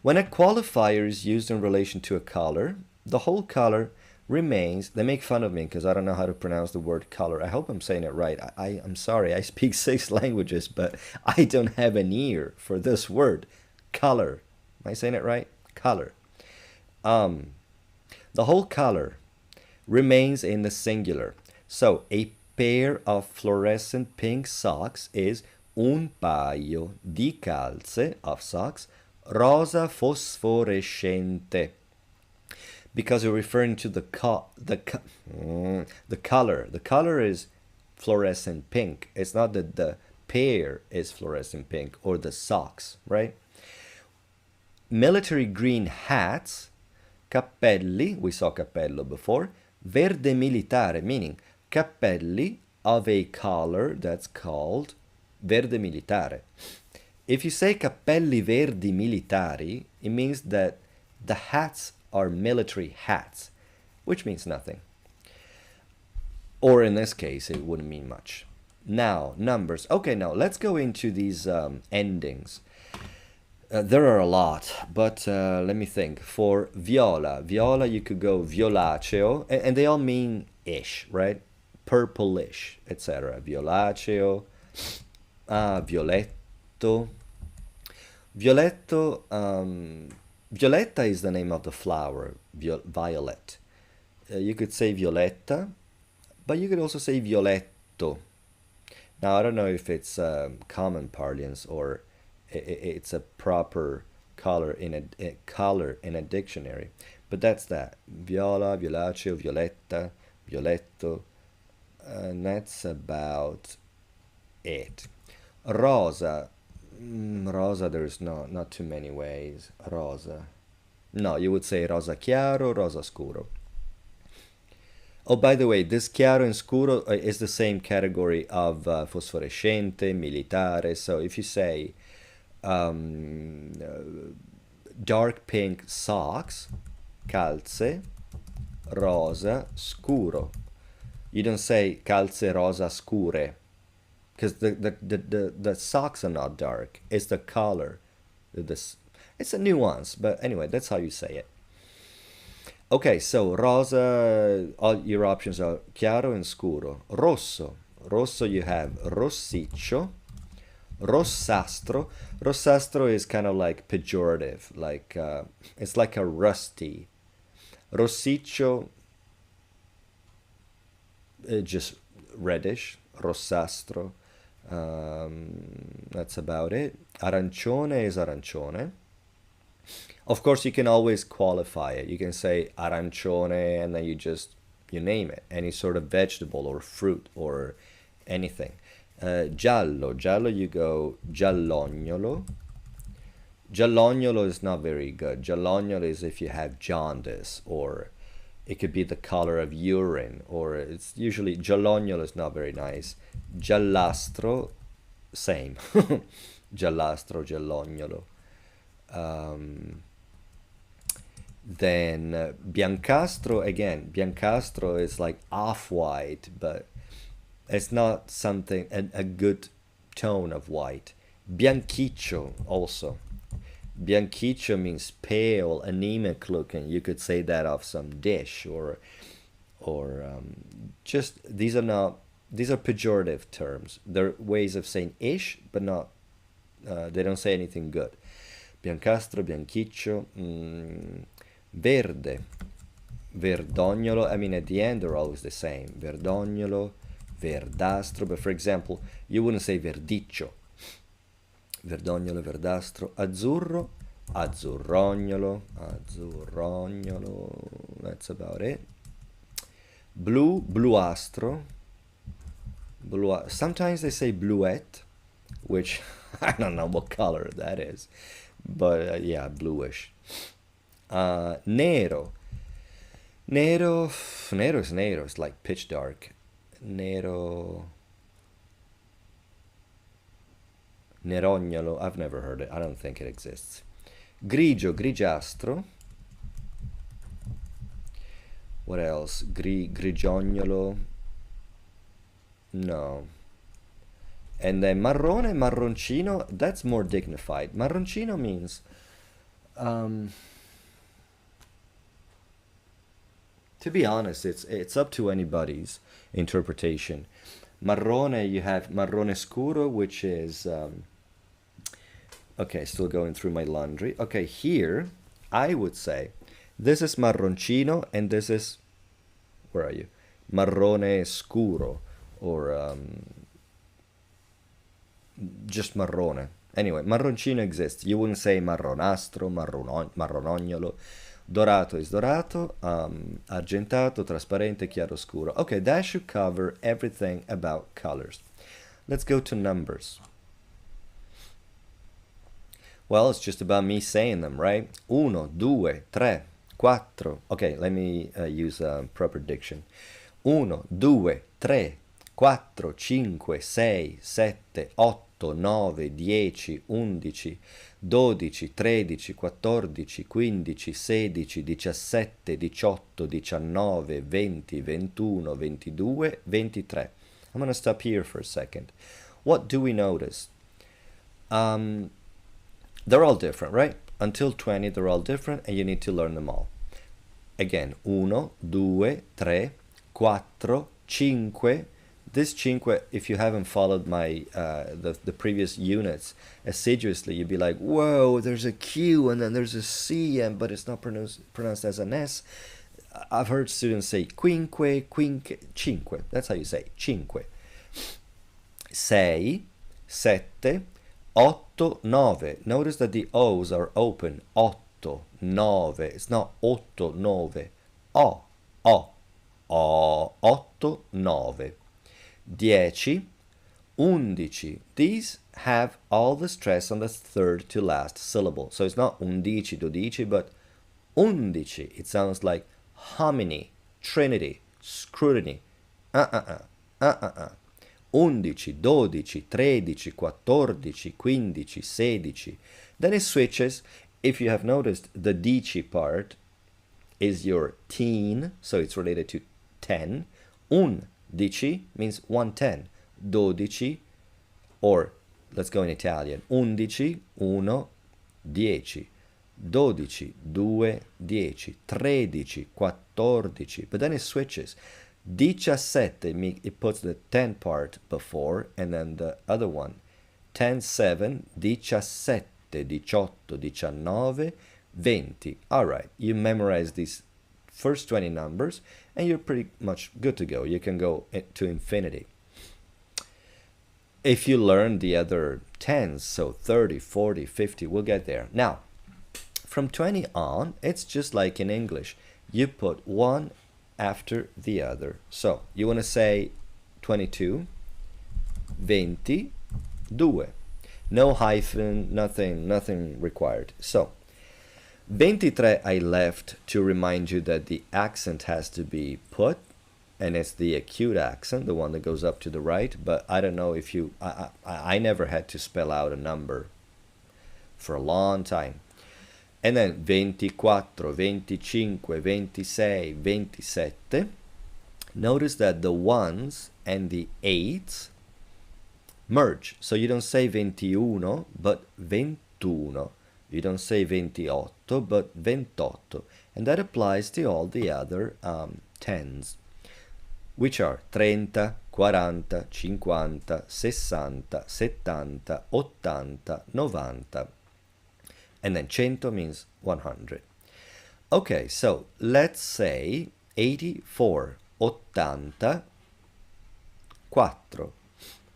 when a qualifier is used in relation to a color, the whole color remains. They make fun of me because I don't know how to pronounce the word color. I hope I'm saying it right. I'm sorry, I speak 6 languages, but I don't have an ear for this word. Color. Am I saying it right? Color. The whole color remains in the singular. So a pair of fluorescent pink socks is un paio di calze of socks rosa fosforescente. because you're referring to the color. The color is fluorescent pink. It's not that the pair is fluorescent pink or the socks, right? Military green hats, cappelli, we saw cappello before, verde militare, meaning cappelli of a color that's called verde militare. If you say cappelli verdi militari, it means that the hats are military hats, which means nothing. Or in this case, it wouldn't mean much. Now, numbers. Okay, now let's go into these endings. There are a lot, but let me think. For viola, you could go violaceo, and they all mean ish, right? Purplish, etc. Violaceo, violetto. Violetta is the name of the flower, violet. You could say violetta, but you could also say violetto. Now, I don't know if it's common parlance or it's a proper color in a dictionary, but that's that. Viola, violaceo, violetta, violetto, and that's about it. Rosa. Rosa, there's not too many ways. Rosa. No, you would say rosa chiaro, rosa scuro. Oh, by the way, this chiaro and scuro is the same category of fosforescente, militare. So if you say dark pink socks, calze, rosa scuro. You don't say calze rosa scure, because the socks are not dark. It's the color. It's a nuance, but anyway, that's how you say it. Okay, so rosa, all your options are chiaro and scuro. Rosso. Rosso, you have rossiccio. Rossastro. Rossastro is kind of like pejorative, like it's like a rusty. Rossiccio, just reddish. Rossastro. That's about it. Arancione is arancione. Of course, you can always qualify it. You can say arancione and then you name it. Any sort of vegetable or fruit or anything. Giallo. Giallo, you go giallognolo. Giallognolo is not very good. Giallognolo is if you have jaundice, or it could be the color of urine, or it's usually giallognolo is not very nice. Giallastro, same. Giallastro, giallognolo. Then biancastro, again, biancastro is like off-white, but it's not something, a good tone of white. Bianchiccio also. Bianchiccio means pale, anemic looking. You could say that of some dish or just, these are pejorative terms. They're ways of saying ish, but not, they don't say anything good. Biancastro, bianchiccio, verde, verdognolo. I mean, at the end, they're always the same. Verdognolo, verdastro. But for example, you wouldn't say verdiccio. Verdognolo, verdastro. Azzurro, azzurrognolo, azzurrognolo. That's about it. Blu, bluastro. Sometimes they say bluette, which I don't know what color that is. But yeah, bluish. Nero. Nero is nero. It's like pitch dark. Nero. Nerognolo. I've never heard it. I don't think it exists. Grigio, grigiastro. What else? Grigiognolo. No. And then marrone, marroncino, that's more dignified. Marroncino means, to be honest, it's up to anybody's interpretation. Marrone, you have marrone scuro, which is, okay, still going through my laundry. Okay, here, I would say, this is marroncino, and this is, where are you? Marrone scuro, or, just marrone. Anyway, marroncino exists. You wouldn't say marronastro, marronognolo. Dorato is dorato, argentato, trasparente, chiaroscuro. Okay, that should cover everything about colors. Let's go to numbers. Well, it's just about me saying them, right? Uno, due, tre, quattro. Okay, let me use proper diction. Uno, due, tre, quattro, cinque, sei, sette, otto, nove, 10, 11, 12, 13, 14, 15, 16, 17, 18, 19, 20, 21, 22, 23. I'm going to stop here for a second. What do we notice? They're all different, right? Until 20, they're all different, and you need to learn them all. Again, uno, due, tre, quattro, cinque. This cinque, if you haven't followed my the previous units assiduously, you'd be like, whoa, there's a Q and then there's a C, but it's not pronounced as an S. I've heard students say quinque, cinque. That's how you say cinque. Sei, sette, otto, nove. Notice that the O's are open. Otto, nove. It's not otto, nove. O, otto, nove. 10, 11. These have all the stress on the third to last syllable. So it's not undici, dodici, but undici. It sounds like hominy, trinity, scrutiny. 11, 12, 13, 14, 15, 16. Then it switches. If you have noticed, the dici part is your teen, so it's related to 10. Undici means 110. Dodici, or let's go in Italian. Undici, uno, 10. 12, 2, 10. 13, 14. But then it switches. 17, it puts the 10 part before, and then the other one. 10, 7, 17, 18, 19, 20. All right, you memorize these first 20 numbers, and you're pretty much good to go. You can go to infinity. If you learn the other 10s, so 30, 40, 50, we'll get there. Now, from 20 on, it's just like in English. You put one after the other. So, you want to say 22, 20, 2. No hyphen, nothing required. So, 23 I left to remind you that the accent has to be put, and it's the acute accent, the one that goes up to the right, but I don't know if you, I never had to spell out a number for a long time. And then 24, 25, 26, 27. Notice that the ones and the eights merge. So you don't say 21, but 21. You don't say 28, but 28. And that applies to all the other tens, which are 30, 40, 50, 60, 70, 80, 90. And then 100 means 100. Okay, so let's say 84, 80, 4.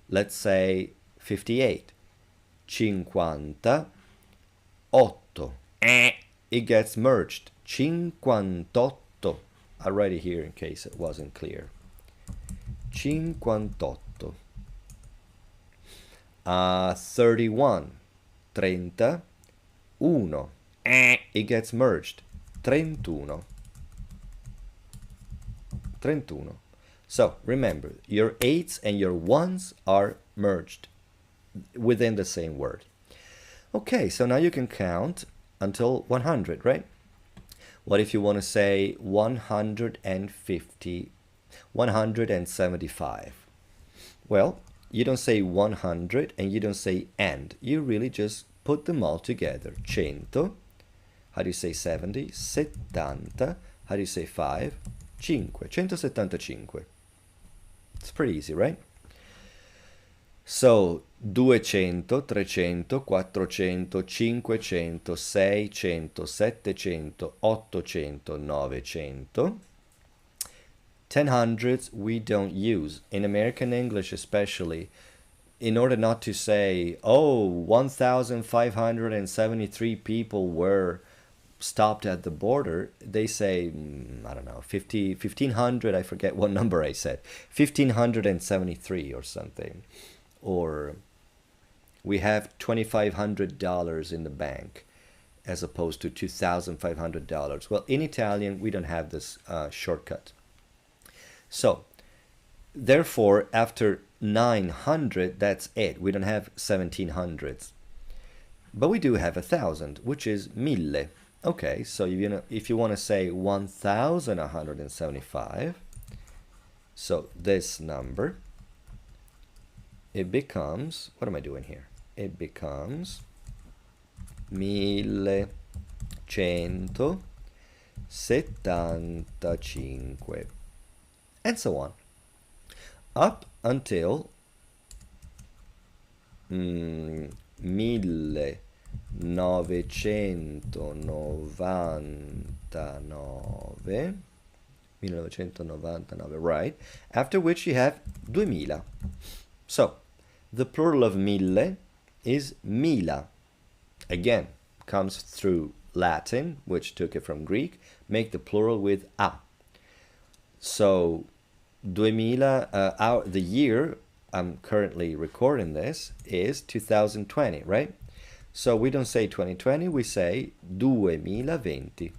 Let's say 58, 50, 8. It gets merged. 58. I'll write it here in case it wasn't clear. 58. 31, 30, 1. It gets merged. 31. 31. So remember, your 8s and your 1s are merged within the same word. Okay, so now you can count until 100, right? What if you want to say 150, 175? Well, you don't say 100 and you don't say and. You really just put them all together. 100. How do you say 70? 70. How do you say 5? 5. 175. It's pretty easy, right? So, 200, 300, 400, 500, 600, 700, 800, 900. 1000s we don't use. In American English especially, in order not to say, oh, 1,573 people were stopped at the border, they say, I don't know, 1500, I forget what number I said, 1573 or something. Or we have $2,500 in the bank as opposed to $2,500. Well, in Italian, we don't have this shortcut. So, therefore, after 900, that's it. We don't have 1700s. But we do have 1,000, which is 1000. Okay, so if you want to say 1,175, so this number, it becomes, what am I doing here? It becomes 1175, and so on, up until 1999, right? After which you have 2000. So, the plural of mille is mila. Again, comes through Latin, which took it from Greek, make the plural with a. So, 2000, the year I'm currently recording this is 2020, right? So we don't say 2020, we say 2020.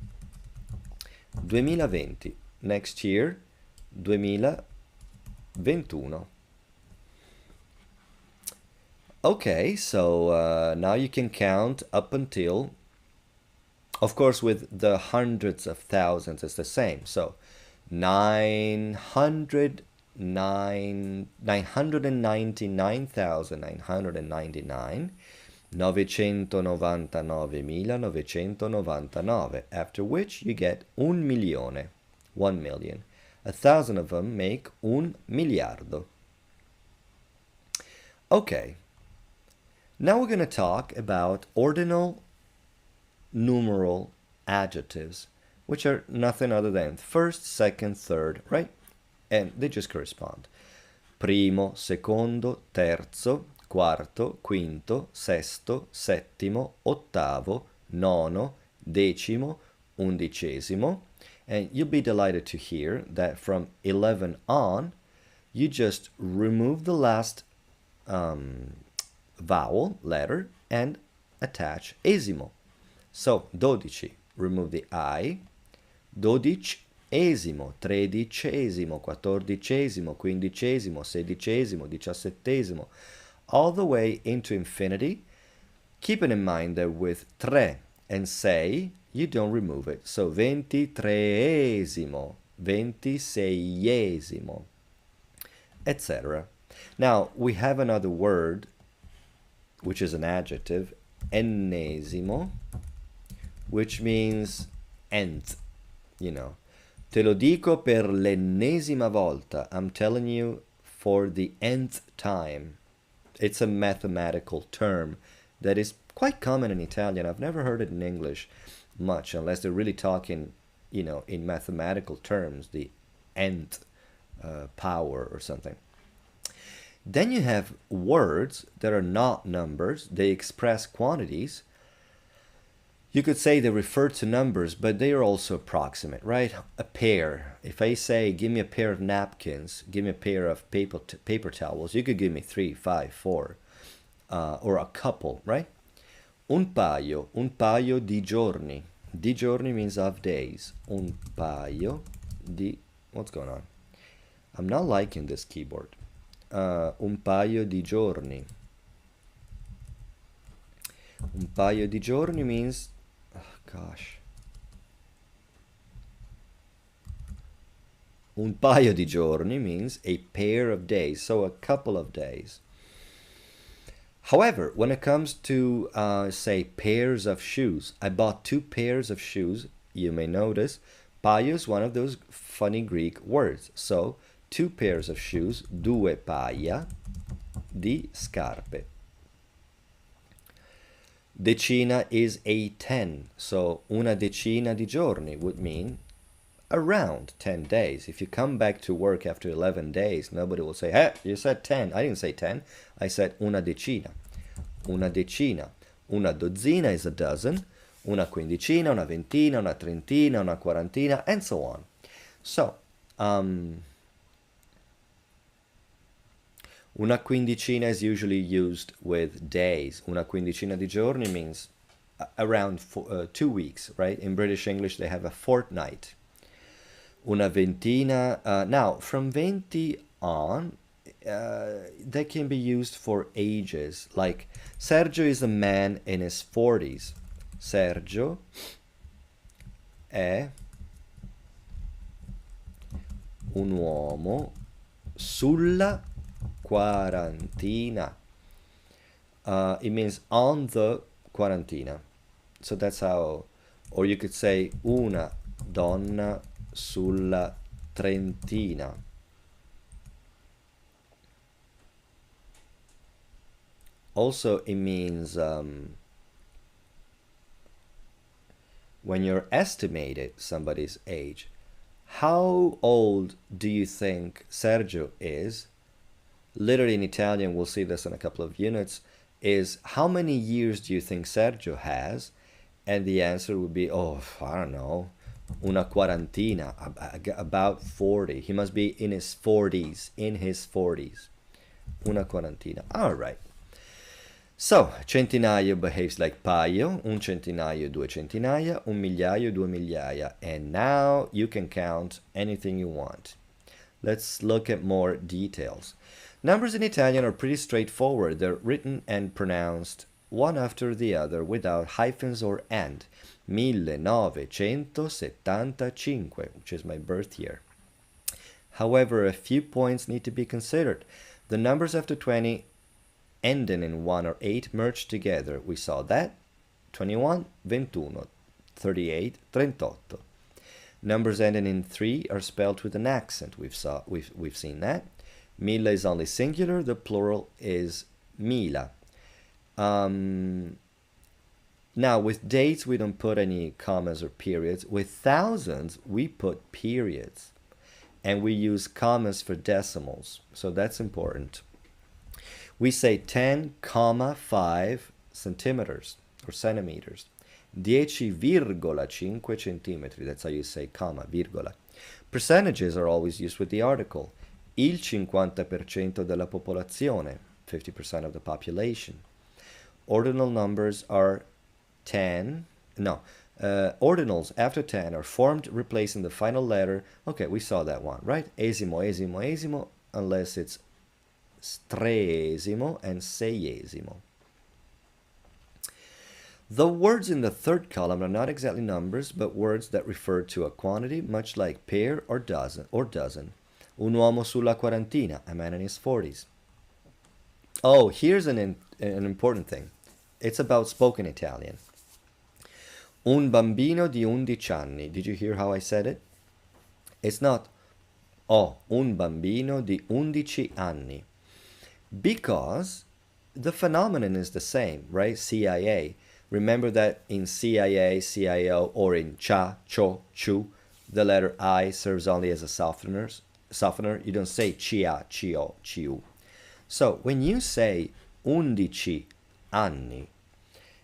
2020. Next year, 2021. Okay, so now you can count up until, of course, with the hundreds of thousands, it's the same. So 999,999, 999,999, after which you get 1 milione, 1 million. 1,000 of them make 1 miliardo. Okay, now we're going to talk about ordinal numeral adjectives, which are nothing other than first, second, third, right? And they just correspond. Primo, secondo, terzo, quarto, quinto, sesto, settimo, ottavo, nono, decimo, undicesimo. And you'll be delighted to hear that from 11 on, you just remove the last vowel, letter, and attach esimo. So, dodici, remove the I, dodicesimo, tredicesimo, quattordicesimo, quindicesimo, sedicesimo, diciassettesimo, all the way into infinity, keeping in mind that with tre and sei, you don't remove it. So, ventitreesimo, ventiseiesimo, etc. Now, we have another word, which is an adjective, ennesimo, which means nth, you know. Te lo dico per l'ennesima volta. I'm telling you for the nth time. It's a mathematical term that is quite common in Italian. I've never heard it in English much, unless they're really talking, you know, in mathematical terms, the nth power or something. Then you have words that are not numbers. They express quantities. You could say they refer to numbers, but they are also approximate, right? A pair. If I say, give me a pair of napkins, give me a pair of paper towels, you could give me 3, 5, 4, or a couple, right? Un paio di giorni. Di giorni means of days. Un paio di... What's going on? I'm not liking this keyboard. Un paio di giorni. Un paio di giorni means... Oh, gosh. Un paio di giorni means a pair of days, so a couple of days. However, when it comes to, say, pairs of shoes, I bought 2 pairs of shoes. You may notice, paio is one of those funny Greek words. So, 2 pairs of shoes, due paia di scarpe. Decina is a 10, so una decina di giorni would mean around 10 days. If you come back to work after 11 days, nobody will say, hey, you said 10. I didn't say 10. I said una decina. Una decina. Una dozzina is a dozen. una quindicina, una ventina, una trentina, una quarantina, and so on. So, una quindicina is usually used with days. Una quindicina di giorni means around 2 weeks, right? In British English, they have a fortnight. Una ventina, now from 20 on, they can be used for ages. Like, Sergio is a man in his 40s. Sergio è un uomo sulla quarantina. It means on the quarantina. So that's how, or you could say una donna sulla trentina. Also, it means when you're estimating somebody's age. How old do you think Sergio is? Literally in Italian, we'll see this in a couple of units, is how many years do you think Sergio has? And the answer would be, oh, I don't know, una quarantina, about 40. He must be in his 40s, Una quarantina. All right. So, centinaio behaves like paio, un centinaio, due centinaia, un migliaio, due migliaia. And now you can count anything you want. Let's look at more details. Numbers in Italian are pretty straightforward. They're written and pronounced one after the other without hyphens or and. 1975, which is my birth year. However, a few points need to be considered. The numbers after 20 ending in 1 or 8 merged together. We saw that. 21, 21, 38, 38. Numbers ending in 3 are spelled with an accent. We've seen that. Mille is only singular. The plural is mila. Now, with dates, we don't put any commas or periods. With thousands, we put periods. And we use commas for decimals. So that's important. We say 10,5 centimeters or centimeters. 10,5 centimetri. That's how you say comma, virgola. Percentages are always used with the article. Il 50% della popolazione, 50% of the population. Ordinal numbers are 10. No, ordinals after 10 are formed replacing the final letter. Okay, we saw that one, right? Esimo, esimo, esimo, unless it's treesimo and seiesimo. The words in the third column are not exactly numbers, but words that refer to a quantity, much like pair or dozen. Un uomo sulla quarantina, a man in his 40s. Oh, here's an important thing. It's about spoken Italian. Un bambino di 11 anni. Did you hear how I said it? It's not, oh, un bambino di 11 anni. Because the phenomenon is the same, right? CIA. Remember that in CIA, CIO, or in cha, cho, chu, the letter I serves only as a softener. You don't say chia, chio, chiu. So when you say 11 anni,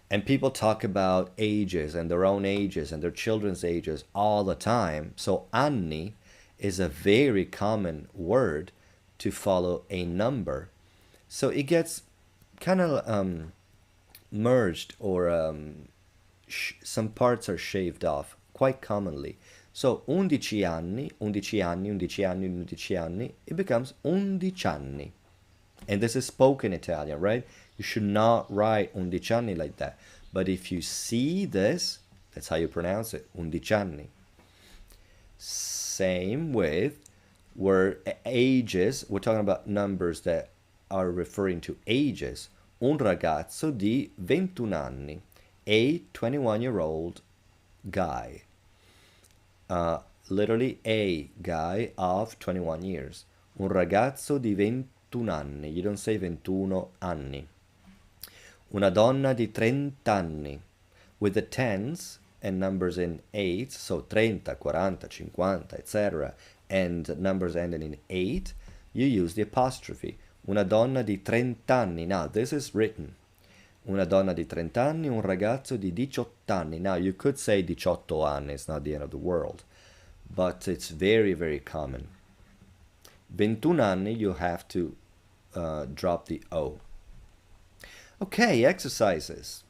and people talk about ages and their own ages and their children's ages all the time, so anni is a very common word to follow a number. So it gets kind of merged, or some parts are shaved off quite commonly. So 11 anni, 11 anni, 11 anni, 11 anni, it becomes 11 anni. And this is spoken Italian, right? You should not write 11 anni like that. But if you see this, that's how you pronounce it, 11 anni. Same with where ages, we're talking about numbers that are referring to ages. Un ragazzo di 21 anni, a 21-year-old guy. Literally a guy of 21 years. Un ragazzo di 21 anni. You don't say 21 anni. Una donna di 30 anni. With the tens and numbers in 8, so 30, 40, 50, etc., and numbers ending in 8, you use the apostrophe. Una donna di 30 anni. Now, this is written. una donna di 30 anni, un ragazzo di 18 anni. Now, you could say 18 anni, it's not the end of the world, but it's very, very common. 21 anni, you have to drop the O. Okay, exercises.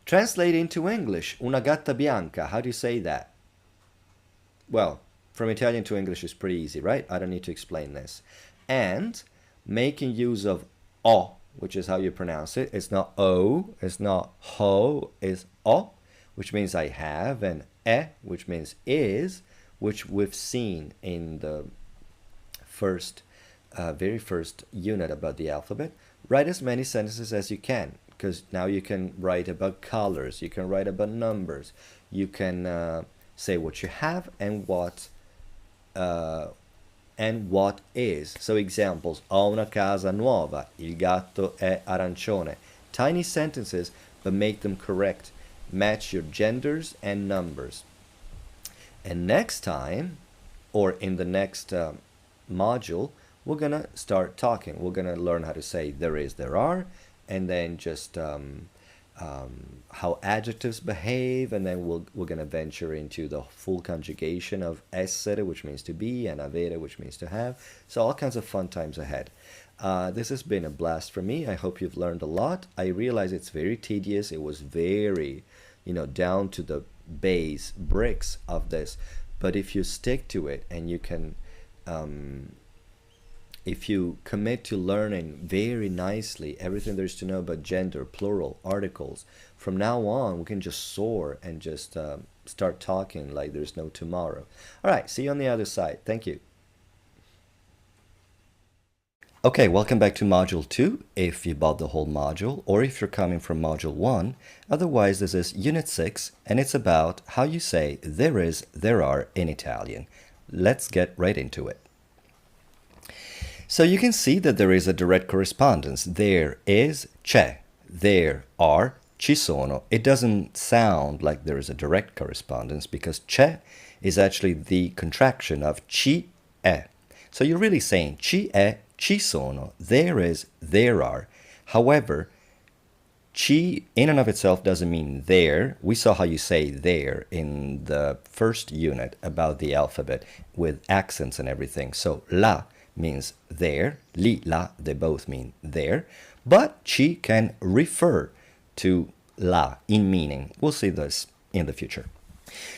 Translate into English. Una gatta bianca. How do you say that? Well, from Italian to English is pretty easy, right? I don't need to explain this. And making use of O, which is how you pronounce it. It's not O, it's not ho, it's O, which means I have, and which means is, which we've seen in the very first unit about the alphabet. Write as many sentences as you can, because now you can write about colors, you can write about numbers, you can say what you have and what is. So examples: ho una casa nuova, il gatto è arancione. Tiny sentences, but make them correct. Match your genders and numbers. And next time, or in the next module, we're gonna start talking. We're gonna learn how to say there is, there are, and then just how adjectives behave, and then we're gonna venture into the full conjugation of essere, which means to be, and avere, which means to have. So all kinds of fun times ahead. This has been a blast for me. I hope you've learned a lot. I realize it's very tedious. It was very, down to the base bricks of this. But if you stick to it and you can, if you commit to learning very nicely everything there is to know about gender, plural, articles, from now on we can just soar and just start talking like there's no tomorrow. All right, see you on the other side. Thank you. Okay, welcome back to Module 2, if you bought the whole module, or if you're coming from Module 1. Otherwise, this is Unit 6, and it's about how you say there is, there are in Italian. Let's get right into it. So you can see that there is a direct correspondence. There is, c'è. There are, ci sono. It doesn't sound like there is a direct correspondence because c'è is actually the contraction of ci è. So you're really saying ci è, ci sono, there is, there are. However, ci in and of itself doesn't mean there. We saw how you say there in the first unit about the alphabet with accents and everything. So la means there, li, la, they both mean there, but ci can refer to la in meaning. We'll see this in the future.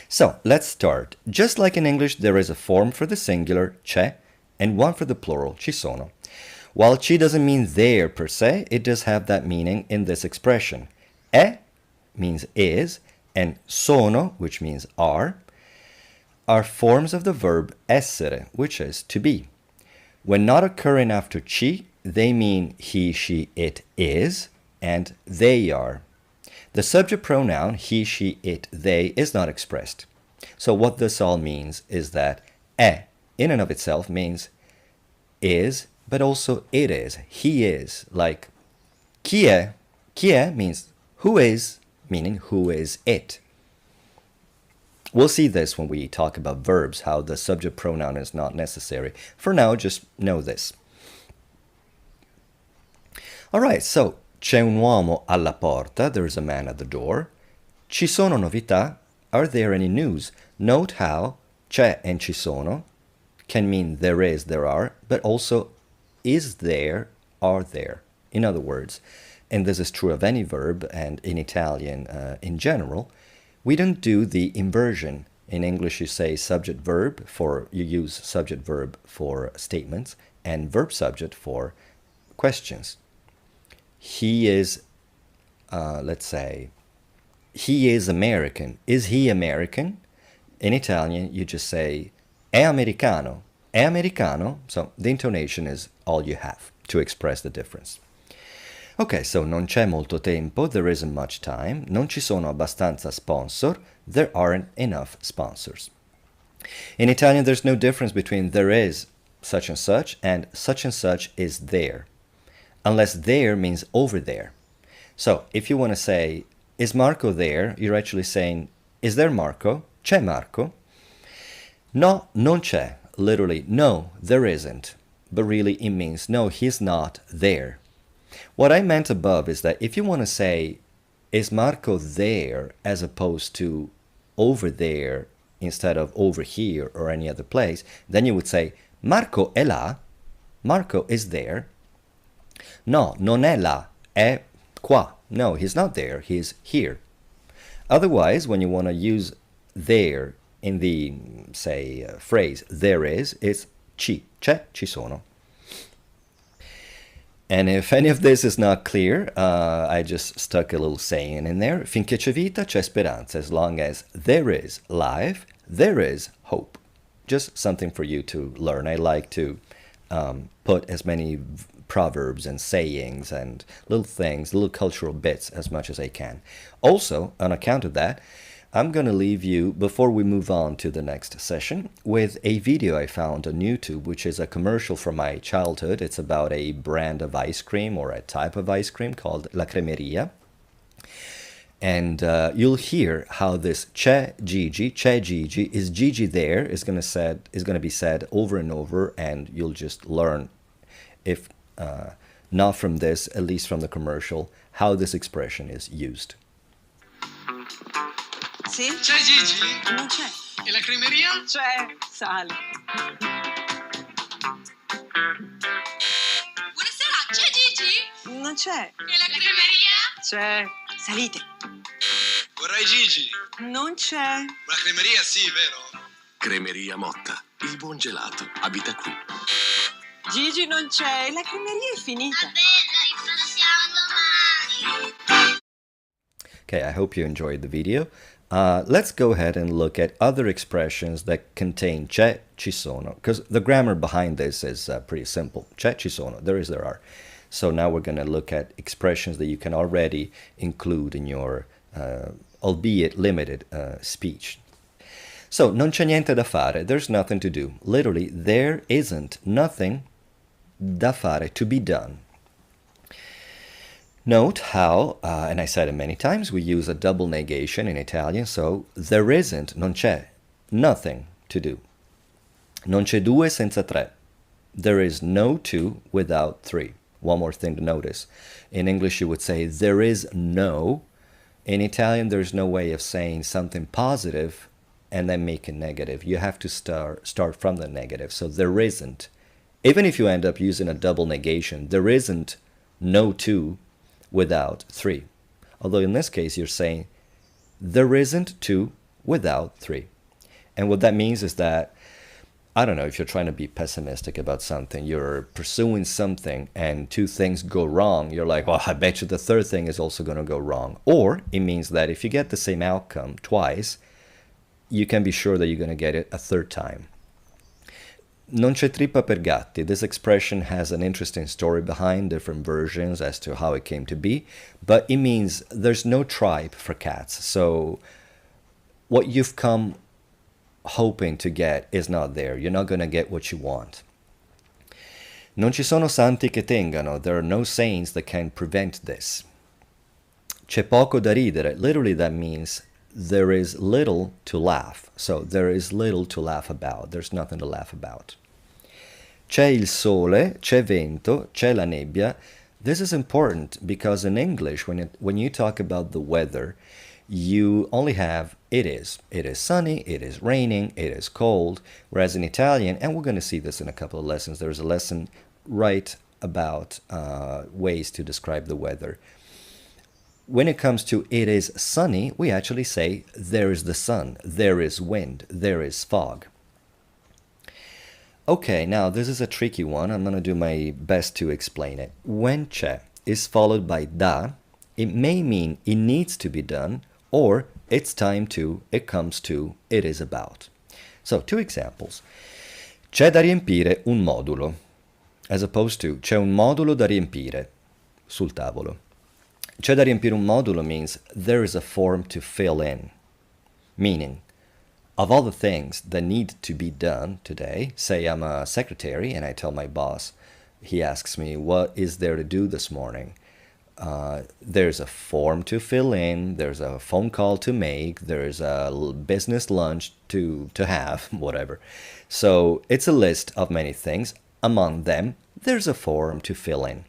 So let's start. Just like in English, there is a form for the singular, c'è, and one for the plural, ci sono. While ci doesn't mean there per se, it does have that meaning in this expression. È means is, and sono, which means are forms of the verb essere, which is to be. When not occurring after ci, they mean he, she, it is, and they are. The subject pronoun he, she, it, they is not expressed. So what this all means is that è in and of itself means is, but also it is, he is, like chi è. Chi è means who is, meaning who is it. We'll see this when we talk about verbs, how the subject pronoun is not necessary. For now, just know this. All right, so c'è un uomo alla porta, there is a man at the door. Ci sono novità, are there any news? Note how c'è and ci sono can mean there is, there are, but also is there, are there. In other words, and this is true of any verb and in Italian in general, we don't do the inversion. In English you say subject-verb you use subject-verb for statements and verb-subject for questions. He is, let's say, he is American. Is he American? In Italian you just say è americano. È americano, so the intonation is all you have to express the difference. Okay, so non c'è molto tempo, there isn't much time. Non ci sono abbastanza sponsor, there aren't enough sponsors. In Italian, there's no difference between there is such and such is there, unless there means over there. So if you want to say, is Marco there? You're actually saying, is there Marco? C'è Marco? No, non c'è. Literally, no, there isn't. but really it means no, he's not there. What I meant above is that if you want to say, is Marco there, as opposed to over there instead of over here or any other place, then you would say Marco è là, Marco is there. No, non è là, è qua. No, he's not there, he's here. Otherwise, when you want to use there in the, say, phrase there is, it's c'è, ci sono. And if any of this is not clear, I just stuck a little saying in there. Finché c'è vita, c'è speranza. As long as there is life, there is hope. Just something for you to learn. I like to put as many proverbs and sayings and little things, little cultural bits as much as I can. Also, on account of that, I'm going to leave you, before we move on to the next session, with a video I found on YouTube, which is a commercial from my childhood. It's about a brand of ice cream, or a type of ice cream, called La Cremeria. And you'll hear how this c'è Gigi, is Gigi there, is going to be said over and over, and you'll just learn, if not from this, at least from the commercial, how this expression is used. Sì? C'è Gigi? Non c'è. E la cremeria? C'è, sali. Buonasera, c'è Gigi? Non c'è. E la cremeria? C'è. Salite. Vorrei Gigi. Non c'è. La cremeria sì, vero? Cremeria Motta, il buon gelato abita qui. Gigi non c'è. La cremeria è finita. Okay, I hope you enjoyed the video. Let's go ahead and look at other expressions that contain c'è, ci sono, because the grammar behind this is pretty simple. C'è, ci sono, there is, there are. So now we're going to look at expressions that you can already include in your, albeit limited, speech. So, non c'è niente da fare, there's nothing to do. Literally, there isn't nothing da fare, to be done. Note how, and I said it many times, we use a double negation in Italian, so there isn't, non c'è, nothing to do. Non c'è due senza tre. There is no two without three. One more thing to notice. In English you would say there is no. In Italian there's no way of saying something positive and then make it negative. You have to start from the negative. So there isn't. Even if you end up using a double negation, there isn't no two without three. Although in this case you're saying there isn't two without three. And what that means is that, I don't know, if you're trying to be pessimistic about something, you're pursuing something and two things go wrong, you're like, well, I bet you the third thing is also going to go wrong. Or it means that if you get the same outcome twice, you can be sure that you're going to get it a third time. Non c'è trippa per gatti. This expression has an interesting story behind, different versions as to how it came to be, but it means there's no tripe for cats. So what you've come hoping to get is not there. You're not going to get what you want. Non ci sono santi che tengano. There are no saints that can prevent this. C'è poco da ridere. Literally that means there is little to laugh. So there is little to laugh about. There's nothing to laugh about. C'è il sole, c'è vento, c'è la nebbia. This is important because in English, when you talk about the weather, you only have it is. It is sunny, it is raining, it is cold. Whereas in Italian, and we're going to see this in a couple of lessons, there's a lesson right about ways to describe the weather. When it comes to it is sunny, we actually say there is the sun, there is wind, there is fog. Okay, now this is a tricky one. I'm going to do my best to explain it. When c'è is followed by da, it may mean it needs to be done, or it's time to, it comes to, it is about. So, two examples. C'è da riempire un modulo, as opposed to c'è un modulo da riempire sul tavolo. C'è da riempire un modulo means there is a form to fill in, meaning of all the things that need to be done today, say I'm a secretary and I tell my boss, he asks me, what is there to do this morning? There's a form to fill in, there's a phone call to make, there's a business lunch to have, whatever. So it's a list of many things. Among them, there's a form to fill in.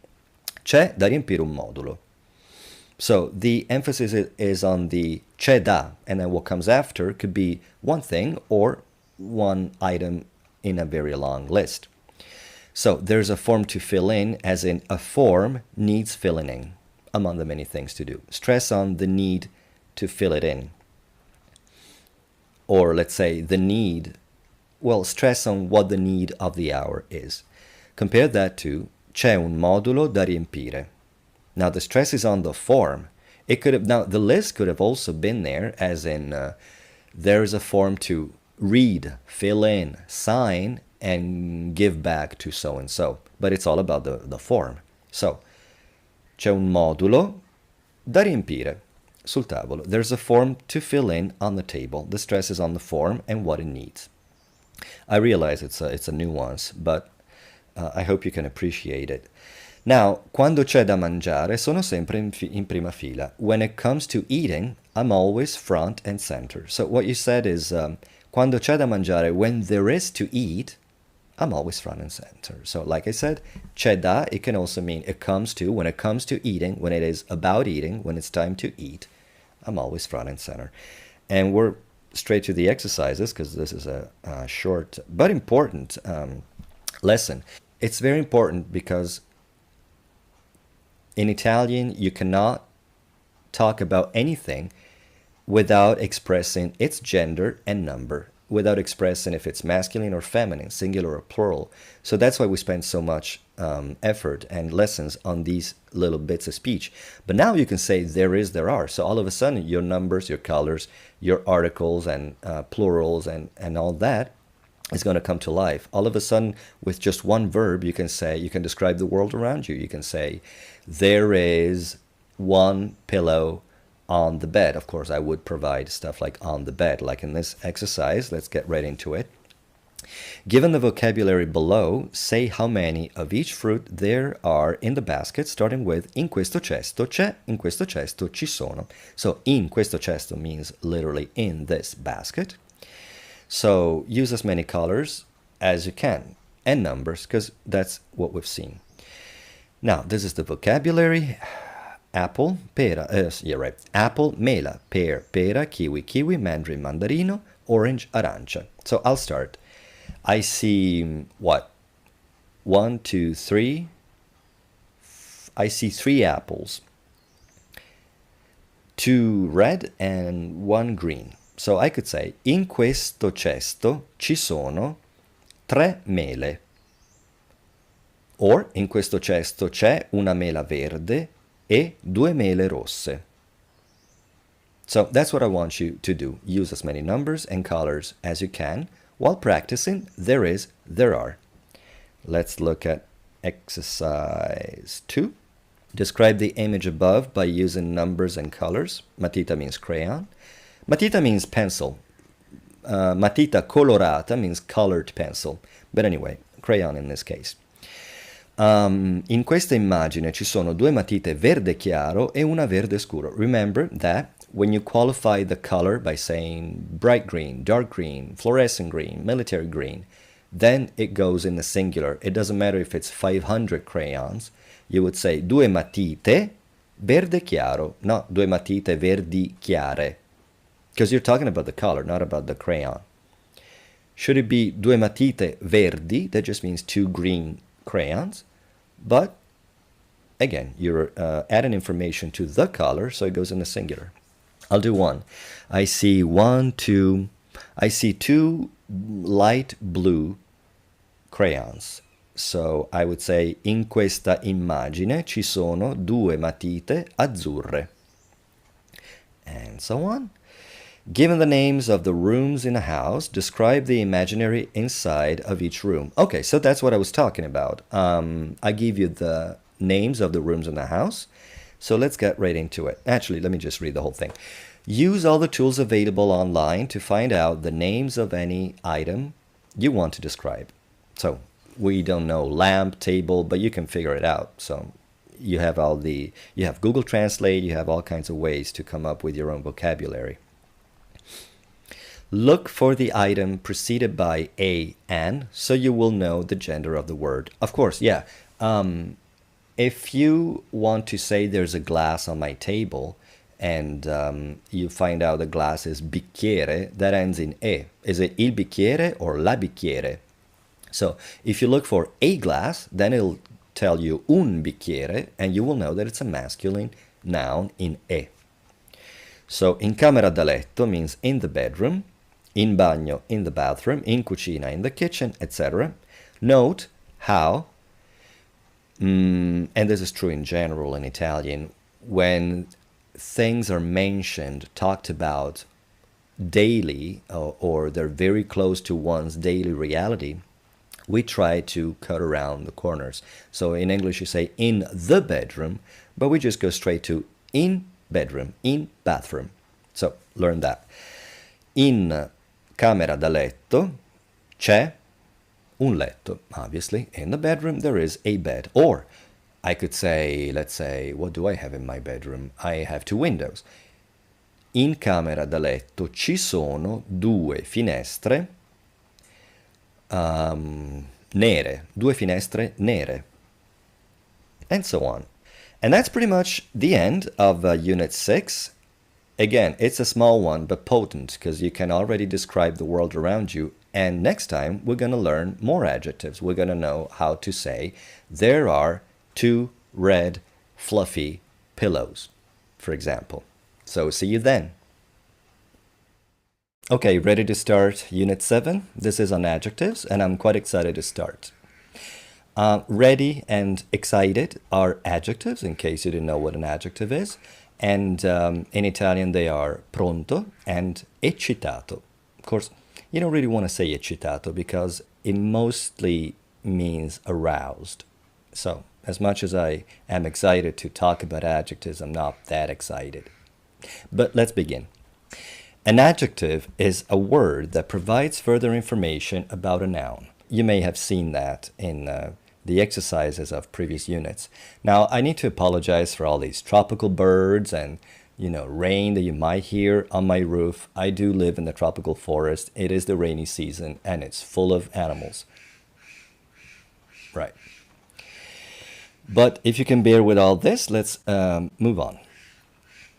C'è da riempire un modulo. So the emphasis is on the c'è da, and then what comes after could be one thing or one item in a very long list. So there's a form to fill in, as in a form needs filling in, among the many things to do. Stress on the need to fill it in. Or let's say the need, well, stress on what the need of the hour is. Compare that to c'è un modulo da riempire. Now the stress is on the form. It could have, now the list could have also been there, as in there is a form to read, fill in, sign, and give back to so-and-so. But it's all about the form. So, c'è un modulo da riempire sul tavolo. There's a form to fill in on the table. The stress is on the form and what it needs. I realize it's a nuance, but I hope you can appreciate it. Now, quando c'è da mangiare, sono sempre in prima fila. When it comes to eating, I'm always front and center. So what you said is, quando c'è da mangiare, when there is to eat, I'm always front and center. So like I said, c'è da, it can also mean it comes to, when it comes to eating, when it is about eating, when it's time to eat, I'm always front and center. And we're straight to the exercises, because this is a short but important lesson. It's very important because in Italian, you cannot talk about anything without expressing its gender and number, without expressing if it's masculine or feminine, singular or plural. So that's why we spend so much effort and lessons on these little bits of speech. But now you can say there is, there are. So all of a sudden, your numbers, your colors, your articles and plurals and all that is going to come to life. All of a sudden, with just one verb, you can say, you can describe the world around you. You can say, there is one pillow on the bed. Of course, I would provide stuff like on the bed, like in this exercise. Let's get right into it. Given the vocabulary below, say how many of each fruit there are in the basket, starting with in questo cesto c'è, in questo cesto ci sono. So in questo cesto means literally in this basket. So use as many colors as you can and numbers, because that's what we've seen. Now, this is the vocabulary. Apple, pera, yeah, right. Apple, mela, pear, pera, kiwi, kiwi, mandarin, mandarino, orange, arancia. So I'll start. I see, what? 1, 2, 3. I see 3 apples. 2 red and 1 green. So I could say, in questo cesto ci sono 3 mele. Or, in questo cesto c'è una mela verde e 2 mele rosse. So that's what I want you to do. Use as many numbers and colors as you can. While practicing, there is, there are. Let's look at exercise 2. Describe the image above by using numbers and colors. Matita means crayon. Matita means pencil. Matita colorata means colored pencil. But anyway, crayon in this case. In questa immagine ci sono 2 matite verde chiaro e una verde scuro. Remember that when you qualify the color by saying bright green, dark green, fluorescent green, military green, then it goes in the singular. It doesn't matter if it's 500 crayons. You would say 2 matite verde chiaro, not 2 matite verdi chiare. Because you're talking about the color, not about the crayon. Should it be 2 matite verdi, that just means 2 green crayons. But, again, you're adding information to the color, so it goes in the singular. I'll do 1. I see 1, 2, I see 2 light blue crayons. So I would say, in questa immagine ci sono 2 matite azzurre. And so on. Given the names of the rooms in a house, describe the imaginary inside of each room. Okay, so that's what I was talking about. I give you the names of the rooms in the house. So let's get right into it. Actually, let me just read the whole thing. Use all the tools available online to find out the names of any item you want to describe. So we don't know lamp, table, but you can figure it out. So you have you have Google Translate, you have all kinds of ways to come up with your own vocabulary. Look for the item preceded by a an, so you will know the gender of the word. Of course, yeah. If you want to say there's a glass on my table and you find out the glass is bicchiere, that ends in e. Is it il bicchiere or la bicchiere? So if you look for a glass, then it'll tell you un bicchiere, and you will know that it's a masculine noun in e. So in camera da letto means in the bedroom, in bagno, in the bathroom, in cucina, in the kitchen, etc. Note how, and this is true in general in Italian, when things are mentioned, talked about daily, or they're very close to one's daily reality, we try to cut around the corners. So in English you say in the bedroom, but we just go straight to in bedroom, in bathroom. So learn that. In camera da letto c'è un letto, obviously. In the bedroom there is a bed. Or I could say, let's say, what do I have in my bedroom? I have two windows. In camera da letto ci sono due finestre nere, due finestre nere, and so on. And that's pretty much the end of Unit 6. Again, it's a small one, but potent, because you can already describe the world around you. And next time, we're going to learn more adjectives. We're going to know how to say, there are two red, fluffy pillows, for example. So see you then. Okay, ready to start Unit 7? This is on adjectives, and I'm quite excited to start. Ready and excited are adjectives, in case you didn't know what an adjective is. And in Italian, they are pronto and eccitato. Of course, you don't really want to say eccitato because it mostly means aroused. So, as much as I am excited to talk about adjectives, I'm not that excited. But let's begin. An adjective is a word that provides further information about a noun. You may have seen that in the exercises of previous units. Now, I need to apologize for all these tropical birds and, rain that you might hear on my roof. I do live in the tropical forest. It is the rainy season, and it's full of animals. Right. But if you can bear with all this, let's move on.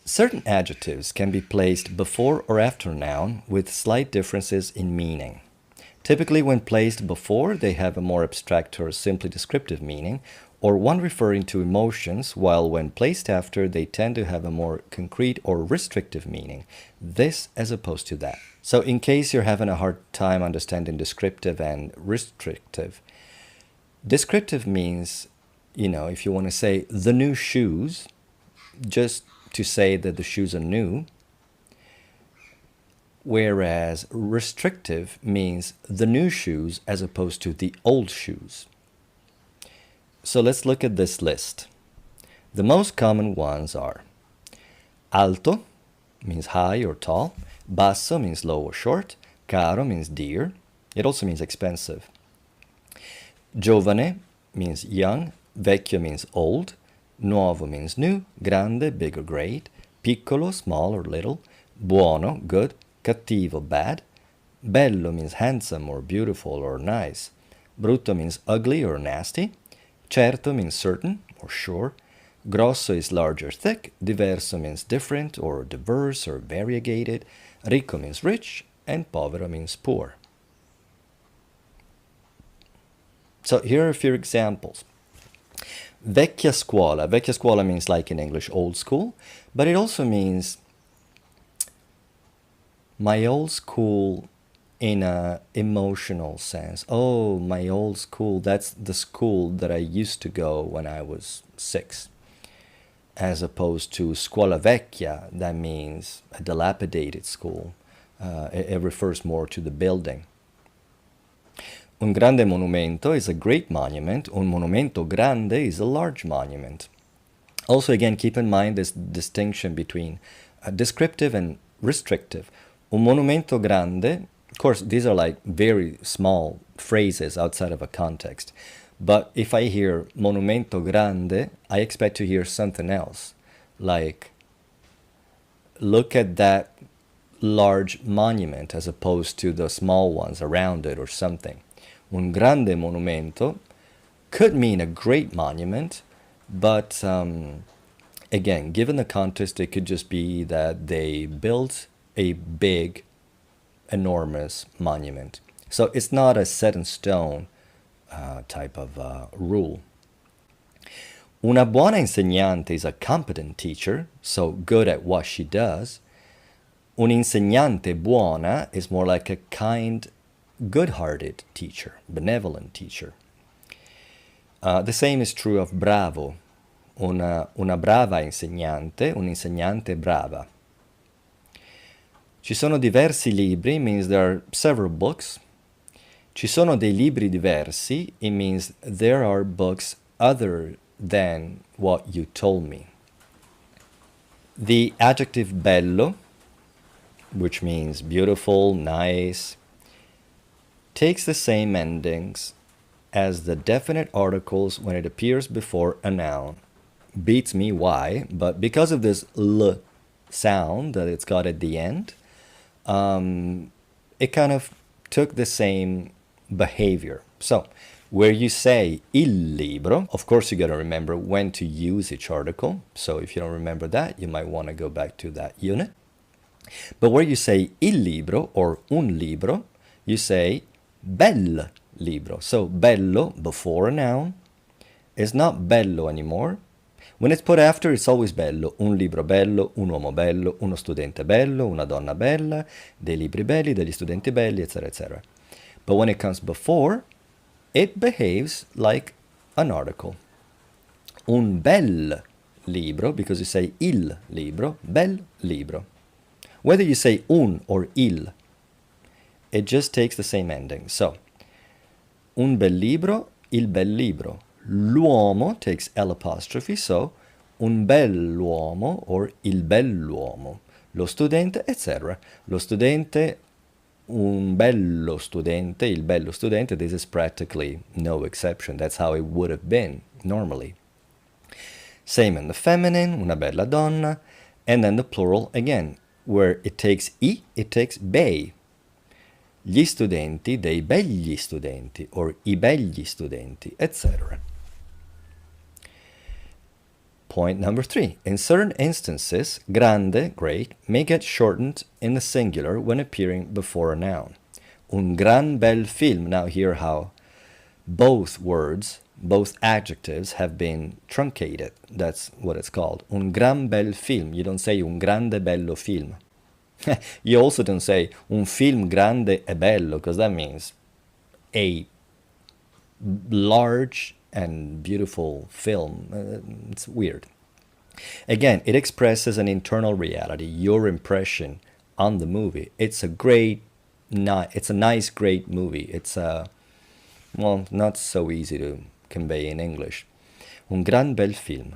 Certain adjectives can be placed before or after a noun with slight differences in meaning. Typically, when placed before, they have a more abstract or simply descriptive meaning, or one referring to emotions, while when placed after, they tend to have a more concrete or restrictive meaning, this as opposed to that. So in case you're having a hard time understanding descriptive and restrictive, descriptive means, if you want to say the new shoes, just to say that the shoes are new, whereas restrictive means the new shoes as opposed to the old shoes. So let's look at this list. The most common ones are alto, means high or tall, basso means low or short, caro means dear, it also means expensive. Giovane means young, vecchio means old, nuovo means new, grande, big or great, piccolo, small or little, buono, good, cattivo, bad, bello means handsome or beautiful or nice, brutto means ugly or nasty, certo means certain or sure, grosso is large or thick, diverso means different or diverse or variegated, ricco means rich, and povero means poor. So here are a few examples. Vecchia scuola. Vecchia scuola means, like in English, old school, but it also means my old school in a emotional sense. Oh, my old school, that's the school that I used to go when I was 6. As opposed to scuola vecchia, that means a dilapidated school. It refers more to the building. Un grande monumento is a great monument. Un monumento grande is a large monument. Also, again, keep in mind this distinction between descriptive and restrictive. Un monumento grande, of course, these are like very small phrases outside of a context. But if I hear monumento grande, I expect to hear something else. Like, look at that large monument as opposed to the small ones around it or something. Un grande monumento could mean a great monument, but again, given the context, it could just be that they built a big, enormous monument. So it's not a set in stone type of rule. Una buona insegnante is a competent teacher, so good at what she does. Un'insegnante buona is more like a kind, good-hearted teacher, benevolent teacher. The same is true of bravo. Una brava insegnante, un'insegnante brava. Ci sono diversi libri means there are several books. Ci sono dei libri diversi, it means there are books other than what you told me. The adjective bello, which means beautiful, nice, takes the same endings as the definite articles when it appears before a noun. Beats me why, but because of this l sound that it's got at the end, it kind of took the same behavior. So, where you say il libro, of course you got to remember when to use each article. So if you don't remember that, you might want to go back to that unit. But where you say il libro or un libro, you say bel libro. So bello before a noun is not bello anymore. When it's put after, it's always bello. Un libro bello, un uomo bello, uno studente bello, una donna bella, dei libri belli, degli studenti belli, etc., etc. But when it comes before, it behaves like an article. Un bel libro, because you say il libro, bel libro. Whether you say un or il, it just takes the same ending. So, un bel libro, il bel libro. L'uomo takes L apostrophe, so un bell'uomo or il bell'uomo. Lo studente, etc. Lo studente, un bello studente, il bello studente. This is practically no exception. That's how it would have been normally. Same in the feminine, una bella donna. And then the plural again, where it takes I, it takes bei. Gli studenti, dei begli studenti, or I begli studenti, etc. Point number 3. In certain instances, grande, great, may get shortened in the singular when appearing before a noun. Un gran bel film. Now hear how both words, both adjectives have been truncated. That's what it's called. Un gran bel film. You don't say un grande bello film. You also don't say un film grande e bello, because that means a large and beautiful film. It's weird. Again, it expresses an internal reality, your impression on the movie. It's a nice, great movie. It's well, not so easy to convey in English. Un gran bel film.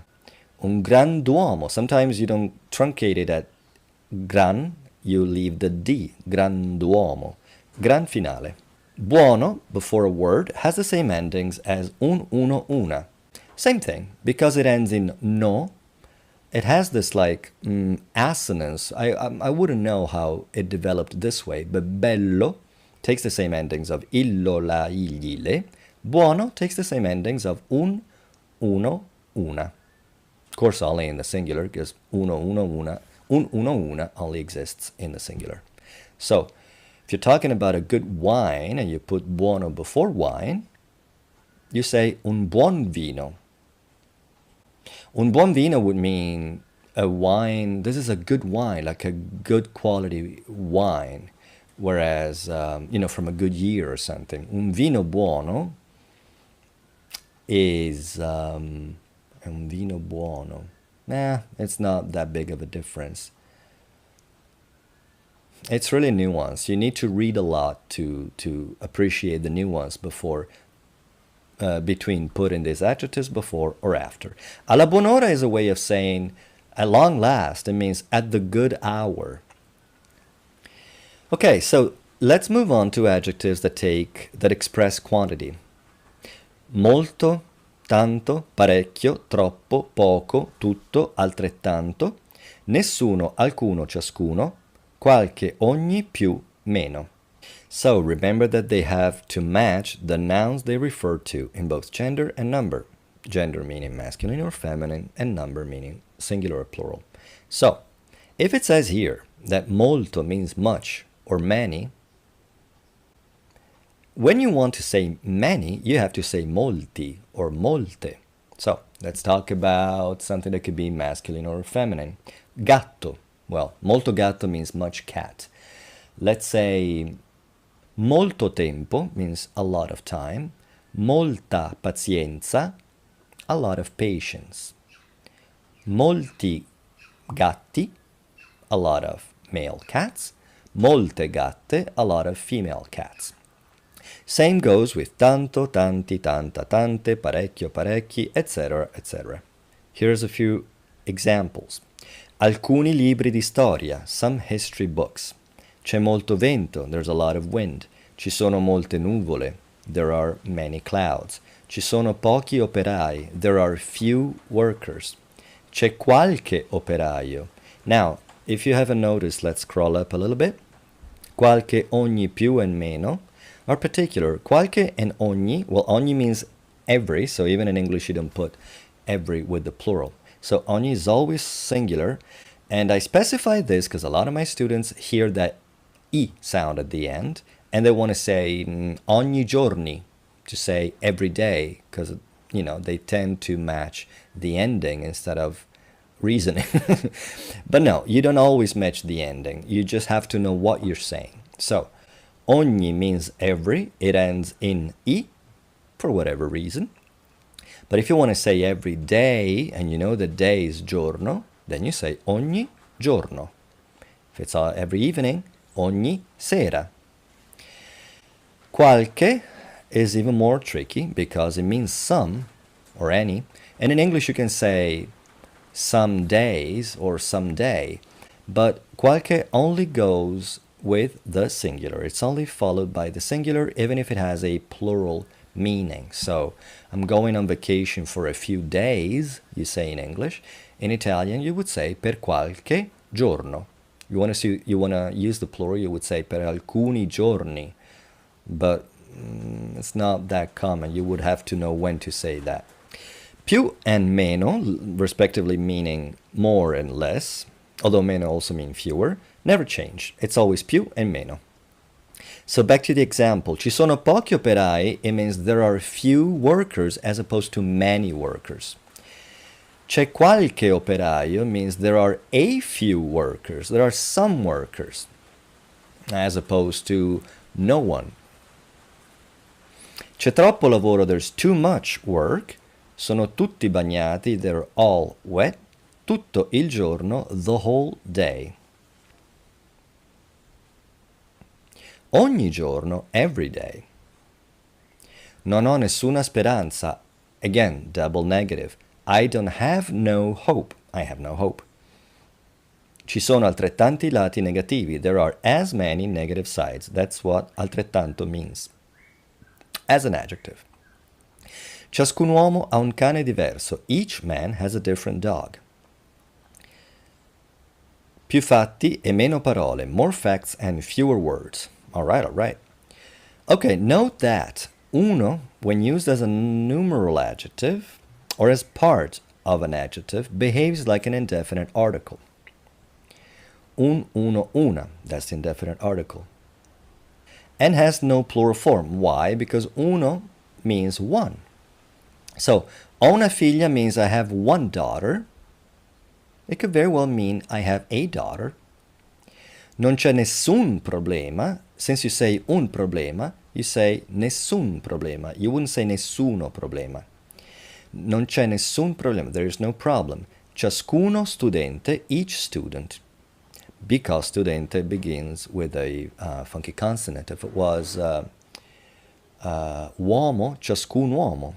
Un grand'uomo. Sometimes you don't truncate it at gran, you leave the D. Grand'uomo. Gran finale. Buono, before a word, has the same endings as un, uno, una. Same thing, because it ends in no, it has this like assonance. I wouldn't know how it developed this way, but bello takes the same endings of illo, la, igli, le. Buono takes the same endings of un, uno, una. Of course, only in the singular, because uno, uno, una, un, uno, una only exists in the singular. So, if you're talking about a good wine and you put buono before wine, you say un buon vino. Un buon vino would mean a wine, this is a good wine, like a good quality wine, whereas, from a good year or something. Un vino buono is, un vino buono. It's not that big of a difference. It's really nuance. You need to read a lot to appreciate the nuance before, between putting these adjectives before or after. Alla buon'ora is a way of saying at long last. It means at the good hour. Okay, so let's move on to adjectives that express quantity. Molto, tanto, parecchio, troppo, poco, tutto, altrettanto, nessuno, alcuno, ciascuno, qualche, ogni, più, meno. So remember that they have to match the nouns they refer to in both gender and number. Gender meaning masculine or feminine, and number meaning singular or plural. So, if it says here that molto means much or many, when you want to say many, you have to say molti or molte. So, let's talk about something that could be masculine or feminine. Gatto. Well, molto gatto means much cat. Let's say molto tempo means a lot of time. Molta pazienza, a lot of patience. Molti gatti, a lot of male cats. Molte gatte, a lot of female cats. Same goes with tanto, tanti, tanta, tante, parecchio, parecchi, etc., etc. Here's a few examples. Alcuni libri di storia, some history books. C'è molto vento, there's a lot of wind. Ci sono molte nuvole, there are many clouds. Ci sono pochi operai, there are few workers. C'è qualche operaio. Now, if you haven't noticed, let's scroll up a little bit. Qualche, ogni, più, and meno are particular. Qualche and ogni, well, ogni means every, so even in English you don't put every with the plural. So ogni is always singular, and I specify this because a lot of my students hear that I sound at the end, and they want to say ogni giorni, to say every day, because, you know, they tend to match the ending instead of reasoning. But no, you don't always match the ending. You just have to know what you're saying. So, ogni means every. It ends in I for whatever reason. But if you want to say every day, and you know the day is giorno, then you say ogni giorno. If it's every evening, ogni sera. Qualche is even more tricky because it means some or any. And in English you can say some days or some day, but qualche only goes with the singular. It's only followed by the singular even if it has a plural meaning. So I'm going on vacation for a few days, you say in English. In Italian you would say per qualche giorno. You want to use the plural, you would say per alcuni giorni, but it's not that common. You would have to know when to say that. Più and meno, respectively meaning more and less, although meno also means fewer, never change. It's always più and meno. So back to the example. Ci sono pochi operai, it means there are few workers as opposed to many workers. C'è qualche operaio means there are a few workers, there are some workers, as opposed to no one. C'è troppo lavoro, there's too much work. Sono tutti bagnati, they're all wet. Tutto il giorno, the whole day. Ogni giorno, every day. Non ho nessuna speranza. Again, double negative. I don't have no hope. I have no hope. Ci sono altrettanti lati negativi. There are as many negative sides. That's what altrettanto means. As an adjective. Ciascun uomo ha un cane diverso. Each man has a different dog. Più fatti e meno parole. More facts and fewer words. All right. Okay, note that uno, when used as a numeral adjective or as part of an adjective, behaves like an indefinite article. Un, uno, una, that's the indefinite article. And has no plural form. Why? Because uno means one. So, ho una figlia means I have one daughter. It could very well mean I have a daughter. Non c'è nessun problema. Since you say un problema, you say nessun problema. You wouldn't say nessuno problema. Non c'è nessun problema. There is no problem. Ciascuno studente, each student. Because studente begins with a funky consonant. If it was uomo, ciascun uomo.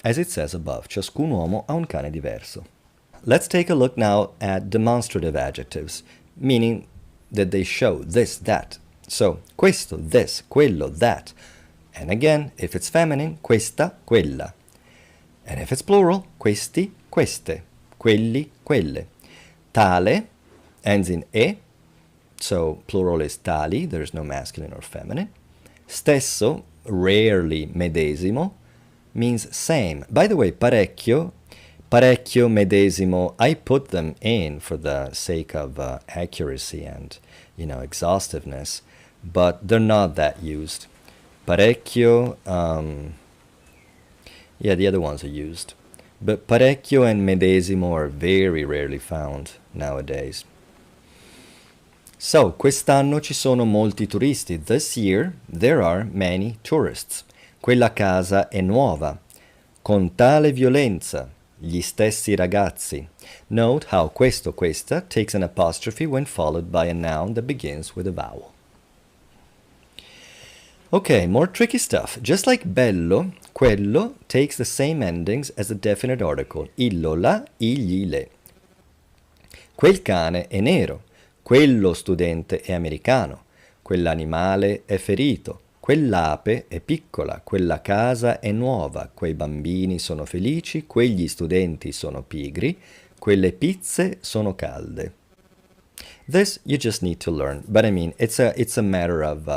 As it says above, ciascun uomo ha un cane diverso. Let's take a look now at demonstrative adjectives, meaning that they show this, that. So, questo, this, quello, that. And again, if it's feminine, questa, quella. And if it's plural, questi, queste, quelli, quelle. Tale ends in e, So plural is tali, there's no masculine or feminine. Stesso, rarely medesimo, means same. By the way, parecchio, parecchio, medesimo, I put them in for the sake of accuracy and, exhaustiveness, but they're not that used. Parecchio, yeah, the other ones are used. But parecchio and medesimo are very rarely found nowadays. So, quest'anno ci sono molti turisti. This year, there are many tourists. Quella casa è nuova. Con tale violenza, gli stessi ragazzi. Note how questo, questa takes an apostrophe when followed by a noun that begins with a vowel. Okay, more tricky stuff. Just like bello, quello takes the same endings as a definite article. Illo, la, igli, le. Quel cane è nero. Quello studente è americano. Quell'animale è ferito. Quell'ape è piccola. Quella casa è nuova. Quei bambini sono felici. Quegli studenti sono pigri. Quelle pizze sono calde. This you just need to learn, but I mean, it's a matter of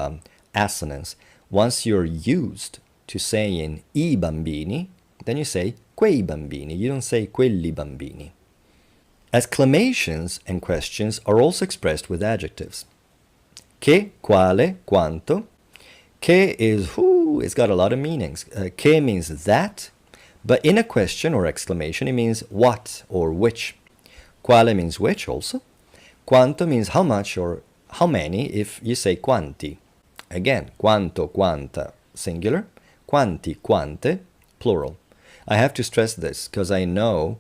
assonance. Once you're used to saying I bambini, then you say quei bambini. You don't say quelli bambini. Exclamations and questions are also expressed with adjectives. Che, quale, quanto. Che is, it's got a lot of meanings. Che means that, but in a question or exclamation it means what or which. Quale means which also. Quanto means how much or how many if you say quanti. Again, quanto, quanta, singular. Quanti, quante, plural. I have to stress this because I know,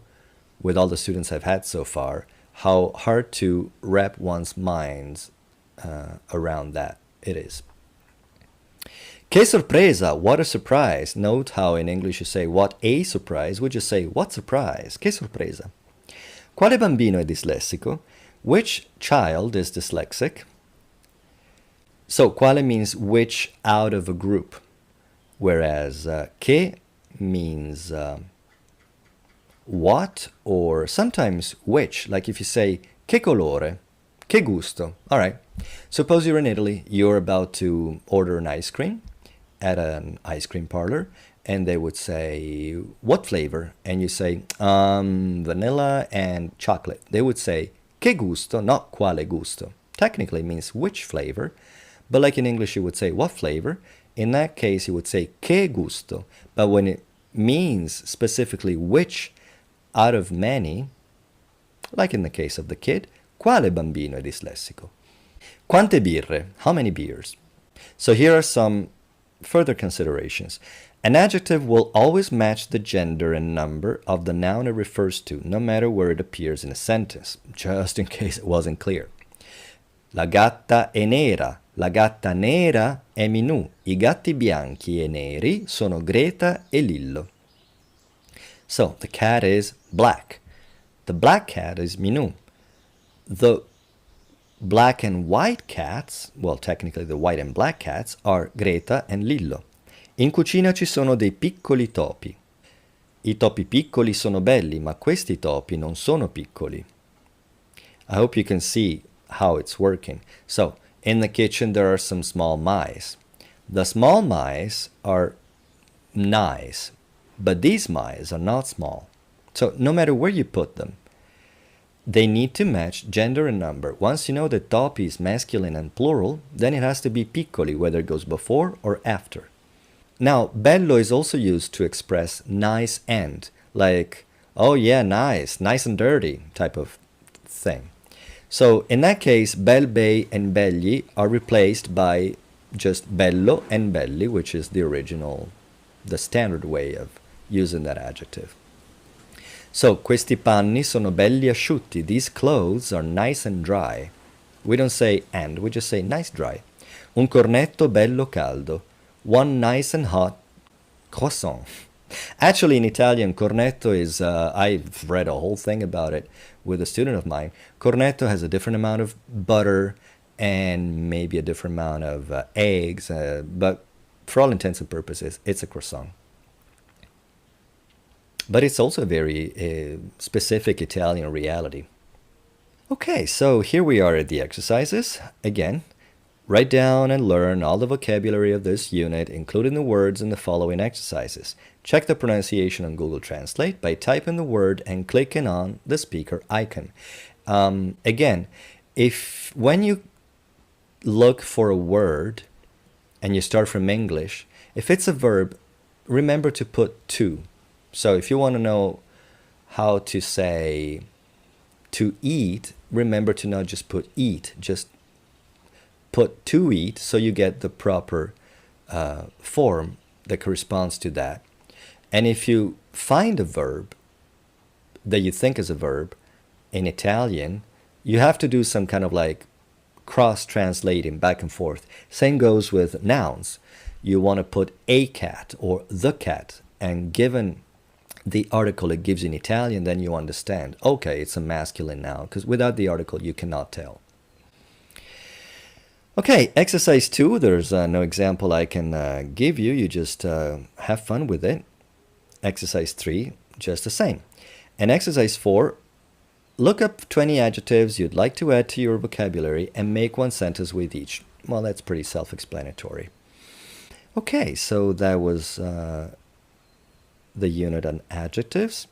with all the students I've had so far, how hard to wrap one's minds around that it is. Che sorpresa, what a surprise. Note how in English you say what a surprise, we just say what surprise, che sorpresa. Quale bambino è dislessico? Which child is dyslexic? So, quale means which out of a group, whereas che means what or sometimes which, like if you say che colore, che gusto. All right, suppose you're in Italy, you're about to order an ice cream at an ice cream parlor, and they would say, what flavor? And you say, vanilla and chocolate. They would say, che gusto, not quale gusto. Technically means which flavor, but like in English you would say, what flavor? In that case you would say, che gusto. But when it means specifically which out of many, like in the case of the kid, quale bambino è dislessico? Quante birre? How many beers? So here are some further considerations. An adjective will always match the gender and number of the noun it refers to, no matter where it appears in a sentence, just in case it wasn't clear. La gatta è nera. La gatta nera è Minù. I gatti bianchi e neri sono Greta e Lillo. So, the cat is black. The black cat is Minù. The black and white cats, well, technically the white and black cats, are Greta and Lillo. In cucina ci sono dei piccoli topi. I topi piccoli sono belli, ma questi topi non sono piccoli. I hope you can see how it's working. So, in the kitchen there are some small mice. The small mice are nice, but these mice are not small. So, no matter where you put them, they need to match gender and number. Once you know that topi is masculine and plural, then it has to be piccoli, whether it goes before or after. Now, bello is also used to express nice and, like, oh yeah, nice and dirty type of thing. So, in that case, bel, bei, and belli are replaced by just bello and belli, which is the original, the standard way of using that adjective. So, questi panni sono belli asciutti. These clothes are nice and dry. We don't say and, we just say nice dry. Un cornetto bello caldo. One nice and hot croissant. Actually, in Italian, cornetto is, I've read a whole thing about it with a student of mine. Cornetto has a different amount of butter and maybe a different amount of eggs, but for all intents and purposes, it's a croissant. But it's also a very specific Italian reality. Okay, so here we are at the exercises. Again, write down and learn all the vocabulary of this unit, including the words in the following exercises. Check the pronunciation on Google Translate by typing the word and clicking on the speaker icon. Again, if when you look for a word and you start from English, if it's a verb, remember to put to. So if you want to know how to say to eat, remember to not just put eat, just put to eat so you get the proper form that corresponds to that. And if you find a verb that you think is a verb in Italian, you have to do some kind of like cross-translating back and forth. Same goes with nouns. You want to put a cat or the cat, and given the article it gives in Italian, then you understand, okay, it's a masculine noun, because without the article you cannot tell. Okay, exercise 2, there's no example I can give you, you just have fun with it. Exercise 3, just the same. And exercise 4, look up 20 adjectives you'd like to add to your vocabulary and make one sentence with each. Well, that's pretty self-explanatory. Okay, so that was the unit on adjectives.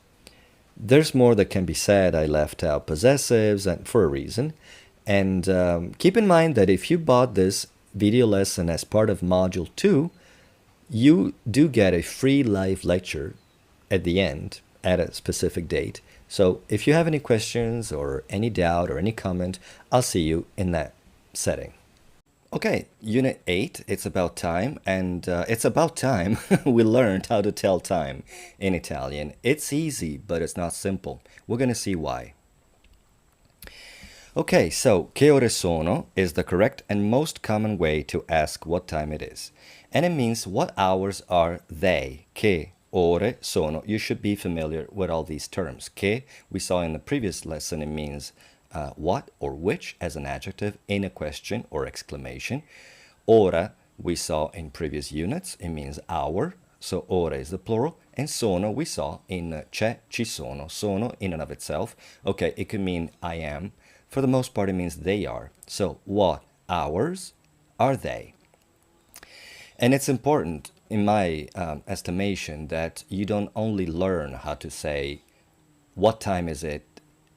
There's more that can be said. I left out possessives and for a reason. And keep in mind that if you bought this video lesson as part of Module 2, you do get a free live lecture at the end at a specific date. So if you have any questions or any doubt or any comment, I'll see you in that setting. Okay, Unit 8, it's about time, and it's about time we learned how to tell time in Italian. It's easy, but it's not simple. We're going to see why. Okay, so che ore sono is the correct and most common way to ask what time it is. And it means what hours are they? Che ore sono. You should be familiar with all these terms. Che, we saw in the previous lesson, it means what or which as an adjective in a question or exclamation. Ora, we saw in previous units, it means hour. So ora is the plural. And sono we saw in c'è, ci sono. Sono in and of itself. Okay, it could mean I am. For the most part, it means they are. So what hours are they? And it's important, in my estimation, that you don't only learn how to say what time is it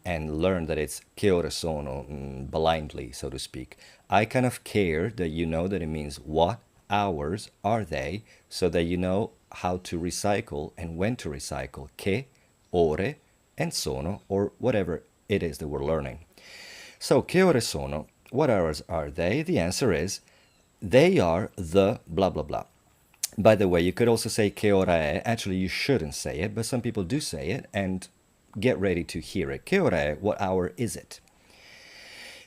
and learn that it's che ore sono blindly, so to speak. I kind of care that you know that it means what hours are they, so that you know how to recycle and when to recycle che, ore, and sono, or whatever it is that we're learning. So, che ore sono? What hours are they? The answer is, they are the blah, blah, blah. By the way, you could also say che ora è. Actually, you shouldn't say it, but some people do say it, and get ready to hear it. Che ora è? What hour is it?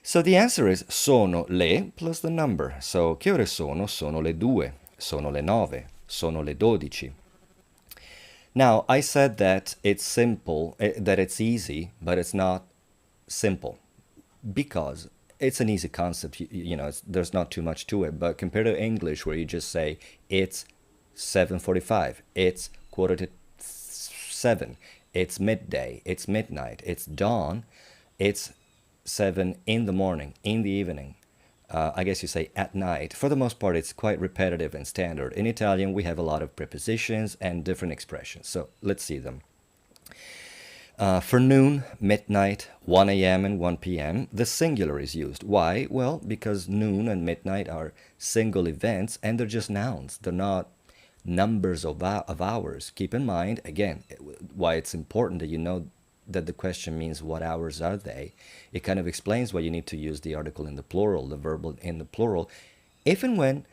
So the answer is sono le plus the number. So, che ore sono? Sono le 2. Sono le 9. Sono le 12. Now, I said that it's simple, that it's easy, but it's not simple. Because it's an easy concept, you know, there's not too much to it. But compared to English, where you just say it's 7:45, it's 7:15, it's midday, it's midnight, it's dawn, it's 7 in the morning, in the evening. I guess you say at night. For the most part, it's quite repetitive and standard. In Italian, we have a lot of prepositions and different expressions. So let's see them. For noon, midnight, 1 a.m. and 1 p.m., the singular is used. Why? Well, because noon and midnight are single events and they're just nouns. They're not numbers of hours. Keep in mind, again, why it's important that you know that the question means what hours are they. It kind of explains why you need to use the article in the plural, the verb in the plural, if and when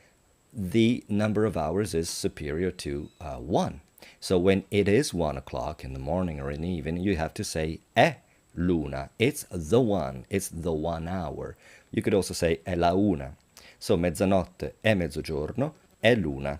the number of hours is superior to 1. So when it is 1 o'clock in the morning or in the evening, you have to say è l'una. It's the 1. It's the 1 hour. You could also say è la una. So mezzanotte è mezzogiorno, è l'una.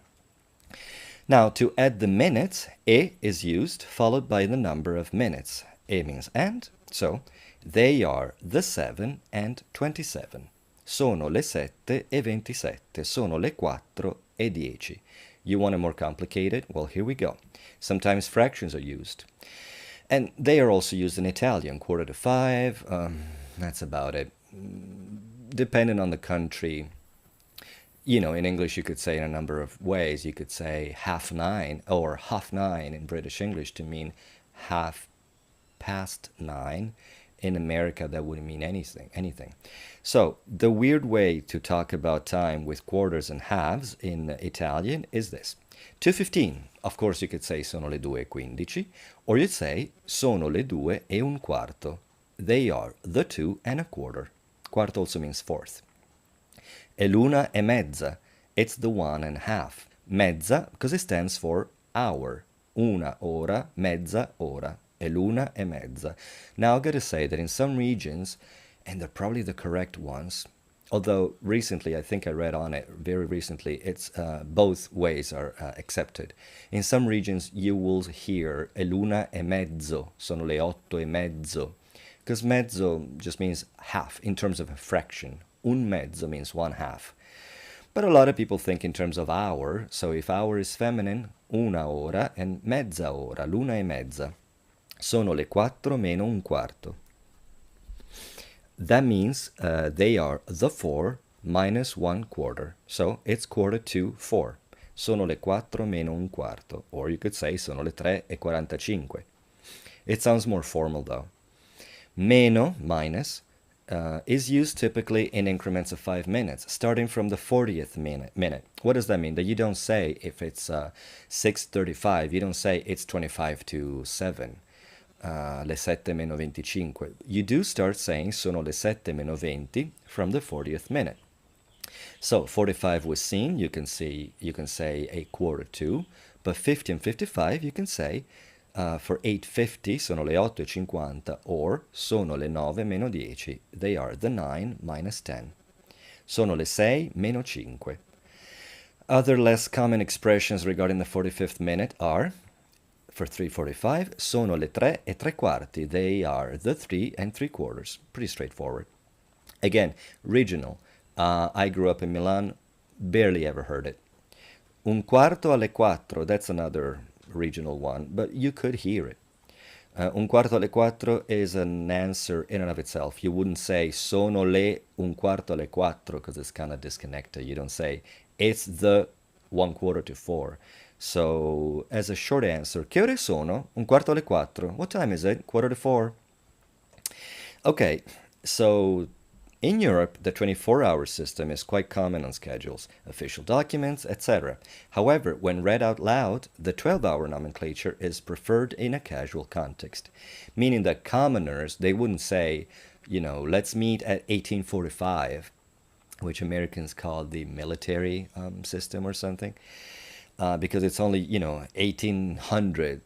Now to add the minutes, e is used, followed by the number of minutes. E means and. So they are the 7 and 27. Sono le 7 e 27. Sono le 4 e 10. You want it more complicated? Well, here we go. Sometimes fractions are used. And they are also used in Italian. 4 to 5, That's about it. Depending on the country, in English you could say in a number of ways. You could say 9:30 or 9:30 in British English to mean 9:30. In America, that wouldn't mean anything. So the weird way to talk about time with quarters and halves in Italian is this. 2:15, of course you could say sono le 2:15, or you'd say sono le 2:15. They are the 2:15. Quarto also means fourth. È l'1:30, it's the 1:30. Mezza, because it stands for hour. Una ora, mezza ora. È l'1:30. Now I've got to say that in some regions, and they're probably the correct ones, although recently, I think I read on it very recently, it's both ways are accepted. In some regions, you will hear è l'1:30, sono le 8:30, because mezzo just means half in terms of a fraction. Un mezzo means 1/2. But a lot of people think in terms of hour, so if hour is feminine, una ora, and mezza ora, l'1:30. Sono le 4 meno un quarto. That means they are the 4 minus 1/4. So it's 4:45. Sono le 4 meno un quarto. Or you could say sono le 3:45. It sounds more formal though. Meno, minus, is used typically in increments of 5 minutes, starting from the 40th minute. What does that mean? That you don't say if it's 6:35, you don't say it's 25 to 7. Le 7 meno 25. You do start saying sono le 7 meno 20 from the 40th minute. So 45 was seen, you can say a quarter to, but 50 and 55 you can say for 8:50 sono le 8:50 or sono le 9 meno 10. They are the 9 minus 10. Sono le 6 meno 5. Other less common expressions regarding the 45th minute are, for 3:45, sono le 3:15. They are the 3 3/4. Pretty straightforward. Again, regional. I grew up in Milan, barely ever heard it. Un quarto alle 4, that's another regional one, but you could hear it. Un quarto alle 4 is an answer in and of itself. You wouldn't say sono le un quarto alle 4 because it's kind of disconnected. You don't say it's the 1/4 to 4. So, as a short answer, che ore sono? Un quarto alle 4. What time is it? 4:45. Okay, so in Europe, the 24-hour system is quite common on schedules, official documents, etc. However, when read out loud, the 12-hour nomenclature is preferred in a casual context, meaning that commoners, they wouldn't say, let's meet at 18:45, which Americans call the military system or something. Because it's only, 1800.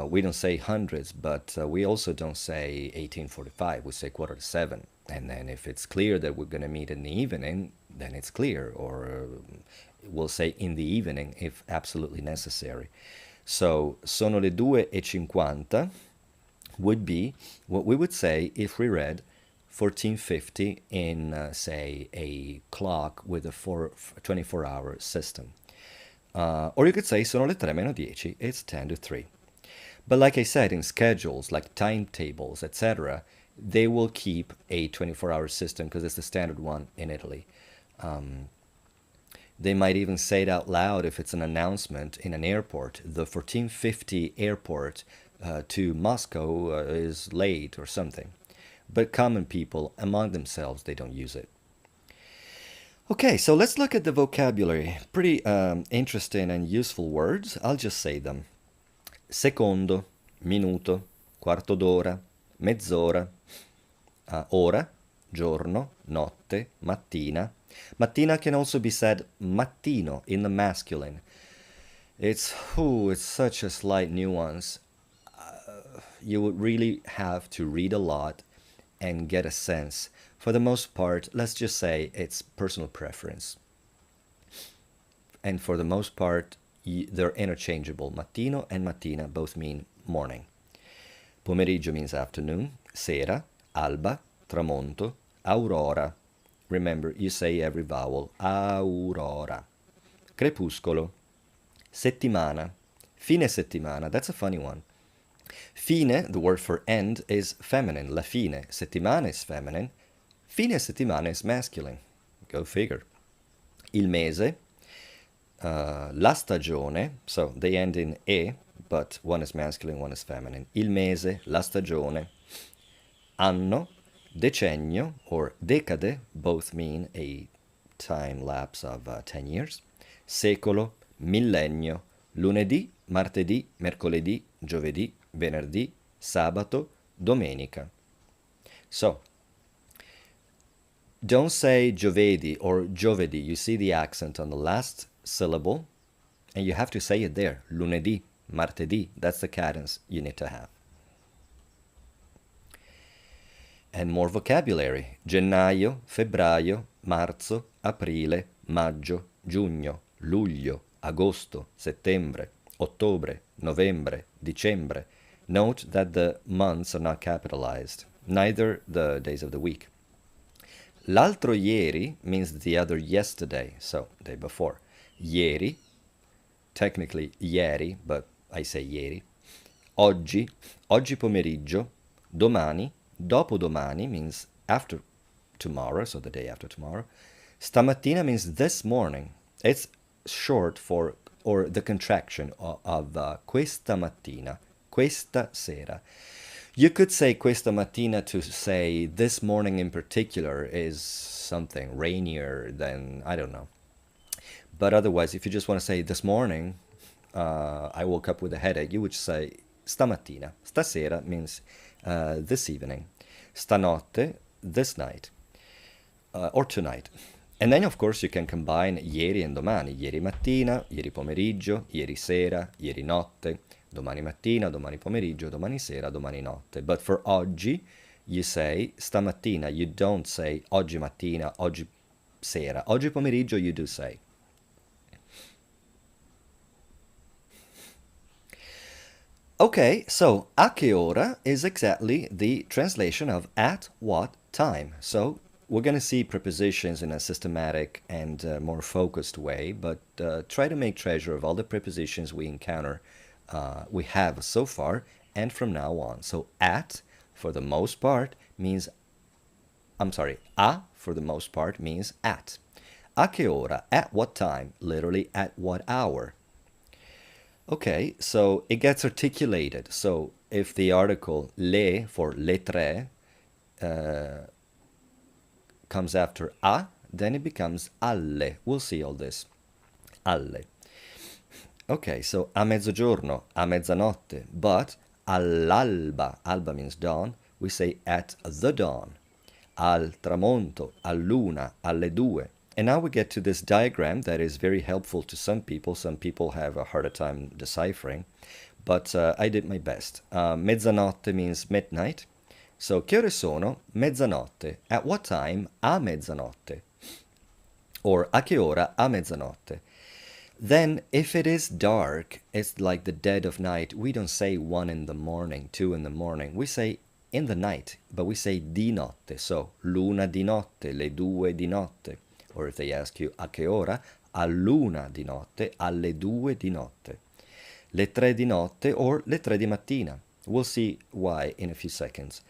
We don't say hundreds, but we also don't say 18:45. We say 6:45. And then if it's clear that we're going to meet in the evening, then it's clear. Or we'll say in the evening if absolutely necessary. So, sono le 2:50 would be what we would say if we read 1450 in, say, a clock with a 24-hour system. Or you could say sono le 3 meno 10, it's 10 to 3. But like I said, in schedules, like timetables, etc., they will keep a 24-hour system because it's the standard one in Italy. They might even say it out loud if it's an announcement in an airport. The 1450 airport to Moscow is late or something. But common people, among themselves, they don't use it. Okay, so let's look at the vocabulary. Pretty interesting and useful words. I'll just say them. Secondo, minuto, quarto d'ora, mezz'ora, ora, giorno, notte, mattina. Mattina can also be said mattino in the masculine. It's such a slight nuance. You would really have to read a lot and get a sense. For the most part, let's just say it's personal preference. And for the most part, they're interchangeable. Mattino and mattina both mean morning. Pomeriggio means afternoon. Sera, alba, tramonto, aurora. Remember, you say every vowel. Aurora. Crepuscolo. Settimana. Fine settimana. That's a funny one. Fine, the word for end, is feminine. La fine. Settimana is feminine. Fine settimana is masculine. Go figure. Il mese, la stagione, so they end in e, but one is masculine, one is feminine. Il mese, la stagione. Anno, decennio, or decade, both mean a time lapse of 10 years. Secolo, millennio, lunedì, martedì, mercoledì, giovedì, venerdì, sabato, domenica. So, don't say giovedì or giovedì. You see the accent on the last syllable, and you have to say it there. Lunedì, martedì, that's the cadence you need to have. And more vocabulary. Gennaio, febbraio, marzo, aprile, maggio, giugno, luglio, agosto, settembre, ottobre, novembre, dicembre. Note that the months are not capitalized, neither the days of the week. L'altro ieri means the other yesterday, so day before. Ieri, technically ieri, but I say ieri. Oggi, oggi pomeriggio, domani, dopodomani means after tomorrow, so the day after tomorrow. Stamattina means this morning. It's short for, or the contraction of questa mattina, questa sera. You could say questa mattina to say this morning in particular is something rainier than, I don't know. But otherwise, if you just want to say this morning, I woke up with a headache, you would say stamattina. Stasera means this evening. Stanotte, this night. Or tonight. And then, of course, you can combine ieri and domani. Ieri mattina, ieri pomeriggio, ieri sera, ieri notte. Domani mattina, domani pomeriggio, domani sera, domani notte. But for oggi, you say stamattina. You don't say oggi mattina, oggi sera. Oggi pomeriggio, you do say. Okay, so a che ora is exactly the translation of at what time. So we're going to see prepositions in a systematic and more focused way, but try to make treasure of all the prepositions we encounter, we have so far, and from now on. So at, for the most part, means, a for the most part means at. A che ora, at what time, literally at what hour. Okay, so it gets articulated. So if the article le for le tre comes after a, then it becomes alle. We'll see all this. Alle. Okay, so a mezzogiorno, a mezzanotte, but all'alba, alba means dawn, we say at the dawn. Al tramonto, all'una, alle due. And now we get to this diagram that is very helpful to some people. Some people have a harder time deciphering, but I did my best. Mezzanotte means midnight. So, che ore sono? Mezzanotte. At what time? A mezzanotte. Or, a che ora? A mezzanotte. Then, if it is dark, it's like the dead of night. We don't say 1 in the morning, 2 in the morning. We say in the night, but we say di notte. So, l'una di notte, le due di notte. Or if they ask you a che ora, all'una di notte, alle due di notte. Le tre di notte or le tre di mattina. We'll see why in a few seconds.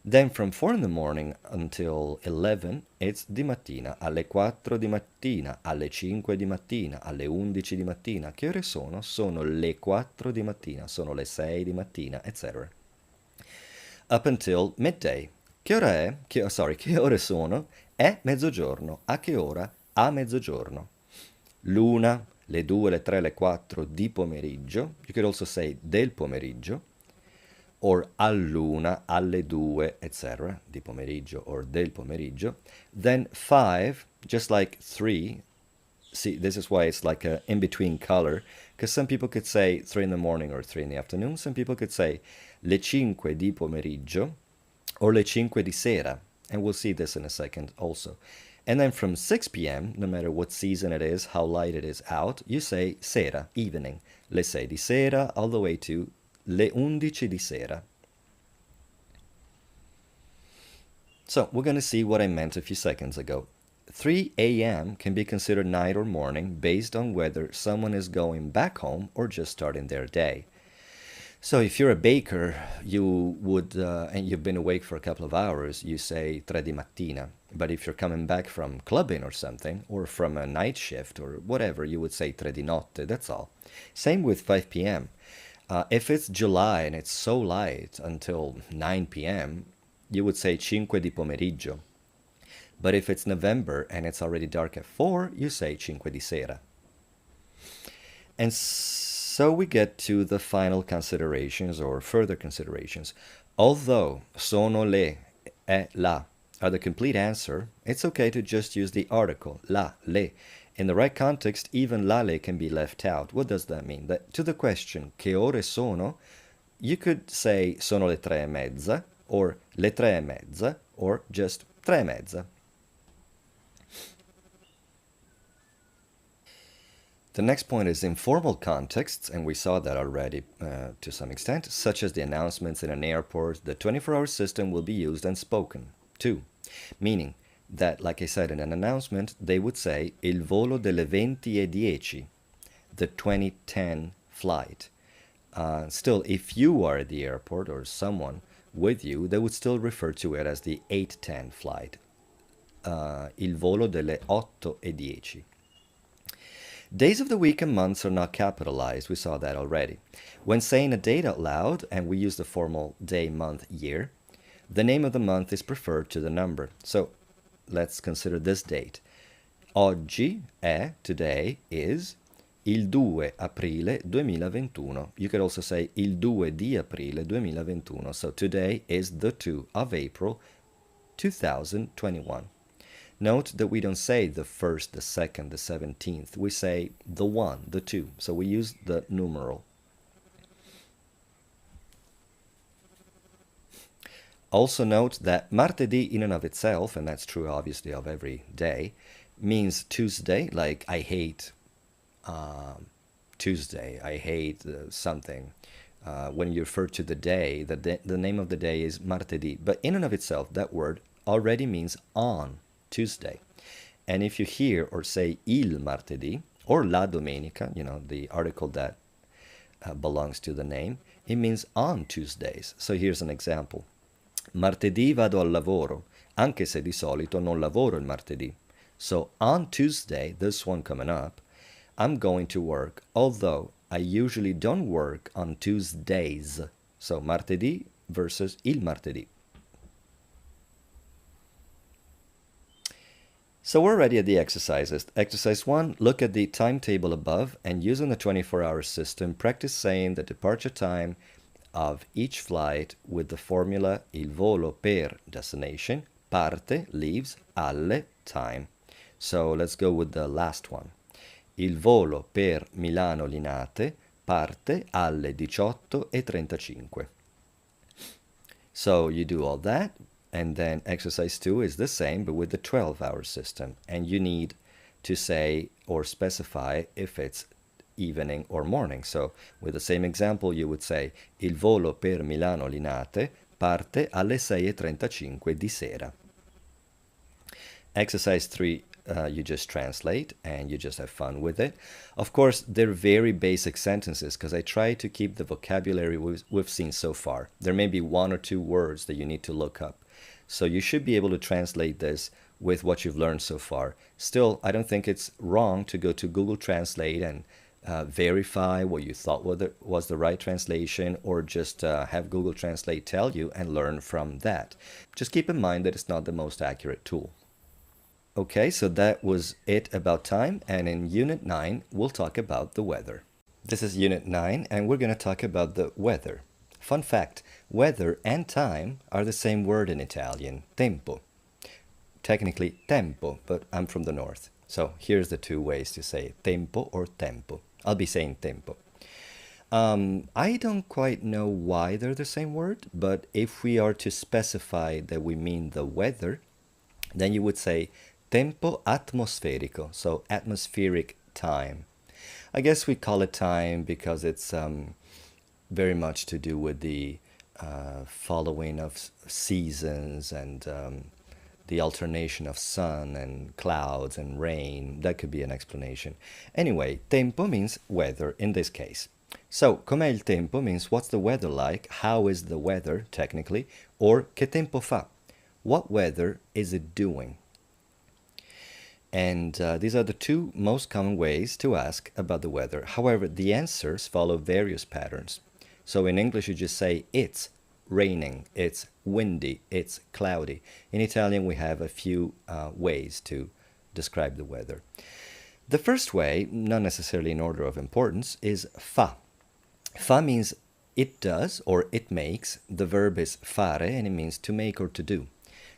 Then from 4 in the morning until 11, it's di mattina, alle 4 di mattina, alle 5 di mattina, alle 11 di mattina. Che ore sono? Sono le 4 di mattina, sono le 6 di mattina, etc. Up until midday. Che ora è? Che ore sono? È mezzogiorno. A che ora? A mezzogiorno. L'una, le 2, le 3, le 4 di pomeriggio. You could also say del pomeriggio. Or all'una, alle 2, etc. Di pomeriggio or del pomeriggio. Then 5, just like 3. See, this is why it's like a in-between color. Because some people could say 3 in the morning or 3 in the afternoon. Some people could say le 5 di pomeriggio or le 5 di sera. And we'll see this in a second also. And then from 6 p.m., no matter what season it is, how light it is out, you say sera, evening. Le 6 di sera all the way to le 11 di sera. So we're going to see what I meant a few seconds ago. 3 a.m. can be considered night or morning based on whether someone is going back home or just starting their day. So if you're a baker, you would, and you've been awake for a couple of hours, you say 3 di mattina. But if you're coming back from clubbing or something, or from a night shift or whatever, you would say 3 di notte, that's all. Same with 5 p.m. If it's July and it's so light until 9 p.m., you would say 5 di pomeriggio. But if it's November and it's already dark at 4, you say 5 di sera. And so we get to the final considerations or further considerations. Although sono le, è la are the complete answer, it's okay to just use the article, la, le. In the right context, even la le can be left out. What does that mean? That to the question, che ore sono, you could say sono le 3:30, or le 3:30, or just 3:30. The next point is informal contexts, and we saw that already to some extent, such as the announcements in an airport. The 24-hour system will be used and spoken too, meaning that, like I said in an announcement, they would say il volo delle 20:10, the 2010 flight. Still, if you are at the airport or someone with you, they would still refer to it as the 8:10 flight, il volo delle 8:10. Days of the week and months are not capitalized. We saw that already. When saying a date out loud, and we use the formal day, month, year, the name of the month is preferred to the number. So let's consider this date. Oggi è, today, is il 2 aprile 2021. You could also say il 2 di aprile 2021. So today is the 2 of April 2021. Note that we don't say the 1st, the 2nd, the 17th. We say the 1, the 2. So we use the numeral. Also note that martedì in and of itself, and that's true obviously of every day, means Tuesday, like I hate Tuesday, I hate something. When you refer to the day, the name of the day is martedì. But in and of itself, that word already means on Tuesday. And if you hear or say il martedì or la domenica, you know, the article that belongs to the name, it means on Tuesdays. So here's an example. Martedì vado al lavoro, anche se di solito non lavoro il martedì. So on Tuesday, this one coming up, I'm going to work, although I usually don't work on Tuesdays. So martedì versus il martedì. So we're ready at the exercises. Exercise 1, look at the timetable above and using the 24-hour system, practice saying the departure time of each flight with the formula il volo per destination, parte, leaves, alle, time. So let's go with the last one. Il volo per Milano Linate parte alle 18:35. So you do all that. And then exercise 2 is the same, but with the 12-hour system. And you need to say or specify if it's evening or morning. So with the same example, you would say il volo per Milano Linate parte alle 6:35 di sera. Exercise 3, you just translate and you just have fun with it. Of course, they're very basic sentences because I try to keep the vocabulary we've seen so far. There may be 1 or 2 words that you need to look up. So you should be able to translate this with what you've learned so far. Still, I don't think it's wrong to go to Google Translate and verify what you thought was the right translation, or just have Google Translate tell you and learn from that. Just keep in mind that it's not the most accurate tool. Okay, so that was it about time, and in Unit 9, we'll talk about the weather. This is Unit 9, and we're going to talk about the weather. Fun fact, weather and time are the same word in Italian, tempo. Technically tempo, but I'm from the north. So here's the 2 ways to say it, tempo or tempo. I'll be saying tempo. I don't quite know why they're the same word, but if we are to specify that we mean the weather, then you would say tempo atmosferico, so atmospheric time. I guess we call it time because it's very much to do with the following of seasons and the alternation of sun and clouds and rain. That could be an explanation. Anyway, tempo means weather in this case. So, com'è il tempo means what's the weather like, how is the weather, technically, or che tempo fa, what weather is it doing? And these are the two most common ways to ask about the weather. However, the answers follow various patterns. So in English, you just say it's raining, it's windy, it's cloudy. In Italian, we have a few ways to describe the weather. The first way, not necessarily in order of importance, is fa. Fa means it does or it makes. The verb is fare and it means to make or to do.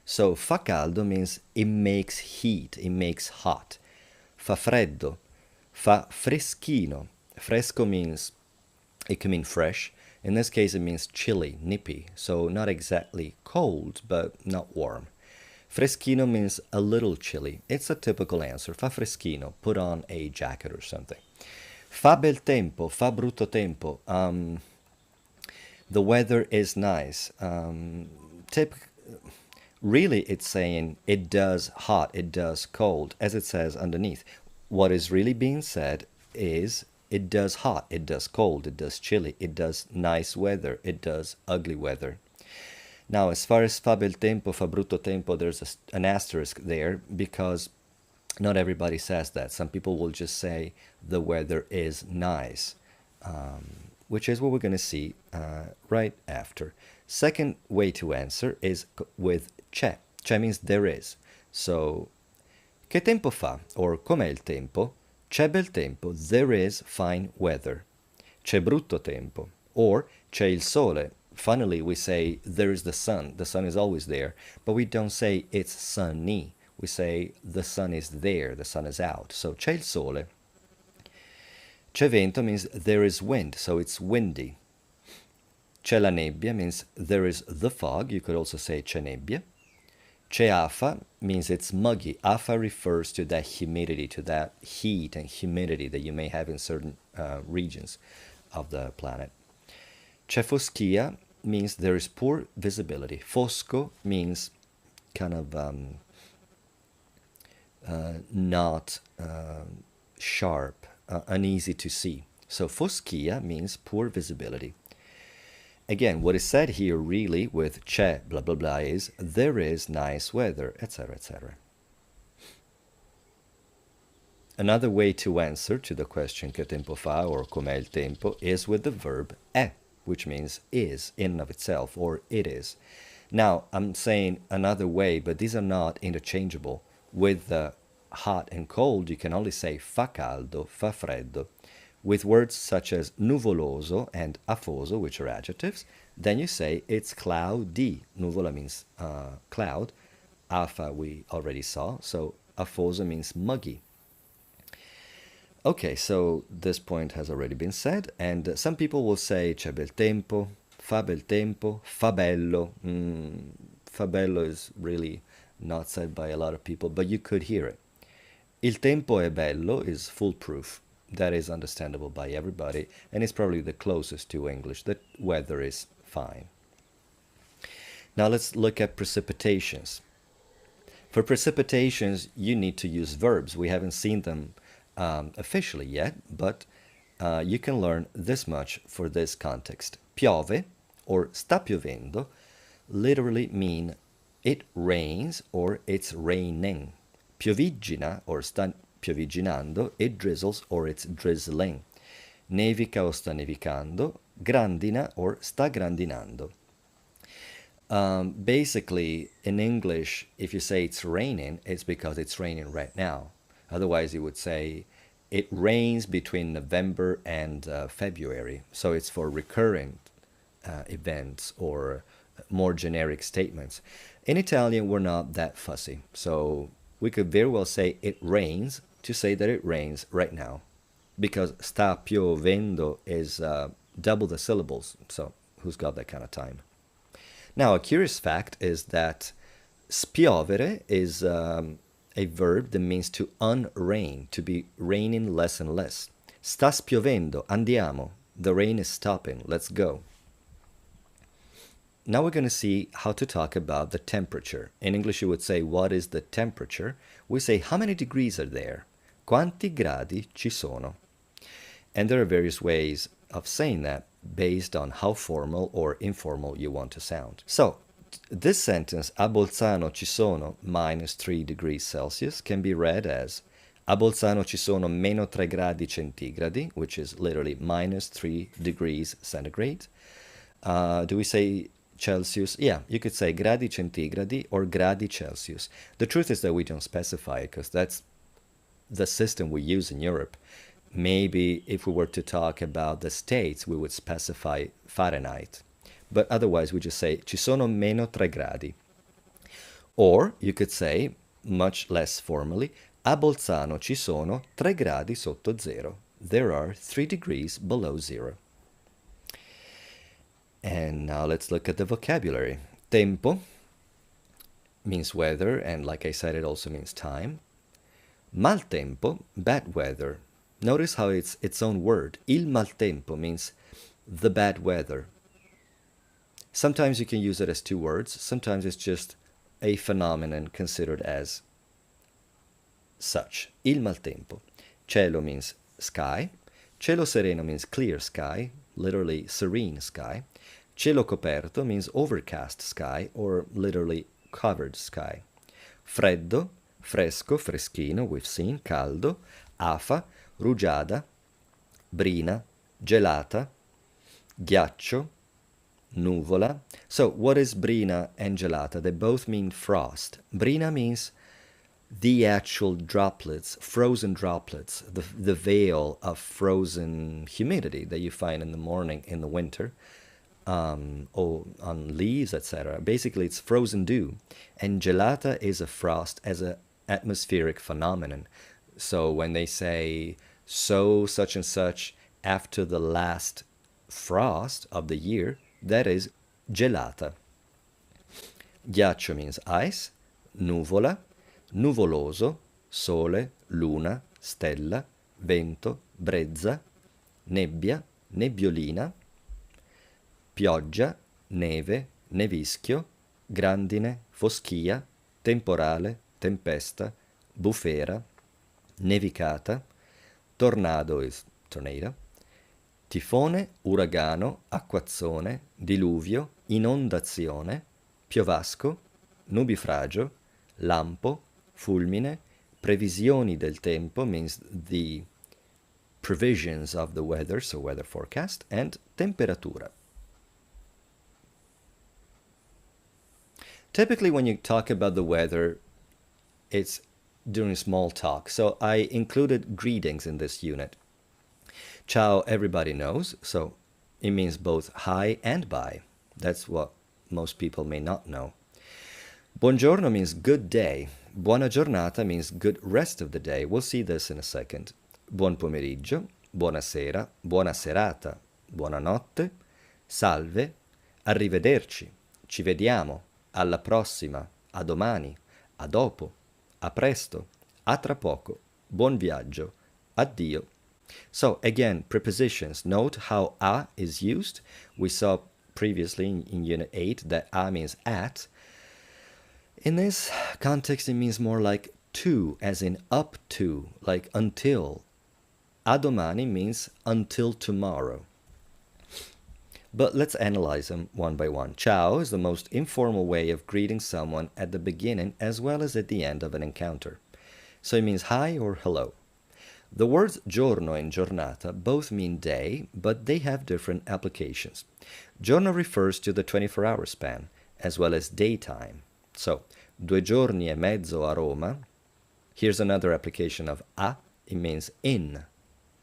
So fa caldo means it makes heat, it makes hot. Fa freddo, fa freschino. Fresco means it can mean fresh. In this case, it means chilly, nippy. So not exactly cold, but not warm. Freschino means a little chilly. It's a typical answer. Fa freschino, put on a jacket or something. Fa bel tempo, fa brutto tempo. The weather is nice. Really, it's saying it does hot, it does cold, as it says underneath. What is really being said is it does hot, it does cold, it does chilly, it does nice weather, it does ugly weather. Now, as far as fa bel tempo, fa brutto tempo, there's an asterisk there because not everybody says that. Some people will just say the weather is nice, which is what we're going to see right after. Second way to answer is with c'è. C'è means there is. So, che tempo fa? Or com'è il tempo? C'è bel tempo. There is fine weather. C'è brutto tempo. Or c'è il sole. Funnily, we say there is the sun. The sun is always there. But we don't say it's sunny. We say the sun is there. The sun is out. So c'è il sole. C'è vento means there is wind. So it's windy. C'è la nebbia means there is the fog. You could also say c'è nebbia. C'è afa means it's muggy. Afa refers to that humidity, to that heat and humidity that you may have in certain regions of the planet. C'è foschia means there is poor visibility. Fosco means kind of not sharp, uneasy to see. So foschia means poor visibility. Again, what is said here really with c'è blah blah blah is there is nice weather, etc., etc. Another way to answer to the question che tempo fa or com'è il tempo is with the verb è, which means is in and of itself or it is. Now, I'm saying another way, but these are not interchangeable. With the hot and cold, you can only say fa caldo, fa freddo. With words such as nuvoloso and afoso, which are adjectives, then you say it's cloudy. Nuvola means cloud. Afa we already saw, so afoso means muggy. Okay, so this point has already been said, and some people will say c'è bel tempo, fa bello. Fa bello is really not said by a lot of people, but you could hear it. Il tempo è bello is foolproof. That is understandable by everybody, and it's probably the closest to English. The weather is fine. Now let's look at precipitations. For precipitations, you need to use verbs. We haven't seen them officially yet, but you can learn this much for this context. Piove or sta piovendo literally mean it rains or it's raining. Piovigina or sta piovigginando, it drizzles or it's drizzling. Nevica o sta nevicando, grandina or sta grandinando. Basically, in English, if you say it's raining, it's because it's raining right now. Otherwise, you would say it rains between November and February. So it's for recurrent events or more generic statements. In Italian, we're not that fussy. So we could very well say it rains to say that it rains right now, because sta piovendo is double the syllables, so who's got that kind of time? Now, a curious fact is that spiovere is a verb that means to unrain, to be raining less and less. Sta spiovendo, andiamo, the rain is stopping, let's go. Now we're going to see how to talk about the temperature. In English, you would say, what is the temperature? We say, how many degrees are there? Quanti gradi ci sono? And there are various ways of saying that based on how formal or informal you want to sound. So, this sentence, a Bolzano ci sono minus 3 degrees Celsius, can be read as a Bolzano ci sono meno 3 gradi centigradi, which is literally minus 3 degrees centigrade. Do we say Celsius? Yeah, you could say gradi centigradi or gradi Celsius. The truth is that we don't specify it because that's the system we use in Europe. Maybe if we were to talk about the States, we would specify Fahrenheit. But otherwise, we just say ci sono meno 3 gradi. Or you could say, much less formally, a Bolzano ci sono 3 gradi sotto zero. There are 3 degrees below zero. And now let's look at the vocabulary. Tempo means weather, and like I said, it also means time. Maltempo, bad weather. Notice how it's its own word. Il maltempo means the bad weather. Sometimes you can use it as two words. Sometimes it's just a phenomenon considered as such. Il maltempo. Cielo means sky. Cielo sereno means clear sky, literally serene sky. Cielo coperto means overcast sky, or literally covered sky. Freddo, fresco, freschino, we've seen, caldo. Afa, rugiada. Brina, gelata. Ghiaccio, nuvola. So what is brina and gelata? They both mean frost. Brina means the actual droplets, frozen droplets, the veil of frozen humidity that you find in the morning in the winter, or on leaves, etc. Basically, it's frozen dew. And gelata is a frost as an atmospheric phenomenon. So when they say so such and such after the last frost of the year, that is gelata. Ghiaccio means ice. Nuvola, nuvoloso, sole, luna, stella, vento, brezza. Nebbia, nebbiolina. Pioggia, neve, nevischio. Grandine, foschia. Temporale, tempesta. Bufera, nevicata. Tornado is tornado. Tifone, uragano, acquazzone, diluvio, inondazione, piovasco, nubifragio, lampo, fulmine. Previsioni del tempo means the provisions of the weather, so weather forecast, and temperatura. Typically when you talk about the weather, it's during small talk, so I included greetings in this unit. Ciao, everybody knows, so it means both hi and bye. That's what most people may not know. Buongiorno means good day. Buona giornata means good rest of the day. We'll see this in a second. Buon pomeriggio, buonasera, buona serata, buonanotte, salve, arrivederci, ci vediamo, alla prossima, a domani, a dopo, a presto, a tra poco, buon viaggio, addio. So again, prepositions. Note how a is used. We saw previously in Unit 8 that a means at. In this context, it means more like to, as in up to, like until. A domani means until tomorrow. But let's analyze them one by one. Ciao is the most informal way of greeting someone at the beginning as well as at the end of an encounter. So it means hi or hello. The words giorno and giornata both mean day, but they have different applications. Giorno refers to the 24-hour span, as well as daytime. So, 2 giorni e mezzo a Roma. Here's another application of a. It means in.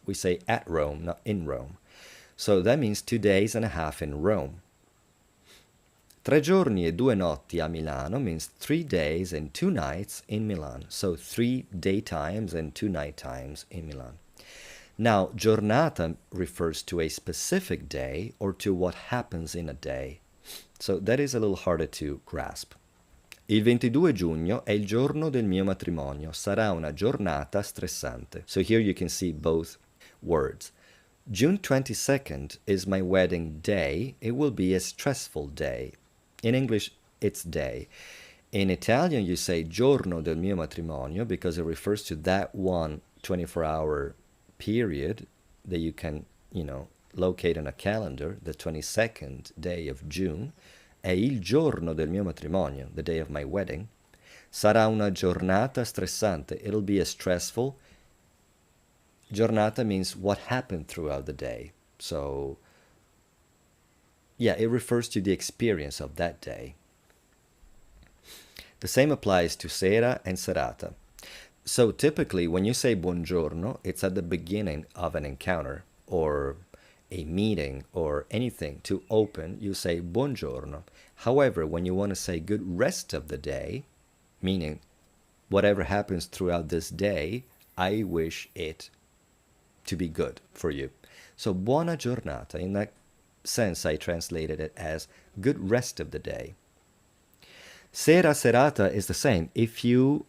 We say at Rome, not in Rome. So that means 2 days and a half in Rome. 3 giorni e 2 notti a Milano means 3 days and 2 nights in Milan. So 3 daytimes and 2 nighttimes in Milan. Now, giornata refers to a specific day or to what happens in a day. So that is a little harder to grasp. Il 22 giugno è il giorno del mio matrimonio. Sarà una giornata stressante. So here you can see both words. June 22nd is my wedding day. It will be a stressful day. In English, it's day. In Italian, you say giorno del mio matrimonio because it refers to that one 24-hour period that you can, locate on a calendar the 22nd day of June, è il giorno del mio matrimonio, the day of my wedding. Sarà una giornata stressante. It'll be a stressful. Giornata means what happened throughout the day. So, yeah, it refers to the experience of that day. The same applies to sera and serata. So typically, when you say buongiorno, it's at the beginning of an encounter or a meeting or anything. To open, you say buongiorno. However, when you want to say good rest of the day, meaning whatever happens throughout this day, I wish it to be good for you. So buona giornata, in that sense, I translated it as good rest of the day. Sera serata is the same. If you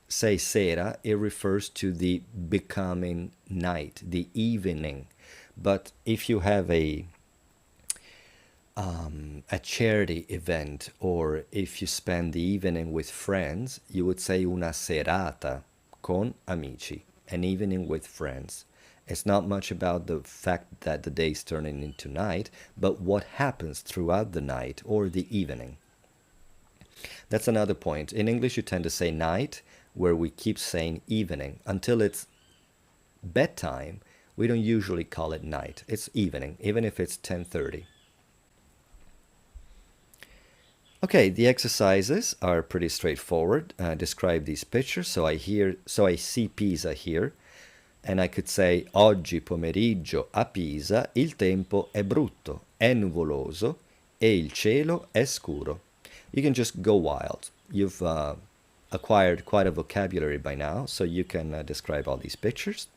say sera, it refers to the becoming night, the evening. But if you have a charity event, or if you spend the evening with friends, you would say una serata con amici, an evening with friends. It's not much about the fact that the day is turning into night, but what happens throughout the night or the evening. That's another point. In English, you tend to say night, where we keep saying evening. Until it's bedtime, we don't usually call it night. It's evening, even if it's 10:30. Okay, the exercises are pretty straightforward. Describe these pictures. So I see Pisa here, and I could say oggi pomeriggio a Pisa il tempo è brutto, è nuvoloso e il cielo è scuro. You can just go wild. You've acquired quite a vocabulary by now, so you can describe all these pictures.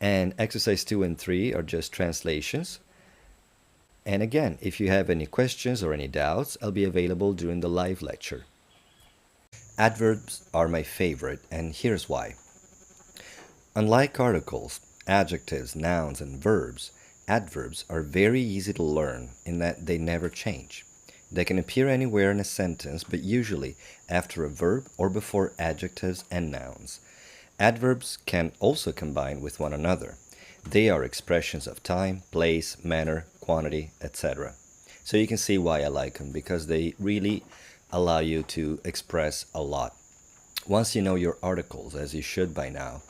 And exercise 2 and 3 are just translations. And again, if you have any questions or any doubts, I'll be available during the live lecture. Adverbs are my favorite, and here's why. Unlike articles, adjectives, nouns, and verbs, adverbs are very easy to learn in that they never change. They can appear anywhere in a sentence, but usually after a verb or before adjectives and nouns. Adverbs can also combine with one another. They are expressions of time, place, manner, quantity, etc. So you can see why I like them, because they really allow you to express a lot. Once you know your articles, as you should by now,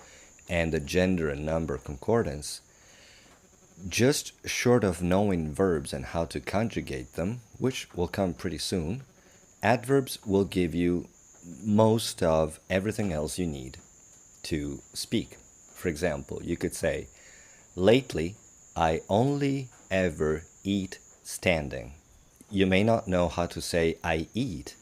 and the gender and number concordance, just short of knowing verbs and how to conjugate them, which will come pretty soon, adverbs will give you most of everything else you need to speak. For example, you could say, lately, I only ever eat standing. You may not know how to say I eat,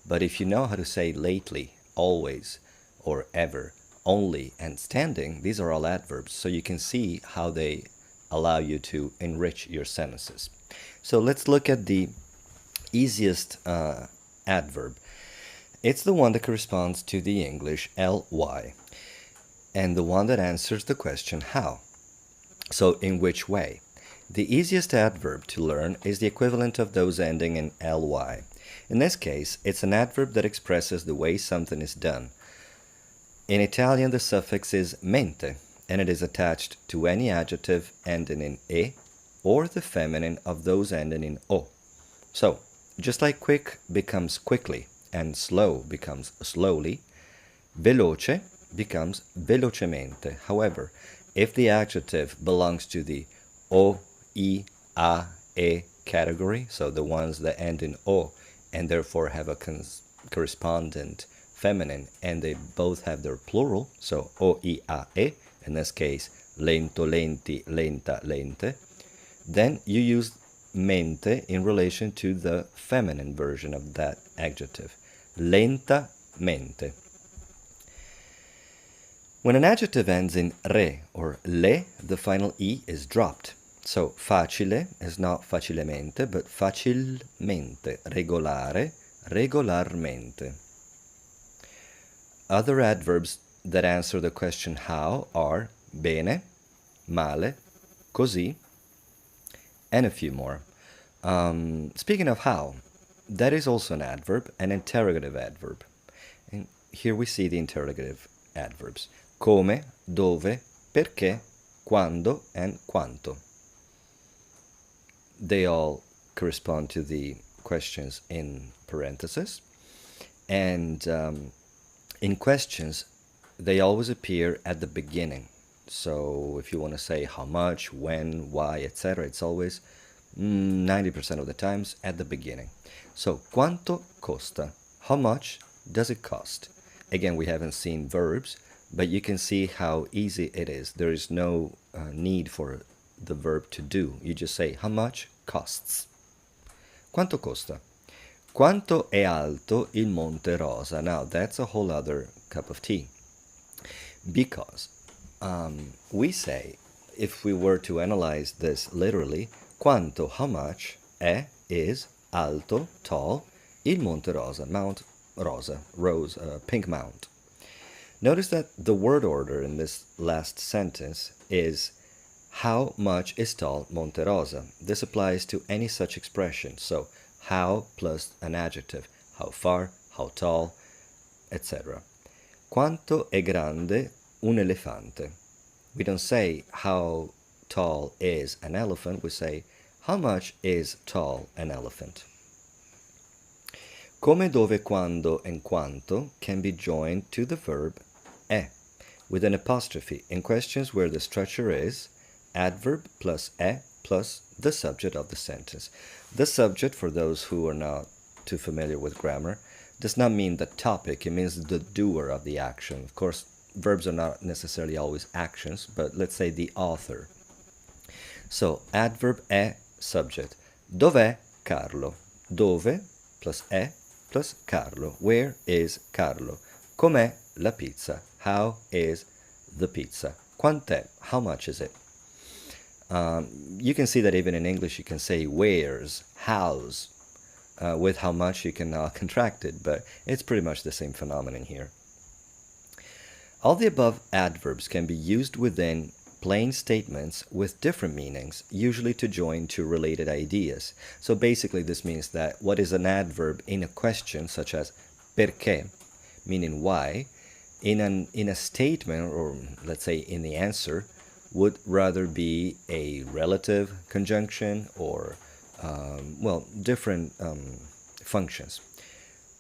but if you know how to say lately, always, or ever, only, and standing, these are all adverbs, so you can see how they allow you to enrich your sentences. So let's look at the easiest adverb. It's the one that corresponds to the English ly, and the one that answers the question how. So in which way? The easiest adverb to learn is the equivalent of those ending in ly. In this case, it's an adverb that expresses the way something is done. In Italian, the suffix is mente, and it is attached to any adjective ending in e or the feminine of those ending in o. So, just like quick becomes quickly and slow becomes slowly, veloce becomes velocemente. However, if the adjective belongs to the o, I, a, e category, so the ones that end in o and therefore have a correspondent feminine, and they both have their plural, so o, I, a, e, in this case, lento, lenti, lenta, lente, then you use mente in relation to the feminine version of that adjective, lentamente. When an adjective ends in re or le, the final I is dropped. So facile is not facilemente, but facilmente, regolare, regolarmente. Other adverbs that answer the question how are bene, male, così, and a few more. Speaking of how, that is also an adverb, an interrogative adverb. And here we see the interrogative adverbs. Come, dove, perché, quando, and quanto. they all correspond to the questions in parentheses. And in questions, they always appear at the beginning. So if you want to say how much, when, why, etc., it's always 90% of the times at the beginning. So, quanto costa? How much does it cost? Again, we haven't seen verbs, but you can see how easy it is. There is no need for the verb to do. You just say, how much costs? Quanto costa? Quanto è alto il Monte Rosa? Now, that's a whole other cup of tea. Because we say, if we were to analyze this literally, quanto, how much, is, alto, tall, il Monte Rosa, Mount Rosa, rose, pink mount. Notice that the word order in this last sentence is how much is tall Monte Rosa. This applies to any such expression. So, how plus an adjective, how far, how tall, etc. Quanto è grande un elefante? We don't say how tall is an elephant, we say how much is tall an elephant. Come, dove, quando, and quanto can be joined to the verb è with an apostrophe in questions where the structure is adverb plus è plus the subject of the sentence. The subject, for those who are not too familiar with grammar, does not mean the topic, it means the doer of the action. Of course, verbs are not necessarily always actions, but let's say the author. So, adverb è, subject. Dov'è Carlo? Dove plus è plus Carlo. Where is Carlo? Com'è la pizza? How is the pizza? Quant'è? How much is it? You can see that even in English you can say where's, how's. With how much you can contract it, but it's pretty much the same phenomenon here. All the above adverbs can be used within plain statements with different meanings, usually to join two related ideas. So basically this means that what is an adverb in a question, such as perché, meaning why, in a statement, or let's say in the answer, would rather be a relative conjunction or different functions.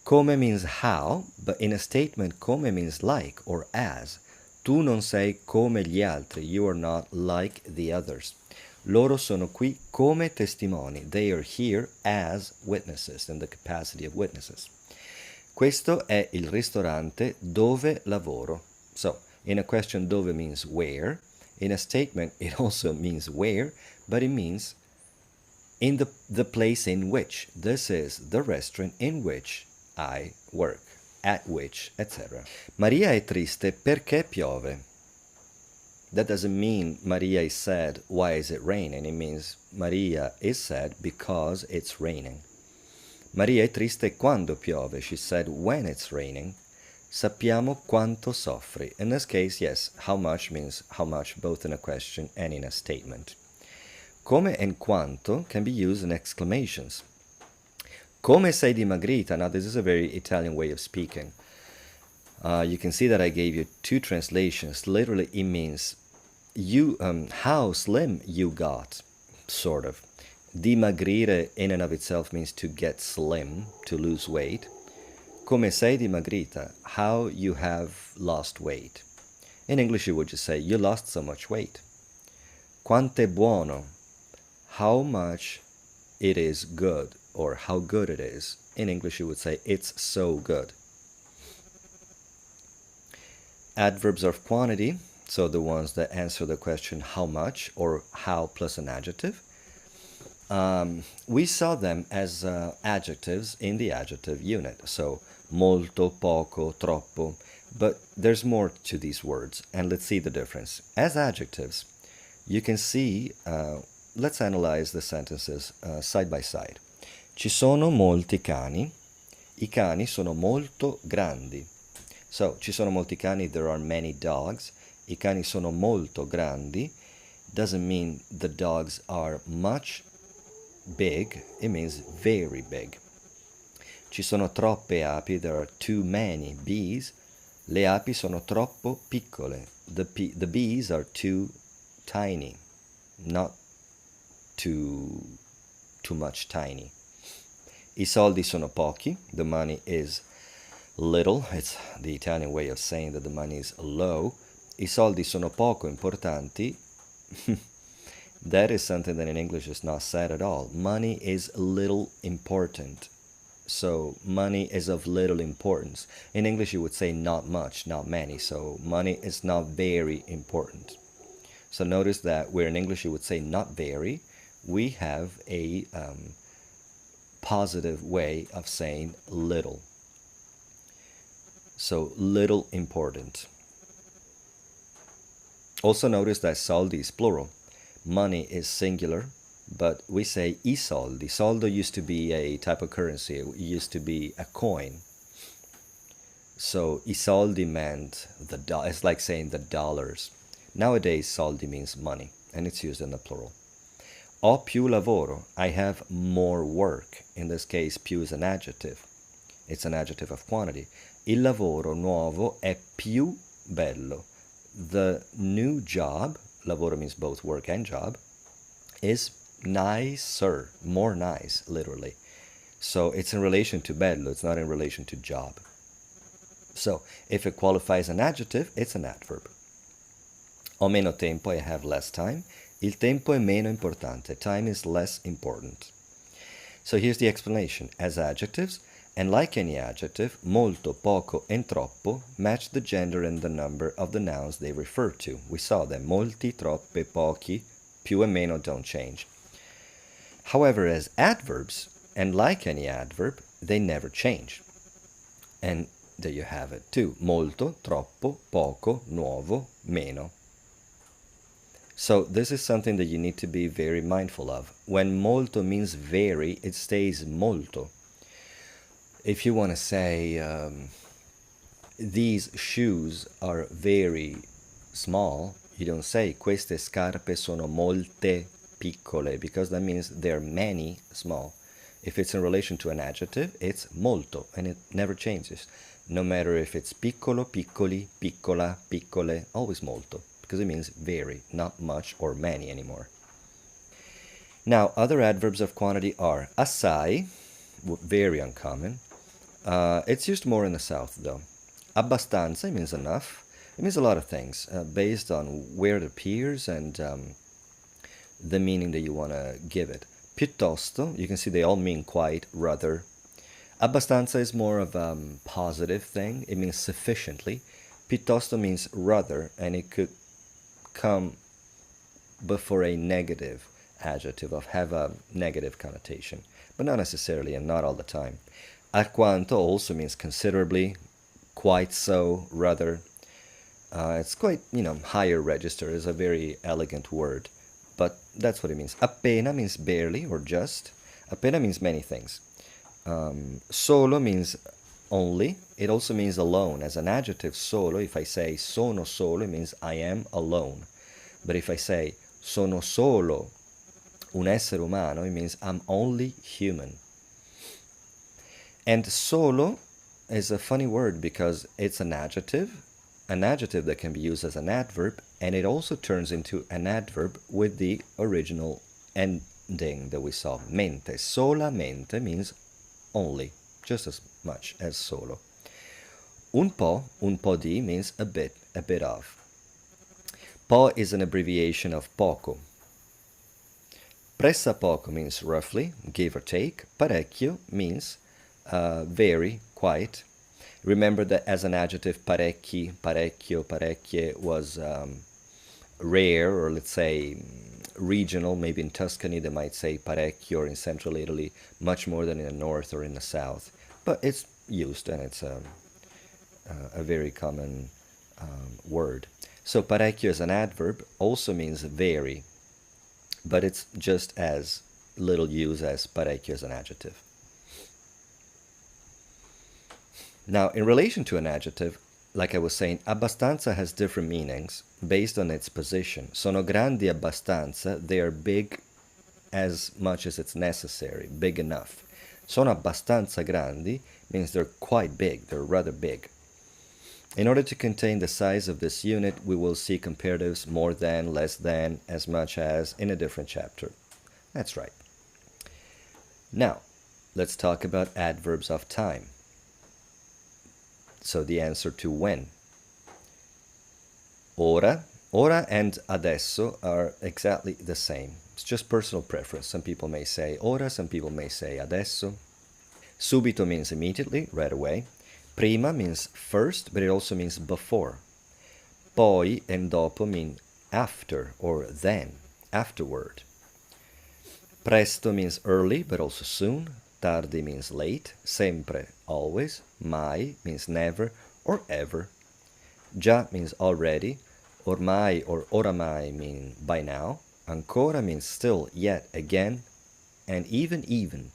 Come means how, but in a statement, come means like or as. Tu non sei come gli altri. You are not like the others. Loro sono qui come testimoni. They are here as witnesses, in the capacity of witnesses. Questo è il ristorante dove lavoro. So, in a question, dove means where. In a statement, it also means where, but it means in the place in which. This is the restaurant in which I work, at which, etc. Maria è triste perché piove. That doesn't mean Maria is sad, why is it raining? It means Maria is sad because it's raining. Maria è triste quando piove. She said when it's raining. Sappiamo quanto soffri. In this case, yes, how much means how much, both in a question and in a statement. Come and quanto can be used in exclamations. Come sei dimagrita? Now, this is a very Italian way of speaking. You can see that I gave you two translations. Literally, it means how slim you got, sort of. Dimagrire in and of itself means to get slim, to lose weight. Come sei dimagrita? How you have lost weight. In English, you would just say, you lost so much weight. Quant'è buono? How much it is good, or how good it is. In English, you would say, it's so good. Adverbs of quantity, so the ones that answer the question how much, or how plus an adjective. We saw them as adjectives in the adjective unit. So, molto, poco, troppo. But there's more to these words, and let's see the difference. As adjectives, you can see, let's analyze the sentences side by side. Ci sono molti cani. I cani sono molto grandi. So, ci sono molti cani, there are many dogs. I cani sono molto grandi doesn't mean the dogs are much big, it means very big. Ci sono troppe api, there are too many bees. Le api sono troppo piccole. The bees are too tiny, not too too much, tiny. I soldi sono pochi. The money is little. It's the Italian way of saying that the money is low. I soldi sono poco importanti. That is something that in English is not said at all. Money is little important. So money is of little importance. In English you would say not much, not many. So money is not very important. So notice that where in English you would say not very, we have a positive way of saying little. So little important. Also notice that soldi is plural. Money is singular, but we say I soldi. Soldo used to be a type of currency. It used to be a coin. So I soldi meant it's like saying the dollars. Nowadays soldi means money, and it's used in the plural. Ho più lavoro. I have more work. In this case, più is an adjective. It's an adjective of quantity. Il lavoro nuovo è più bello. The new job, lavoro means both work and job, is nicer, more nice, literally. So it's in relation to bello, it's not in relation to job. So if it qualifies an adjective, it's an adverb. Ho meno tempo, I have less time. Il tempo è meno importante, time is less important. So here's the explanation. As adjectives, and like any adjective, molto, poco, and troppo match the gender and the number of the nouns they refer to. We saw that molti, troppe, pochi, più e meno don't change. However, as adverbs, and like any adverb, they never change. And there you have it too. Molto, troppo, poco, nuovo, meno. So this is something that you need to be very mindful of. When molto means very, it stays molto. If you want to say these shoes are very small, you don't say queste scarpe sono molte piccole, because that means they're many small. If it's in relation to an adjective, it's molto, and it never changes. No matter if it's piccolo, piccoli, piccola, piccole, always molto, because it means very, not much or many anymore. Now, other adverbs of quantity are assai, very uncommon. It's used more in the South, though. Abbastanza means enough. It means a lot of things, based on where it appears and the meaning that you want to give it. Piuttosto, you can see they all mean quite, rather. Abbastanza is more of a positive thing. It means sufficiently. Piuttosto means rather, and it could come before a negative adjective, of have a negative connotation, but not necessarily and not all the time. Alquanto also means considerably, quite so, rather. It's quite, higher register. It's a very elegant word, but that's what it means. Appena means barely or just. Appena means many things. Solo means only. It also means alone. As an adjective, solo, if I say sono solo, it means I am alone. But if I say sono solo un essere umano, it means I'm only human. And solo is a funny word because it's an adjective that can be used as an adverb, and it also turns into an adverb with the original ending that we saw, mente. Solamente means only, just as much as solo. Un po' di means a bit of. Po is an abbreviation of poco. Pressa poco means roughly, give or take. Parecchio means very, quite. Remember that as an adjective, parecchi, parecchio, parecchie was rare, or let's say regional. Maybe in Tuscany they might say parecchio, or in central Italy much more than in the north or in the south. But it's used, and it's a very common word. So parecchio as an adverb also means very, but it's just as little use as parecchio as an adjective. Now, in relation to an adjective, like I was saying, abbastanza has different meanings based on its position. Sono grandi abbastanza, they are big as much as it's necessary, big enough. Sono abbastanza grandi means they're quite big, they're rather big. In order to contain the size of this unit, we will see comparatives more than, less than, as much as in a different chapter. That's right. Now, let's talk about adverbs of time. So the answer to when. Ora. Ora and adesso are exactly the same. It's just personal preference. Some people may say ora, some people may say adesso. Subito means immediately, right away. Prima means first, but it also means before. Poi and dopo mean after or then, afterward. Presto means early, but also soon. Tardi means late. Sempre, always. Mai means never or ever. Già means already. Ormai or oramai mean by now. Ancora means still, yet, again, and even.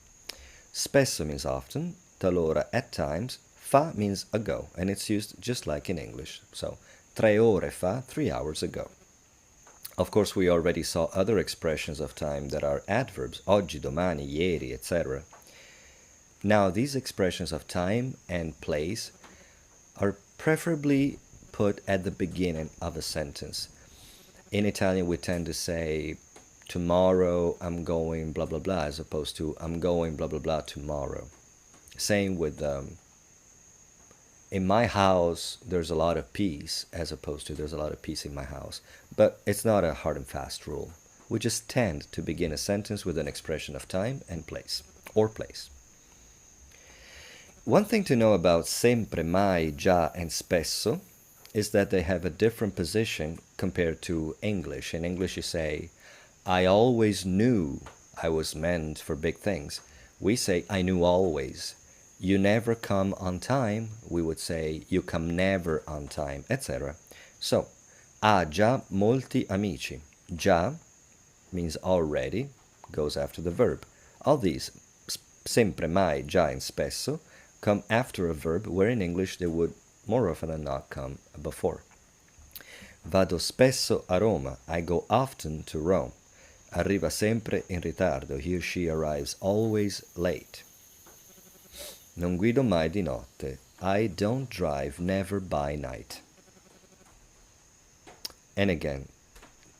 Spesso means often. Talora, at times. Fa means ago, and it's used just like in English. So, 3 ore fa, 3 hours ago. Of course, we already saw other expressions of time that are adverbs, oggi, domani, ieri, etc. Now, these expressions of time and place are preferably put at the beginning of a sentence. In Italian, we tend to say, tomorrow I'm going blah blah blah, as opposed to I'm going blah blah blah tomorrow. Same with in my house there's a lot of peace, as opposed to there's a lot of peace in my house. But it's not a hard and fast rule. We just tend to begin a sentence with an expression of time and place, or place. One thing to know about sempre, mai, già, and spesso is that they have a different position compared to English. In English you say, I always knew I was meant for big things. We say, I knew always. You never come on time. We would say, you come never on time, etc. So, ha già molti amici. Già means already, goes after the verb. All these, sempre, mai, già, and spesso, come after a verb, where in English they would more often than not come before. Vado spesso a Roma. I go often to Rome. Arriva sempre in ritardo. He or she arrives always late. Non guido mai di notte. I don't drive never by night. And again,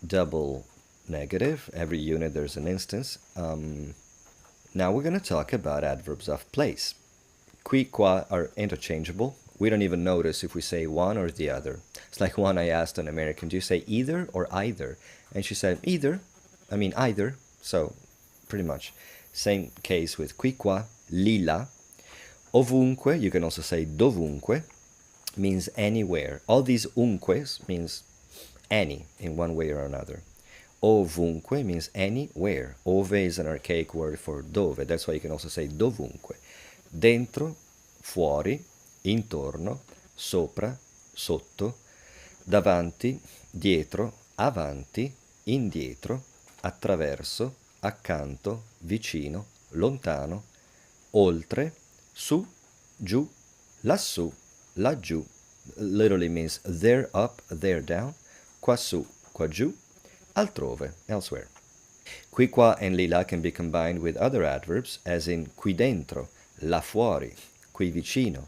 double negative. Every unit there's an instance. Now we're going to talk about adverbs of place. Qui, qua are interchangeable. We don't even notice if we say one or the other. It's like one I asked an American, do you say either or either? And she said, either. So, pretty much. Same case with qui, qua, lì, là. Ovunque, you can also say dovunque, means anywhere. All these unques means any, in one way or another. Ovunque means anywhere. Ove is an archaic word for dove. That's why you can also say dovunque. Dentro, fuori, intorno, sopra, sotto, davanti, dietro, avanti, indietro, attraverso, accanto, vicino, lontano, oltre, su, giù, lassù, laggiù. Literally means there up, there down, quassù, qua giù, altrove, elsewhere. Qui, qua, and lì, là can be combined with other adverbs, as in qui dentro, là fuori, qui vicino.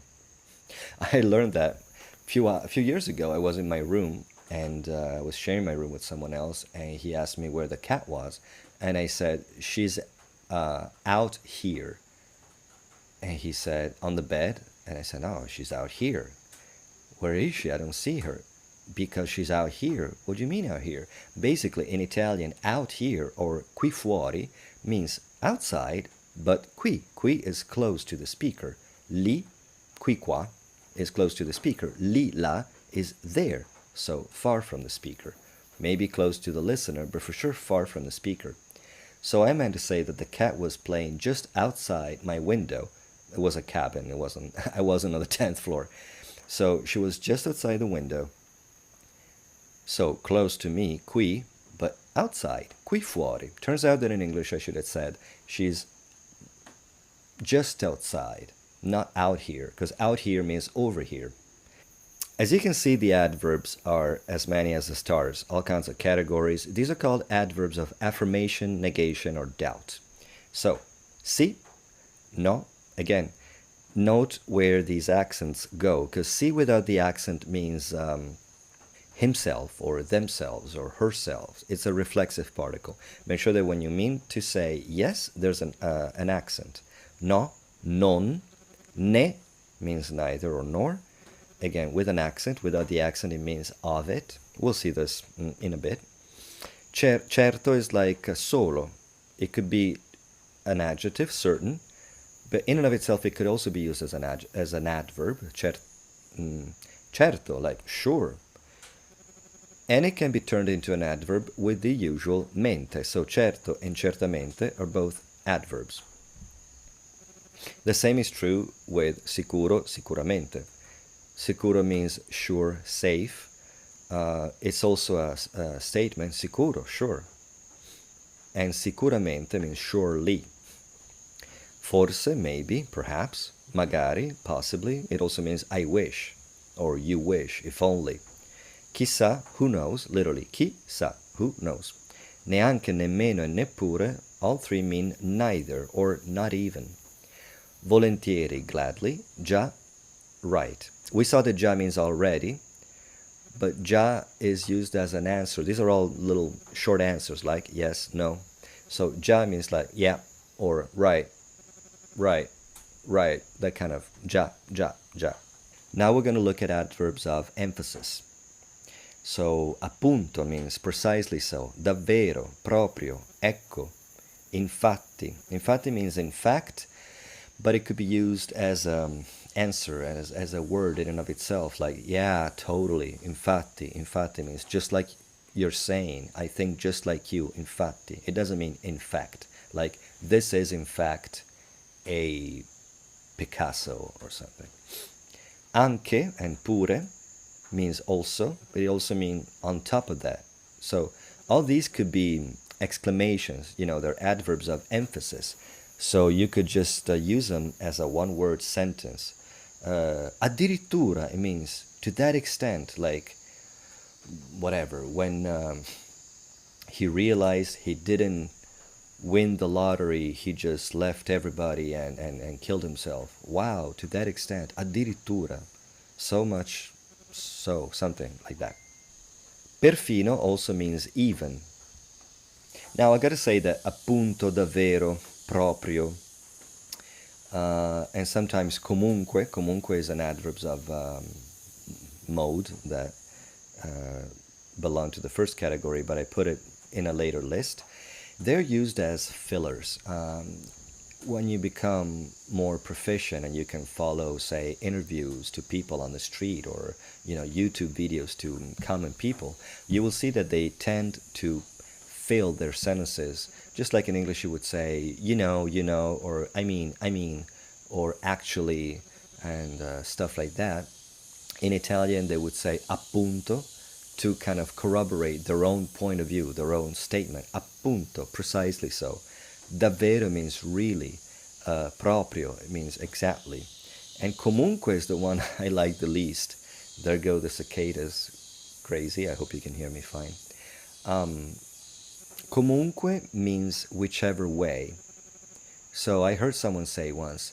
I learned that a few years ago. I was in my room, and I was sharing my room with someone else, and he asked me where the cat was, and I said, she's out here. And he said, on the bed, and I said, no, she's out here. Where is she? I don't see her. Because she's out here. What do you mean out here? Basically, in Italian, out here, or qui fuori, means outside, but qui is close to the speaker. Lì, qui qua, is close to the speaker. Lì, là, is there, so far from the speaker. Maybe close to the listener, but for sure far from the speaker. So I meant to say that the cat was playing just outside my window. It was a cabin. I wasn't on the 10th floor. So she was just outside the window. So close to me, qui, but outside, qui fuori. Turns out that in English I should have said she's just outside, not out here, because out here means over here. As you can see, the adverbs are as many as the stars, all kinds of categories. These are called adverbs of affirmation, negation, or doubt. So, sì, no. Again, note where these accents go, because sì without the accent means himself or themselves or herself. It's a reflexive particle. Make sure that when you mean to say yes, there's an accent. No, non, ne means neither or nor. Again, with an accent. Without the accent, it means of it. We'll see this in a bit. Certo is like solo. It could be an adjective, certain, but in and of itself, it could also be used as an adverb. Certo, like sure. And it can be turned into an adverb with the usual mente. So certo and certamente are both adverbs. The same is true with sicuro, sicuramente. Sicuro means sure, safe. It's also a statement, sicuro, sure. And sicuramente means surely. Forse, maybe, perhaps. Magari, possibly. It also means I wish, or you wish, if only. Chissà, who knows, literally, chi sa, who knows. Neanche, nemmeno, e neppure, all three mean neither, or not even. Volentieri, gladly. Già, right. We saw that già means already, but già is used as an answer. These are all little short answers, like yes, no. So già means like yeah, or right, right, right, that kind of già, già, già. Now we're going to look at adverbs of emphasis. So appunto means precisely so, davvero, proprio, ecco, infatti. Infatti means in fact, but it could be used as answer, as a word in and of itself, like yeah, totally, infatti. Infatti means just like you're saying, I think just like you, infatti. It doesn't mean in fact, like this is in fact a Picasso or something. Anche and pure means also, but it also means on top of that. So all these could be exclamations, they're adverbs of emphasis. So you could just use them as a one-word sentence. Addirittura, it means to that extent, like whatever, when he realized he didn't win the lottery, he just left everybody and killed himself. Wow, to that extent, addirittura, so much so, something like that. Perfino also means even. Now I gotta say that appunto, davvero, proprio, and sometimes comunque is an adverb of mode that belong to the first category, but I put it in a later list. They're used as fillers. When you become more proficient and you can follow, say, interviews to people on the street or YouTube videos to common people, you will see that they tend to fill their sentences, just like in English you would say, you know, or I mean, or actually, and stuff like that. In Italian, they would say appunto to kind of corroborate their own point of view, their own statement. Appunto, precisely so. Davvero means really. Proprio, it means exactly. And comunque is the one I like the least. There go the cicadas crazy. I hope you can hear me fine. Comunque means whichever way. So I heard someone say once,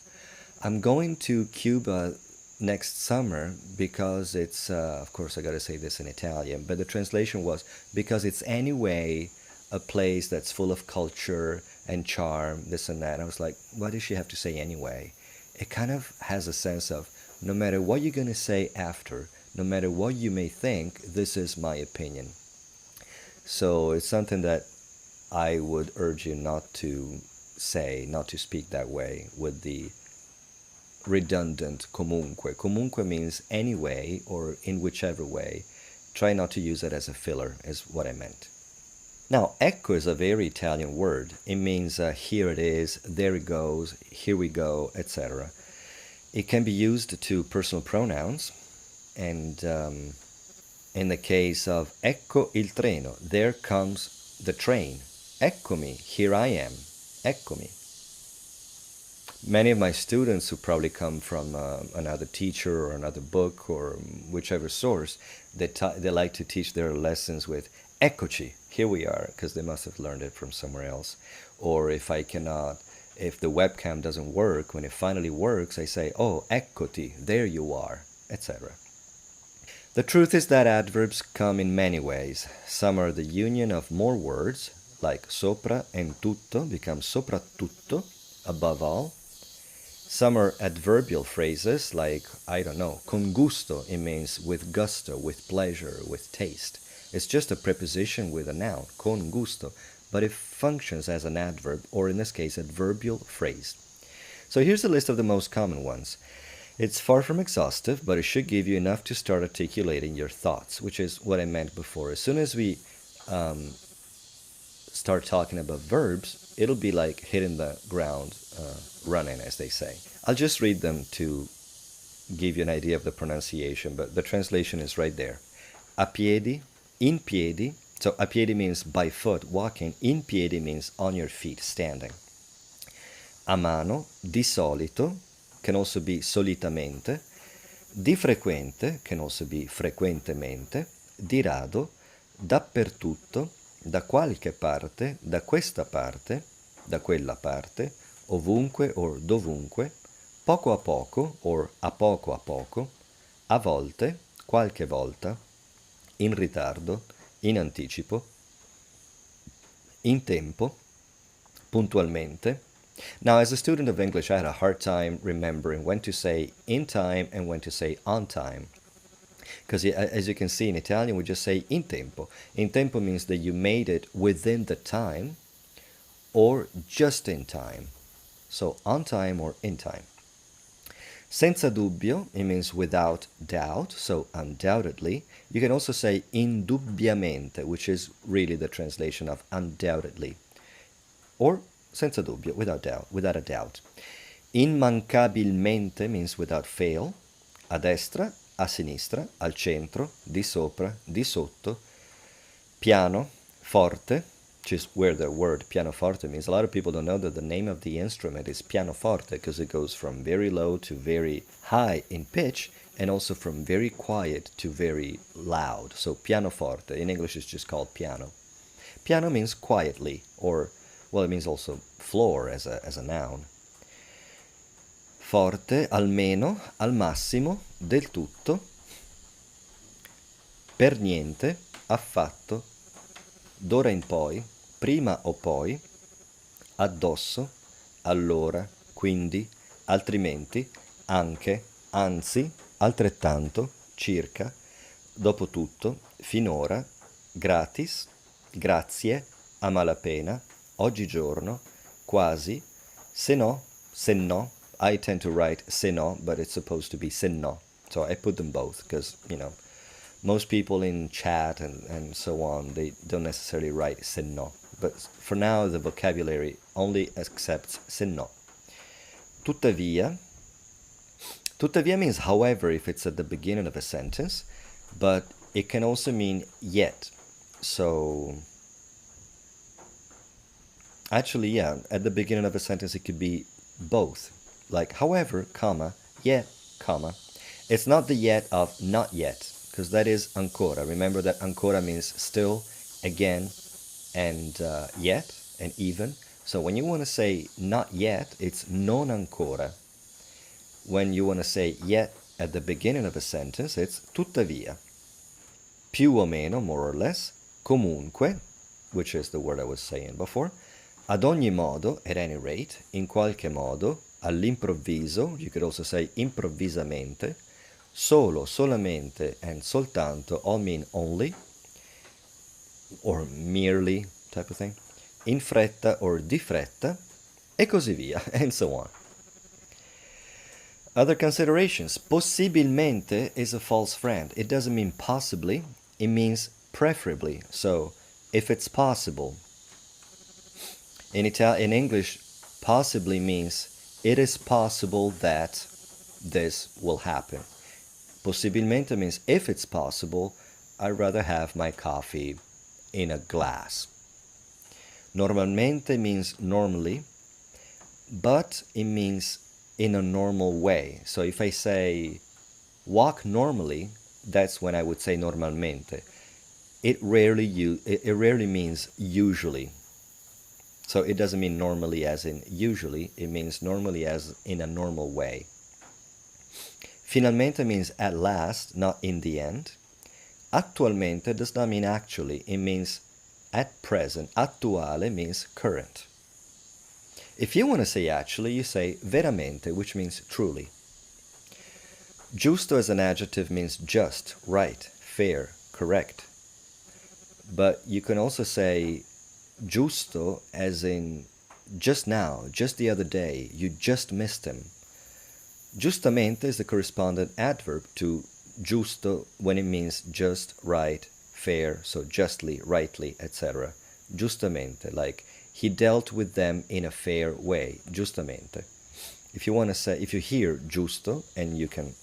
I'm going to Cuba next summer because it's, of course I gotta say this in Italian, but the translation was, because it's anyway a place that's full of culture and charm, this and that. And I was like, why does she have to say anyway? It kind of has a sense of, no matter what you're going to say after, no matter what you may think, this is my opinion. So it's something that I would urge you not to say, not to speak that way with the redundant comunque. Comunque means anyway or in whichever way. Try not to use it as a filler, is what I meant. Now, ecco is a very Italian word. It means here it is, there it goes, here we go, etc. It can be used to personal pronouns, and in the case of ecco il treno, there comes the train. Eccomi, here I am. Eccomi. Many of my students who probably come from another teacher or another book or whichever source, they like to teach their lessons with eccoci, here we are, because they must have learned it from somewhere else. Or if the webcam doesn't work, when it finally works, I say, oh, eccoti, there you are, etc. The truth is that adverbs come in many ways. Some are the union of more words, like sopra and tutto become soprattutto, above all. Some are adverbial phrases, like, I don't know, con gusto, it means with gusto, with pleasure, with taste. It's just a preposition with a noun, con gusto, but it functions as an adverb, or in this case, adverbial phrase. So here's a list of the most common ones. It's far from exhaustive, but it should give you enough to start articulating your thoughts, which is what I meant before. As soon as we start talking about verbs, it'll be like hitting the ground running, as they say. I'll just read them to give you an idea of the pronunciation, but the translation is right there. A piedi, in piedi. So a piedi means by foot, walking. In piedi means on your feet, standing. A mano, di solito, can also be solitamente. Di frequente, can also be frequentemente. Di rado, dappertutto, da qualche parte, da questa parte, da quella parte, ovunque or dovunque, poco a poco or a poco, a volte, qualche volta, in ritardo, in anticipo, in tempo, puntualmente. Now, as a student of English, I had a hard time remembering when to say in time and when to say on time. Because as you can see in Italian, we just say in tempo. In tempo means that you made it within the time or just in time. So on time or in time. Senza dubbio, it means without doubt, so undoubtedly. You can also say indubbiamente, which is really the translation of undoubtedly. Or senza dubbio, without doubt, without a doubt. Immancabilmente means without fail. A destra, a sinistra, al centro, di sopra, di sotto. Piano, forte, which is where the word pianoforte means. A lot of people don't know that the name of the instrument is pianoforte because it goes from very low to very high in pitch and also from very quiet to very loud. So pianoforte, in English it's just called piano. Piano means quietly, or, well, it means also floor as a noun. Forte, almeno, al massimo, del tutto. Per niente, affatto. D'ora in poi, prima o poi. Addosso, allora, quindi, altrimenti, anche, anzi, altrettanto, circa, dopo tutto, finora, gratis, grazie, a malapena, oggigiorno, quasi, se no, se no. I tend to write se no, but it's supposed to be se no. So I put them both because, most people in chat and so on, they don't necessarily write se no. But for now, the vocabulary only accepts se no. Tuttavia. Tuttavia means however if it's at the beginning of a sentence, but it can also mean yet. So actually, yeah, at the beginning of a sentence it could be both. Like however, comma, yet, comma. It's not the yet of not yet, because that is ancora. Remember that ancora means still, again, and yet, and even. So when you want to say not yet, it's non ancora. When you want to say yet at the beginning of a sentence, it's tuttavia. Più o meno, more or less. Comunque, which is the word I was saying before. Ad ogni modo, at any rate. In qualche modo. All'improvviso, you could also say improvvisamente. Solo, solamente, and soltanto all mean only, or merely type of thing. In fretta or di fretta, e così via, and so on. Other considerations. Possibilmente is a false friend. It doesn't mean possibly, it means preferably. So, if it's possible. In English, possibly means it is possible that this will happen. Possibilmente means if it's possible, I'd rather have my coffee in a glass. Normalmente means normally, but it means in a normal way. So if I say walk normally, that's when I would say normalmente. It rarely means usually. So it doesn't mean normally as in usually, it means normally as in a normal way. Finalmente means at last, not in the end. Attualmente does not mean actually, it means at present. Attuale means current. If you want to say actually, you say veramente, which means truly. Giusto as an adjective means just, right, fair, correct. But you can also say giusto as in just now, just the other day, you just missed him. Giustamente is the correspondent adverb to giusto when it means just, right, fair, so justly, rightly, etc. Giustamente, like he dealt with them in a fair way, giustamente. If you want to say, if you hear giusto and you can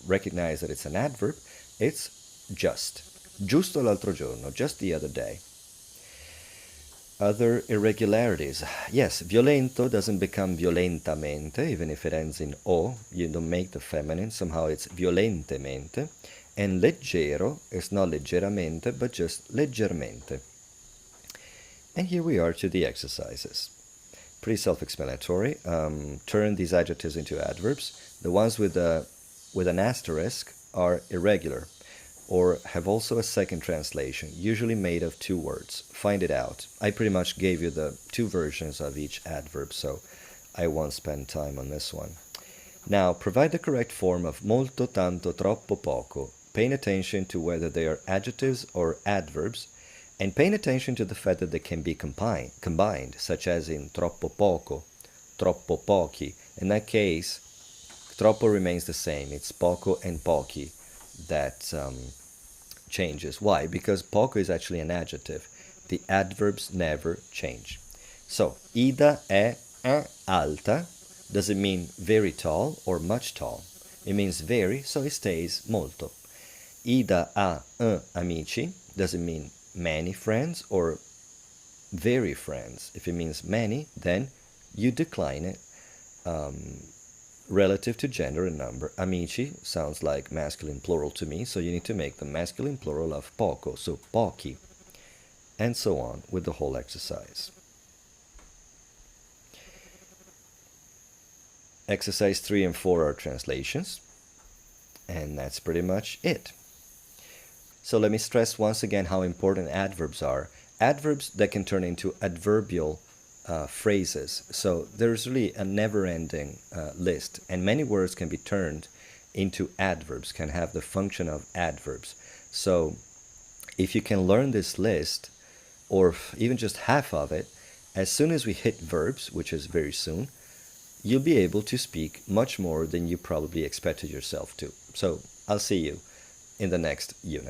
recognize that it's an adverb, it's just. Giusto l'altro giorno, just the other day. Other irregularities. Yes, violento doesn't become violentamente, even if it ends in o. You don't make the feminine. Somehow it's violentemente. And leggero is not leggeramente, but just leggermente. And here we are to the exercises. Pretty self-explanatory. Turn these adjectives into adverbs. The ones with an asterisk are irregular, or have also a second translation, usually made of two words. Find it out. I pretty much gave you the two versions of each adverb, so I won't spend time on this one. Now, provide the correct form of molto, tanto, troppo, poco, paying attention to whether they are adjectives or adverbs, and paying attention to the fact that they can be combined, such as in troppo poco, troppo pochi. In that case, troppo remains the same. It's poco and pochi that changes. Why? Because poco is actually an adjective. The adverbs never change. So, Ida è alta. Does it mean very tall or much tall? It means very, so it stays molto. Ida ha amici. Does it mean many friends or very friends? If it means many, then you decline it relative to gender and number. Amici sounds like masculine plural to me, so you need to make the masculine plural of poco, so pochi, and so on with the whole exercise. Exercise 3 and 4 are translations, and that's pretty much it. So let me stress once again how important adverbs are. Adverbs that can turn into adverbial phrases. So there's really a never-ending list, and many words can be turned into adverbs, can have the function of adverbs. So if you can learn this list, or even just half of it, as soon as we hit verbs, which is very soon, you'll be able to speak much more than you probably expected yourself to. So I'll see you in the next unit.